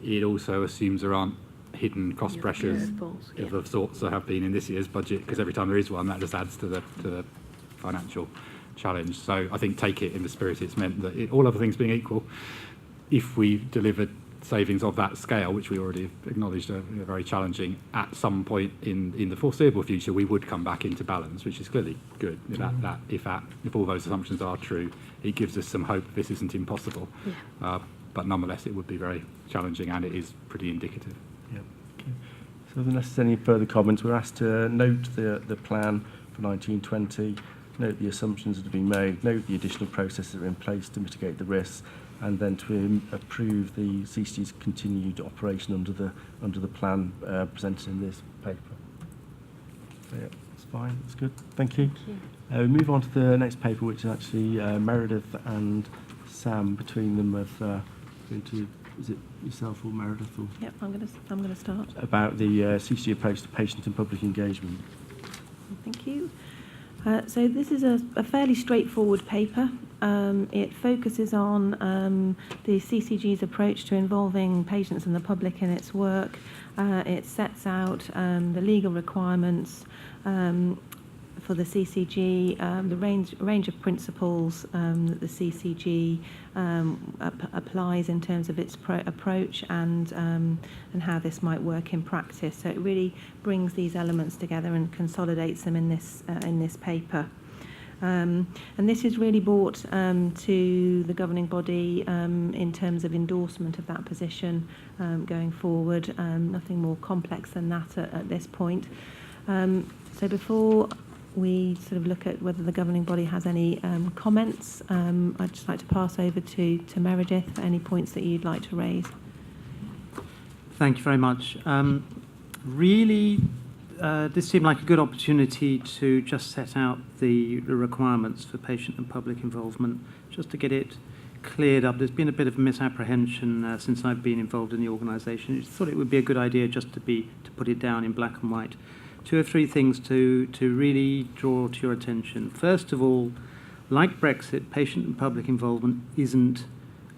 It also assumes there aren't hidden cost pressures of the sorts that have been in this year's budget, because every time there is one, that just adds to the financial challenge. So I think take it in the spirit it's meant, that all other things being equal, if we delivered savings of that scale, which we already acknowledged are very challenging, at some point in the foreseeable future, we would come back into balance, which is clearly good. If all those assumptions are true, it gives us some hope this isn't impossible. But nonetheless, it would be very challenging, and it is pretty indicative. Yeah. Okay. So unless there's any further comments, we're asked to note the plan for 1920, note the assumptions that have been made, note the additional processes that are in place to mitigate the risks, and then to approve the CCG's continued operation under the plan presented in this paper. So yeah, that's fine. That's good. Thank you. We move on to the next paper, which is actually Meredith and Sam. Between them have going to. Is it yourself or Meredith? Or yep, I'm going to start. About the CCG approach to patient and public engagement. Thank you. So this is a fairly straightforward paper. It focuses on the CCG's approach to involving patients and the public in its work. It sets out the legal requirements for the CCG, the range of principles that the CCG applies in terms of its approach and how this might work in practice. So it really brings these elements together and consolidates them in this paper. And this is really brought to the governing body in terms of endorsement of that position going forward. Nothing more complex than that at this point. So before we sort of look at whether the governing body has any comments, I'd just like to pass over to Meredith for any points that you'd like to raise. Thank you very much. Really, this seemed like a good opportunity to just set out the requirements for patient and public involvement, just to get it cleared up. There's been a bit of misapprehension since I've been involved in the organisation. I just thought it would be a good idea just to put it down in black and white. 2 or 3 things to really draw to your attention. First of all, like Brexit, patient and public involvement isn't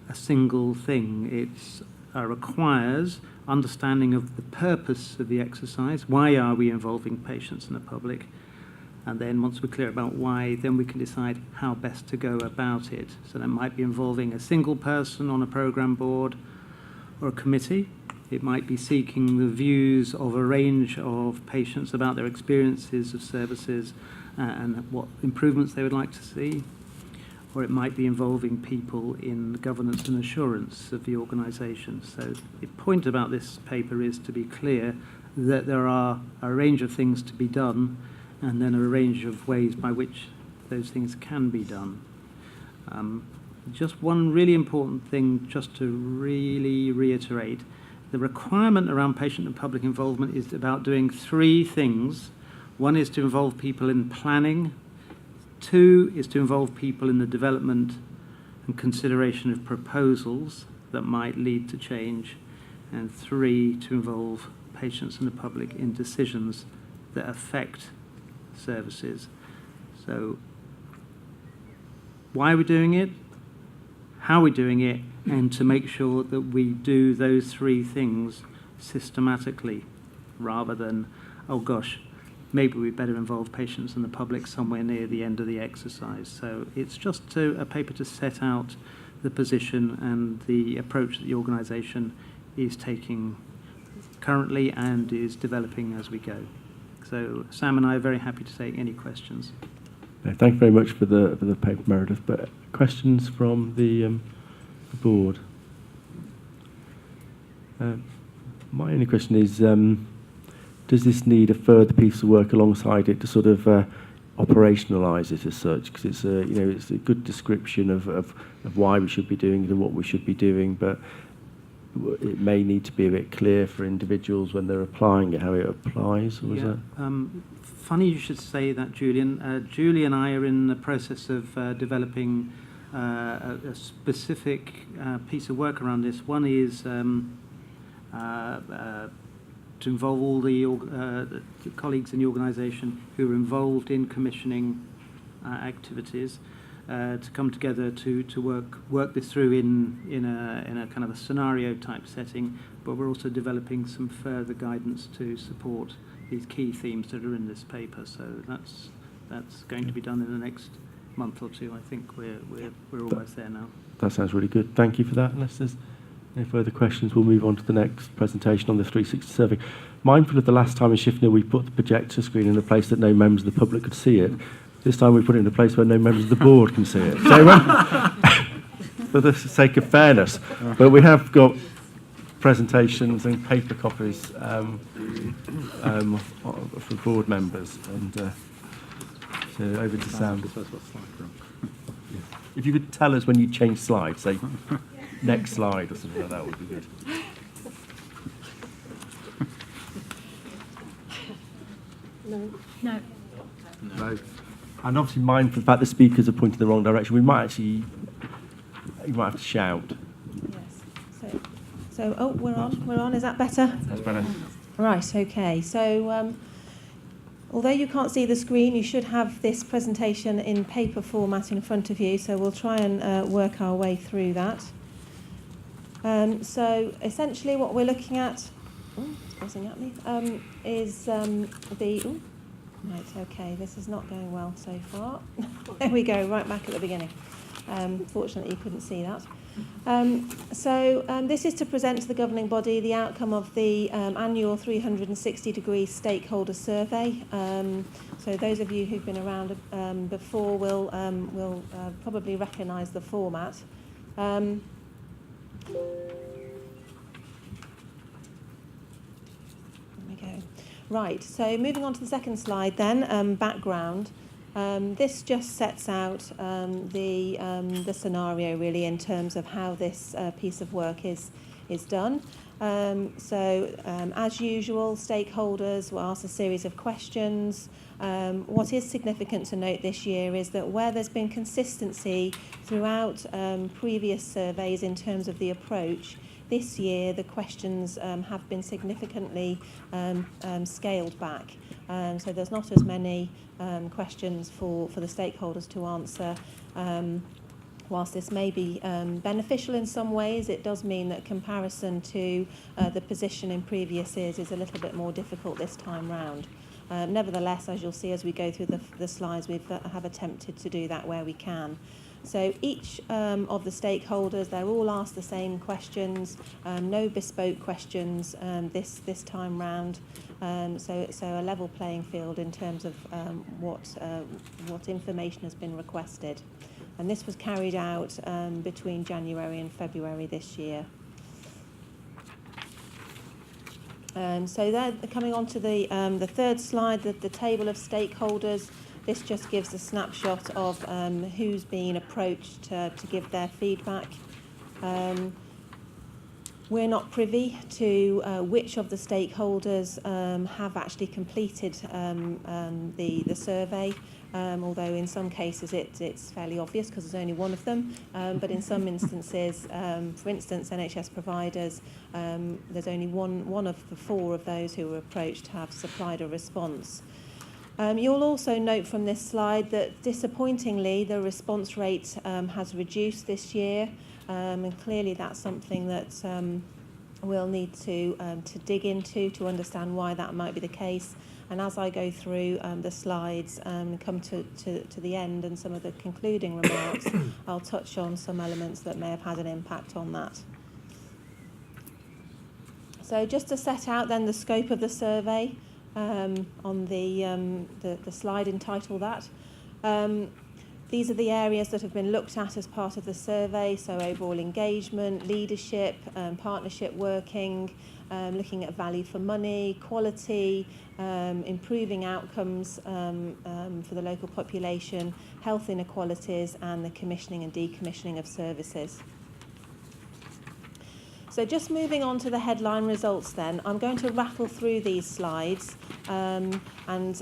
a single thing. It requires understanding of the purpose of the exercise. Why are we involving patients and the public? And then once we're clear about why, then we can decide how best to go about it. So that might be involving a single person on a programme board or a committee. It might be seeking the views of a range of patients about their experiences of services and what improvements they would like to see. Or it might be involving people in the governance and assurance of the organisation. So the point about this paper is to be clear that there are a range of things to be done and then a range of ways by which those things can be done. Just one really important thing just to really reiterate. The requirement around patient and public involvement is about doing three things. One is to involve people in planning. Two is to involve people in the development and consideration of proposals that might lead to change. And three, to involve patients and the public in decisions that affect services. So why are we doing it? How are we doing it? And to make sure that we do those three things systematically rather than, oh gosh, maybe we better involve patients and the public somewhere near the end of the exercise. So it's just a paper to set out the position and the approach that the organisation is taking currently and is developing as we go. So Sam and I are very happy to take any questions. Thank you very much for the paper, Meredith. But questions from the board? My only question is, does this need a further piece of work alongside it to sort of operationalise it as such? Because it's it's a good description of why we should be doing it and what we should be doing, but it may need to be a bit clear for individuals when they're applying it, how it applies. Or is that? Funny you should say that, Julian. Julie and I are in the process of developing a specific piece of work around this. One is to involve all the colleagues in the organisation who are involved in commissioning activities to come together to work this through in a kind of a scenario type setting. But we're also developing some further guidance to support these key themes that are in this paper. So that's going to be done in the next month or two. I think we're almost there now. That sounds really good. Thank you for that. Unless there's no further questions, we'll move on to the next presentation on the 360 survey. Mindful of the last time in Shifnal we put the projector screen in a place that no members of the public could see it. This time we put it in a place where no members of the board can see it. So, for the sake of fairness, but we have got presentations and paper copies for board members. And so over to Sam. If you could tell us when you change slides, say next slide or something like that would be good. No. No. And obviously mindful of the fact the speakers are pointing in the wrong direction. You might have to shout. Yes. So we're on. Is that better? That's better. Right, okay. So although you can't see the screen, you should have this presentation in paper format in front of you, so we'll try and work our way through that. So essentially what we're looking at, it's buzzing at me, is right, okay, this is not going well so far. There we go, right back at the beginning. Fortunately, you couldn't see that. This is to present to the governing body the outcome of the annual 360-degree stakeholder survey. So those of you who've been around before will probably recognise the format. Right, so moving on to the second slide then, background. This just sets out the scenario really in terms of how this piece of work is done. As usual, stakeholders will ask a series of questions. What is significant to note this year is that where there's been consistency throughout previous surveys in terms of the approach, this year the questions have been significantly scaled back. So there's not as many questions for the stakeholders to answer. Whilst this may be beneficial in some ways, it does mean that comparison to the position in previous years is a little bit more difficult this time round. Nevertheless, as you'll see as we go through the slides, we have attempted to do that where we can. So each of the stakeholders, they're all asked the same questions, no bespoke questions this time round. So a level playing field in terms of what information has been requested. And this was carried out between January and February this year. So they're coming on to the third slide, the table of stakeholders. This just gives a snapshot of who's been approached to give their feedback. We're not privy to which of the stakeholders have actually completed the survey, although in some cases it's fairly obvious because there's only one of them. But in some instances, for instance, NHS providers, there's only one of the 4 of those who were approached have supplied a response. You'll also note from this slide that disappointingly the response rate has reduced this year. And clearly that's something that we'll need to dig into to understand why that might be the case. And as I go through the slides and come to the end and some of the concluding remarks, I'll touch on some elements that may have had an impact on that. So just to set out then the scope of the survey on the slide entitled that. These are the areas that have been looked at as part of the survey, so overall engagement, leadership, partnership working, looking at value for money, quality, improving outcomes for the local population, health inequalities, and the commissioning and decommissioning of services. So just moving on to the headline results then, I'm going to rattle through these slides and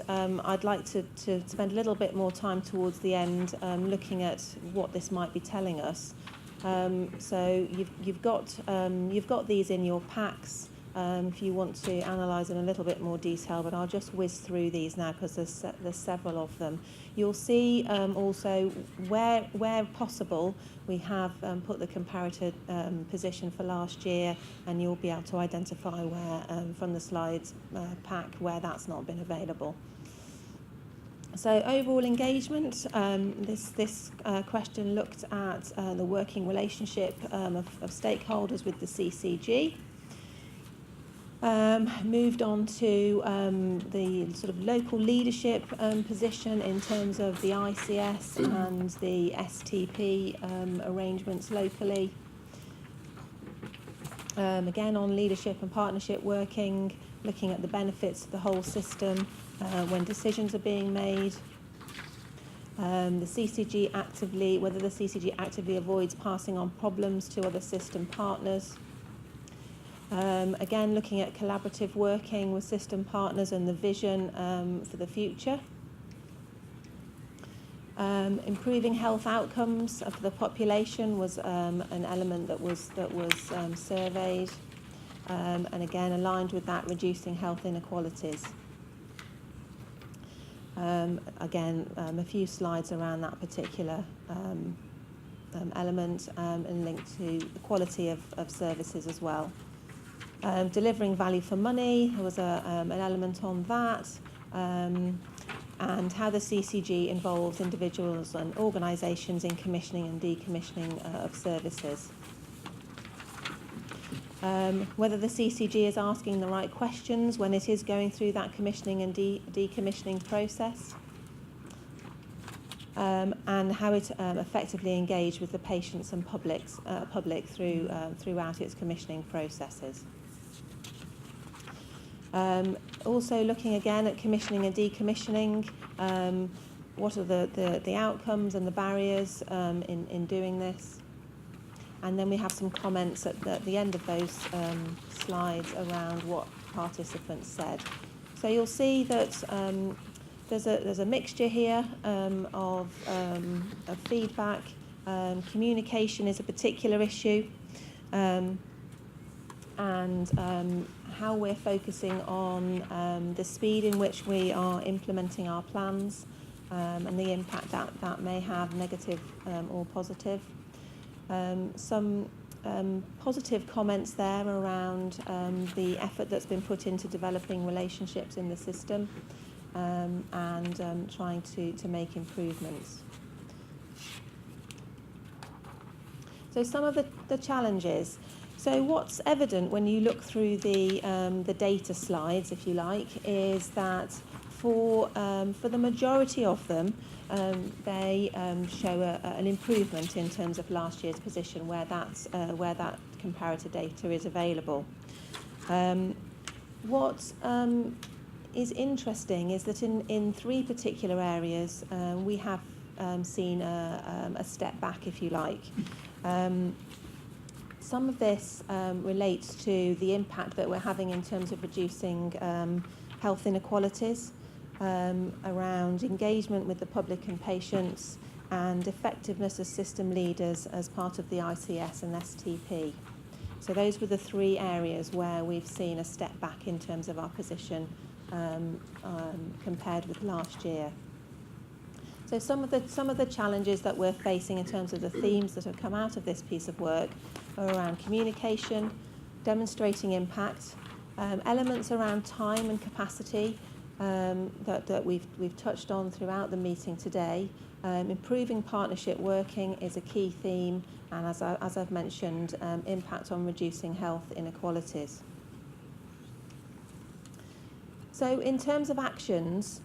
I'd like to spend a little bit more time towards the end looking at what this might be telling us. So you've got these in your packs if you want to analyse in a little bit more detail, but I'll just whiz through these now because there's several of them. You'll see also where possible we have put the comparative position for last year, and you'll be able to identify where from the slides pack where that's not been available. So overall engagement, this question looked at the working relationship of stakeholders with the CCG. Moved on to the sort of local leadership position in terms of the ICS and the STP arrangements locally. Again on leadership and partnership working, looking at the benefits of the whole system when decisions are being made. The CCG whether the CCG actively avoids passing on problems to other system partners. Again, looking at collaborative working with system partners and the vision for the future. Improving health outcomes for the population was an element that was surveyed, and again aligned with that, reducing health inequalities. Again, a few slides around that particular element and linked to the quality of services as well. Delivering value for money, there was an element on that, and how the CCG involves individuals and organisations in commissioning and decommissioning of services. Whether the CCG is asking the right questions when it is going through that commissioning and decommissioning process, and how it effectively engaged with the patients and public throughout its commissioning processes. Also looking again at commissioning and decommissioning, what are the outcomes and the barriers in doing this. And then we have some comments at the end of those slides around what participants said. So you'll see that there's a mixture here of feedback. Communication is a particular issue, and how we're focusing on the speed in which we are implementing our plans, and the impact that may have, negative or positive. Some positive comments there around the effort that's been put into developing relationships in the system, and trying to make improvements. So some of the challenges. So what's evident when you look through the data slides, if you like, is that for the majority of them, they show an improvement in terms of last year's position where that comparator data is available. What is interesting is that in three particular areas we have seen a step back, if you like. Some of this relates to the impact that we're having in terms of reducing health inequalities, around engagement with the public and patients, and effectiveness as system leaders as part of the ICS and STP. So those were the three areas where we've seen a step back in terms of our position compared with last year. So some of the challenges that we're facing in terms of the themes that have come out of this piece of work are around communication, demonstrating impact, elements around time and capacity that we've touched on throughout the meeting today. Improving partnership working is a key theme, and as I've mentioned, impact on reducing health inequalities. So in terms of actions,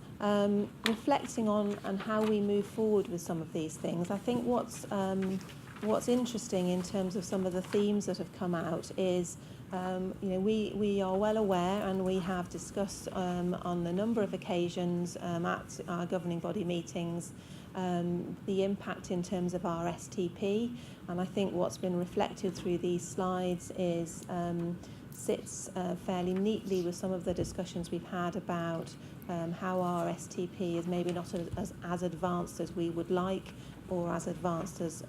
reflecting on and how we move forward with some of these things, I think what's interesting in terms of some of the themes that have come out is we are well aware, and we have discussed on a number of occasions at our governing body meetings the impact in terms of our STP, and I think what's been reflected through these slides is sits fairly neatly with some of the discussions we've had about how our STP is maybe not as advanced as we would like, or as advanced as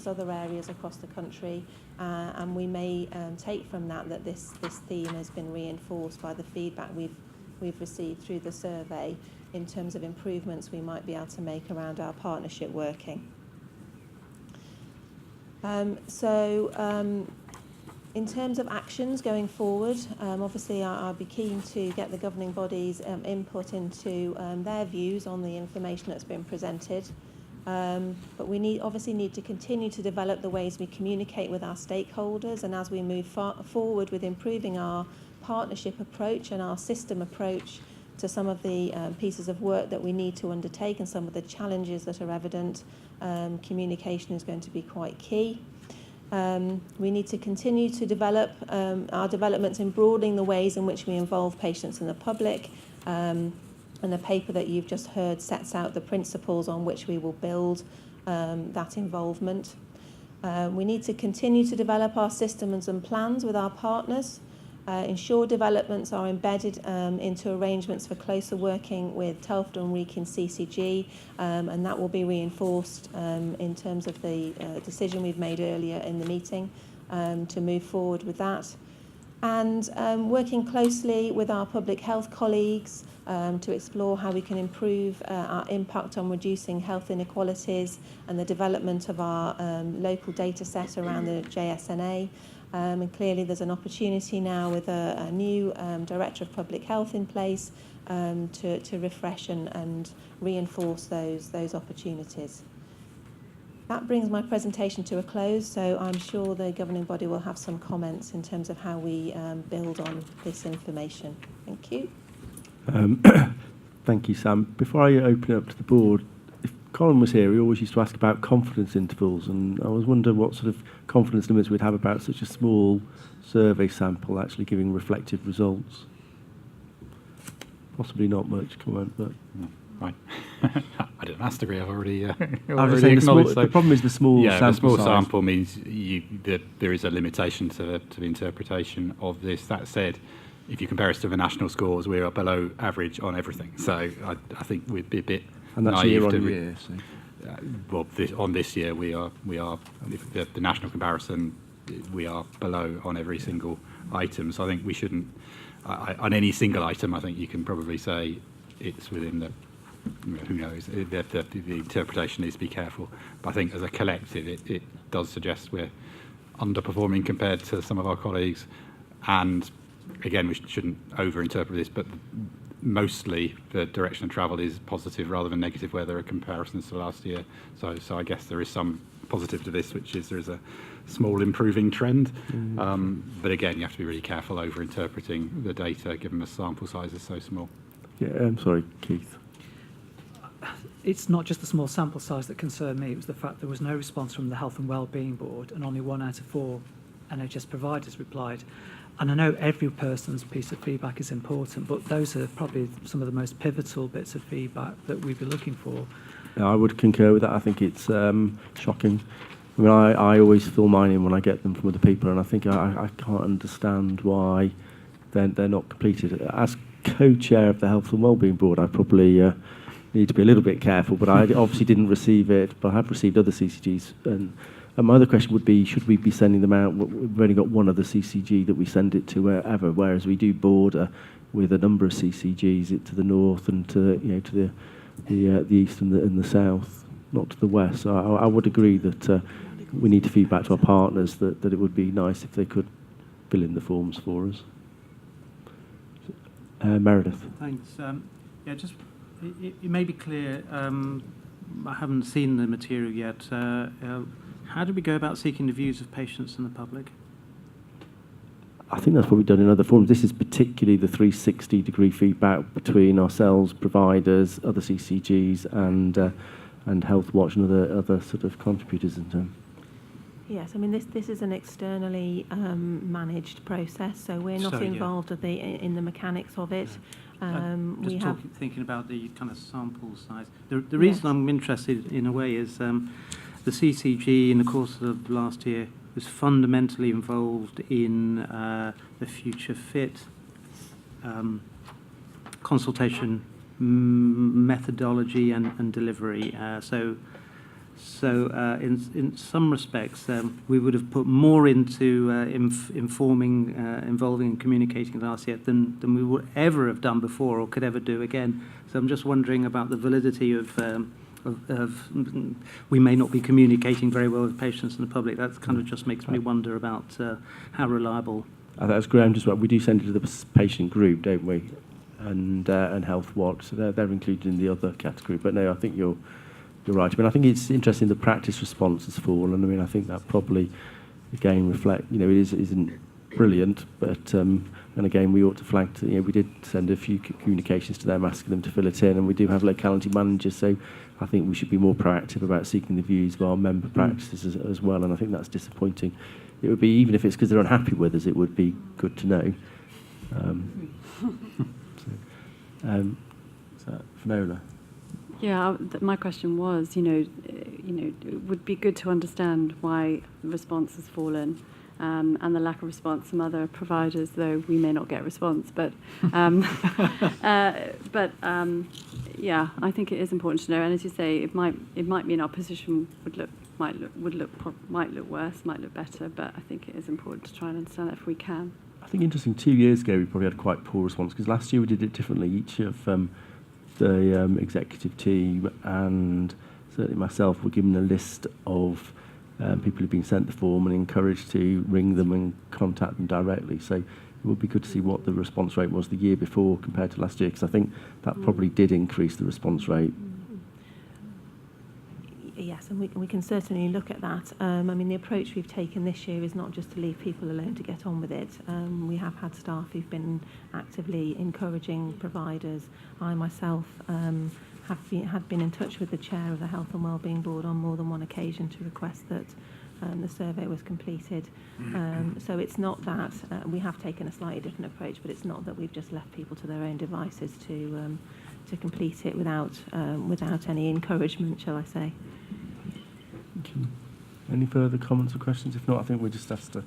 other areas across the country, and we may take from that this theme has been reinforced by the feedback we've received through the survey in terms of improvements we might be able to make around our partnership working. In terms of actions going forward, obviously I'll be keen to get the governing body's input into their views on the information that's been presented. But we obviously need to continue to develop the ways we communicate with our stakeholders, and as we move forward with improving our partnership approach and our system approach to some of the pieces of work that we need to undertake and some of the challenges that are evident, communication is going to be quite key. We need to continue to develop our developments in broadening the ways in which we involve patients and the public, and the paper that you've just heard sets out the principles on which we will build that involvement. We need to continue to develop our systems and plans with our partners, ensure developments are embedded into arrangements for closer working with Telford and Wrekin CCG, and that will be reinforced in terms of the decision we've made earlier in the meeting to move forward with that. And working closely with our public health colleagues to explore how we can improve our impact on reducing health inequalities and the development of our local data set around the JSNA. And clearly there's an opportunity now with a new Director of Public Health in place to refresh and reinforce those opportunities. That brings my presentation to a close, so I'm sure the governing body will have some comments in terms of how we build on this information. Thank you. Thank you, Sam. Before I open it up to the board, if Colin was here, he always used to ask about confidence intervals, and I was wondering what sort of confidence limits we'd have about such a small survey sample actually giving reflective results. Possibly not much comment, but... Right. I did a master's degree. I've already acknowledged. The problem is the small sample the small size. sample means there is a limitation to the interpretation of this. That said, if you compare us to the national scores, we are below average on everything. So I think we'd be a bit and that's naive year on to year. So. This year we are the national comparison, we are below on every single item. So I think we shouldn't on any single item. I think you can probably say it's within the. Who knows? The interpretation needs to be careful. But I think as a collective, it does suggest we're underperforming compared to some of our colleagues. And again, we shouldn't over-interpret this, but mostly the direction of travel is positive rather than negative where there are comparisons to last year. So I guess there is some positive to this, which is there is a small improving trend. But again, you have to be really careful over-interpreting the data given the sample size is so small. Yeah, I'm sorry, Keith. It's not just the small sample size that concerned me, it was the fact there was no response from the Health and Wellbeing Board and only 1 out of 4 NHS providers replied. And I know every person's piece of feedback is important, but those are probably some of the most pivotal bits of feedback that we'd be looking for. I would concur with that. I think it's shocking. I mean, I always fill mine in when I get them from other people, and I think I can't understand why they're not completed. As co-chair of the Health and Wellbeing Board, I probably need to be a little bit careful, but I obviously didn't receive it, but I have received other CCGs. And my other question would be, should we be sending them out? We've only got one other CCG that we send it to wherever, whereas we do border with a number of CCGs to the north and to the east and the south, not to the west. So I would agree that we need to feed back to our partners that it would be nice if they could fill in the forms for us. Meredith. Thanks. It may be clear, I haven't seen the material yet. How do we go about seeking the views of patients and the public? I think that's what we've done in other forums. This is particularly the 360-degree feedback between ourselves, providers, other CCGs, and Health Watch and other sort of contributors. Yes, I mean this is an externally managed process, so we're not involved in the mechanics of it. Thinking about the kind of sample size. The reason I'm interested in a way is the CCG in the course of last year was fundamentally involved in the Future Fit consultation methodology and delivery. So in some respects, we would have put more into involving and communicating with RCF than we would ever have done before or could ever do again. So I'm just wondering about the validity of we may not be communicating very well with patients and the public. That kind of just makes me wonder about how reliable. That's Graham just well. We do send it to the patient group, don't we? And Health Watch, so they're included in the other category. But no, I think you're right. I mean, I think it's interesting the practice response has fallen. I mean, I think that probably, again, isn't brilliant, but and again, we ought to flag we did send a few communications to them asking them to fill it in, and we do have locality managers, so I think we should be more proactive about seeking the views of our member practices as well, and I think that's disappointing. It would be, even if it's because they're unhappy with us, it would be good to know. So, Finola. Yeah, my question was, it would be good to understand why the response has fallen, and the lack of response from other providers, though we may not get a response. But, yeah, I think it is important to know. And as you say, it might mean our position might look worse, might look better. But I think it is important to try and understand that if we can. I think interesting. 2 years ago, we probably had quite poor response because last year we did it differently. Each of the executive team and certainly myself were given a list of people who've been sent the form and encouraged to ring them and contact them directly. So it would be good to see what the response rate was the year before compared to last year, because I think that probably did increase the response rate. Yes, and we can certainly look at that. I mean, the approach we've taken this year is not just to leave people alone to get on with it. We have had staff who've been actively encouraging providers. I myself had been in touch with the chair of the Health and Wellbeing Board on more than one occasion to request that the survey was completed. So it's not that we have taken a slightly different approach, but it's not that we've just left people to their own devices to complete it without any encouragement, shall I say. Thank you. Any further comments or questions? If not, I think we just asked that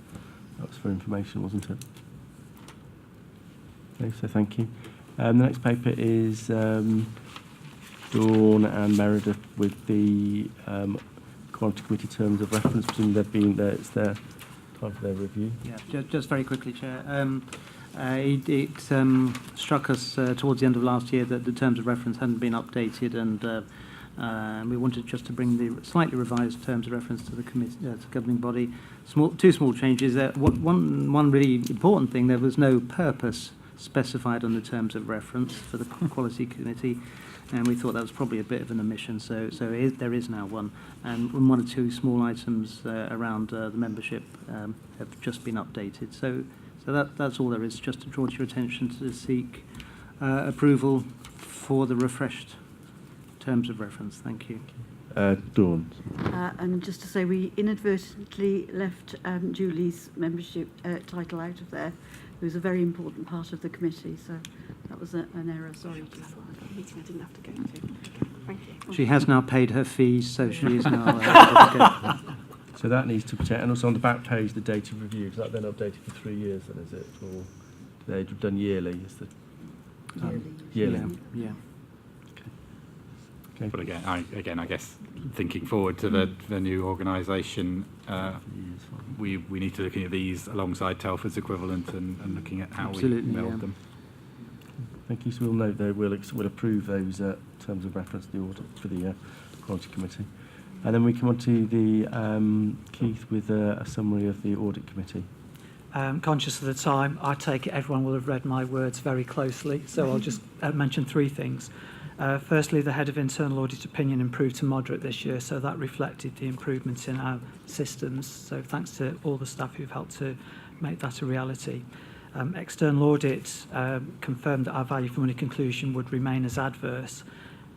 was for information, wasn't it? Okay, so thank you. The next paper is Dawn and Meredith with the Quality Committee terms of reference. Presumably they've been there, it's their time for their review. Yeah, just very quickly, Chair. It struck us towards the end of last year that the terms of reference hadn't been updated, and we wanted just to bring the slightly revised terms of reference to the committee, to the governing body. Two small changes. One really important thing: there was no purpose specified on the terms of reference for the Quality Committee, and we thought that was probably a bit of an omission. So there is now one, and one or two small items around the membership have just been updated. So that's all there is. Just to draw to your attention to seek approval for the refreshed terms of reference. Thank you. Dawn. And just to say, we inadvertently left Julie's membership title out of there. who's a very important part of the committee. So that was an error. Sorry. A meeting I didn't have to go to. Thank you. She has now paid her fees, so she is now. So that needs to protect, and also on the back page, the date of review. Is that then updated for 3 years? Then is it, or they've done yearly? Is the yearly? Yeah. Okay. But again, I guess thinking forward to the new organisation, we need to look at these alongside Telford's equivalent and looking at how we meld them. Thank you. So we'll note that we'll approve those terms of reference to the audit for the Quality Committee. And then we come on to the Keith with a summary of the Audit Committee. Conscious of the time, I take it everyone will have read my words very closely, so I'll just mention 3 things. Firstly, the Head of Internal Audit opinion improved to moderate this year, so that reflected the improvements in our systems. So thanks to all the staff who've helped to make that a reality. External Audit confirmed that our value for money conclusion would remain as adverse,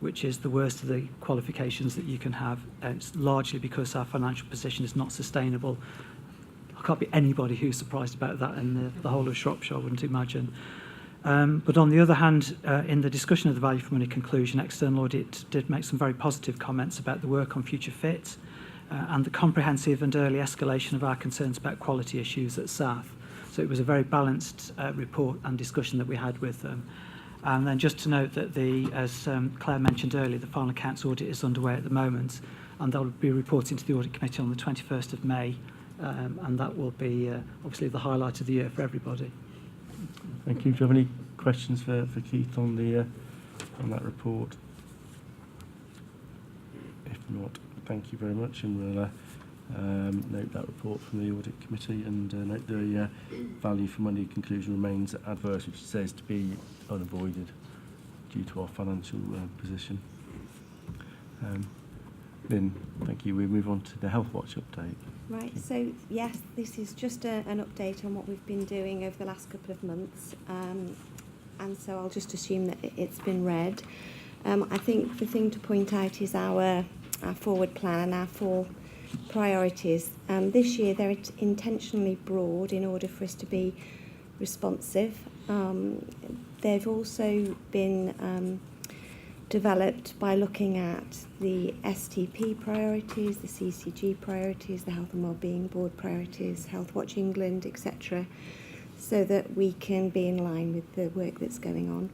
which is the worst of the qualifications that you can have. It's largely because our financial position is not sustainable. I can't be anybody who's surprised about that in the whole of Shropshire, I wouldn't imagine. But on the other hand, in the discussion of the value for money conclusion, External Audit did make some very positive comments about the work on future fit and the comprehensive and early escalation of our concerns about quality issues at SAF. So it was a very balanced report and discussion that we had with them. And then just to note that as Claire mentioned earlier, the final accounts audit is underway at the moment, and they'll be reporting to the Audit Committee on the 21st of May, and that will be obviously the highlight of the year for everybody. Thank you. Do you have any questions for Keith on on that report? If not, thank you very much, and we'll note that report from the Audit Committee and note the value for money conclusion remains adverse, which says to be unavoided due to our financial position. Lynn, thank you. We move on to the Health Watch update. Right, so yes, this is just an update on what we've been doing over the last couple of months, and so I'll just assume that it's been read. I think the thing to point out is our forward plan, our 4 priorities. This year they're intentionally broad in order for us to be responsive. They've also been developed by looking at the STP priorities, the CCG priorities, the Health and Wellbeing Board priorities, Health Watch England, etc., so that we can be in line with the work that's going on.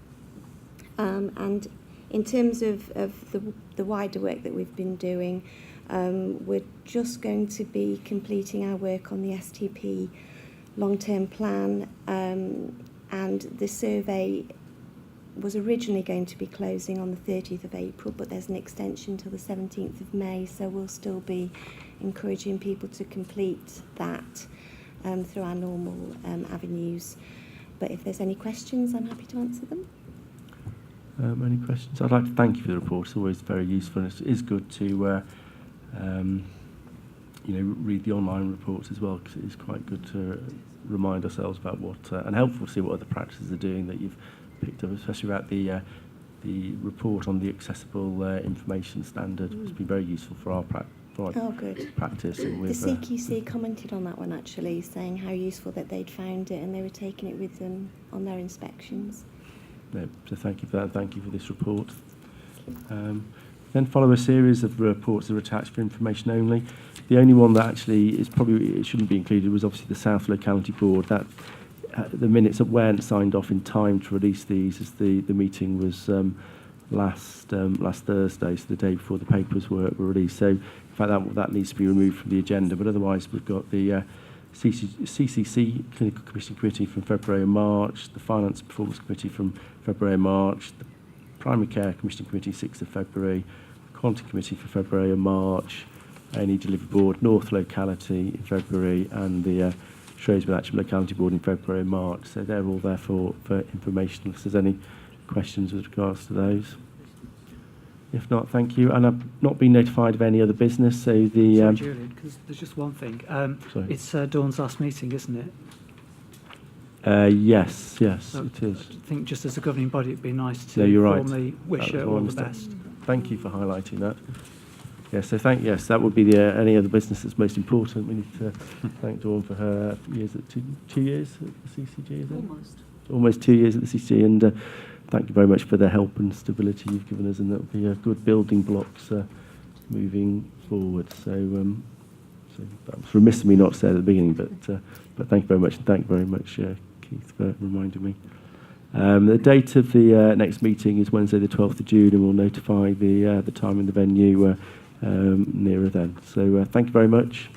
And in terms of the wider work that we've been doing, we're just going to be completing our work on the STP long-term plan, and the survey was originally going to be closing on the 30th of April, but there's an extension till the 17th of May, so we'll still be encouraging people to complete that through our normal avenues. But if there's any questions, I'm happy to answer them. Any questions? I'd like to thank you for the report. It's always very useful. It is good to read the online reports as well, because it is quite good to remind ourselves about what and helpful to see what other practices are doing that you've picked up, especially about the report on the accessible information standard. It's been very useful for our practice. And the CQC commented on that one actually, saying how useful that they'd found it and they were taking it with them on their inspections. No, so thank you for that, and thank you for this report. Then follow a series of reports that are attached for information only. The only one that actually it shouldn't be included was obviously the South Locality Board. That the minutes weren't signed off in time to release these, as the meeting was last Thursday, so the day before the papers were released. So in fact that needs to be removed from the agenda. But otherwise we've got the CCC Clinical Commission Committee from February and March, the Finance and Performance Committee from February and March, the Primary Care Commission Committee 6th of February, Quality Committee for February and March, A&E Delivery Board, North Locality in February, and the Shrewsbury Action Locality Board in February and March. So they're all there for information if there's any questions with regards to those. If not, thank you. And I've not been notified of any other business, so the... Sorry, Julian, because there's just one thing. It's Dawn's last meeting, isn't it? Yes, So it is. I think just as a governing body, it'd be nice to No, you're right. formally wish her all the best. Thank you for highlighting that. Yeah, so yes, that would be the any other business that's most important. We need to thank Dawn for her years at 2 years at the CCG, is it? Almost 2 years at the CCG, and thank you very much for the help and stability you've given us, and that will be a good building blocks moving forward. So that was remiss of me not to say at the beginning, but thank you very much, and thank you very much, Keith, for reminding me. The date of the next meeting is Wednesday, the 12th of June, and we'll notify the time and the venue nearer then. So thank you very much.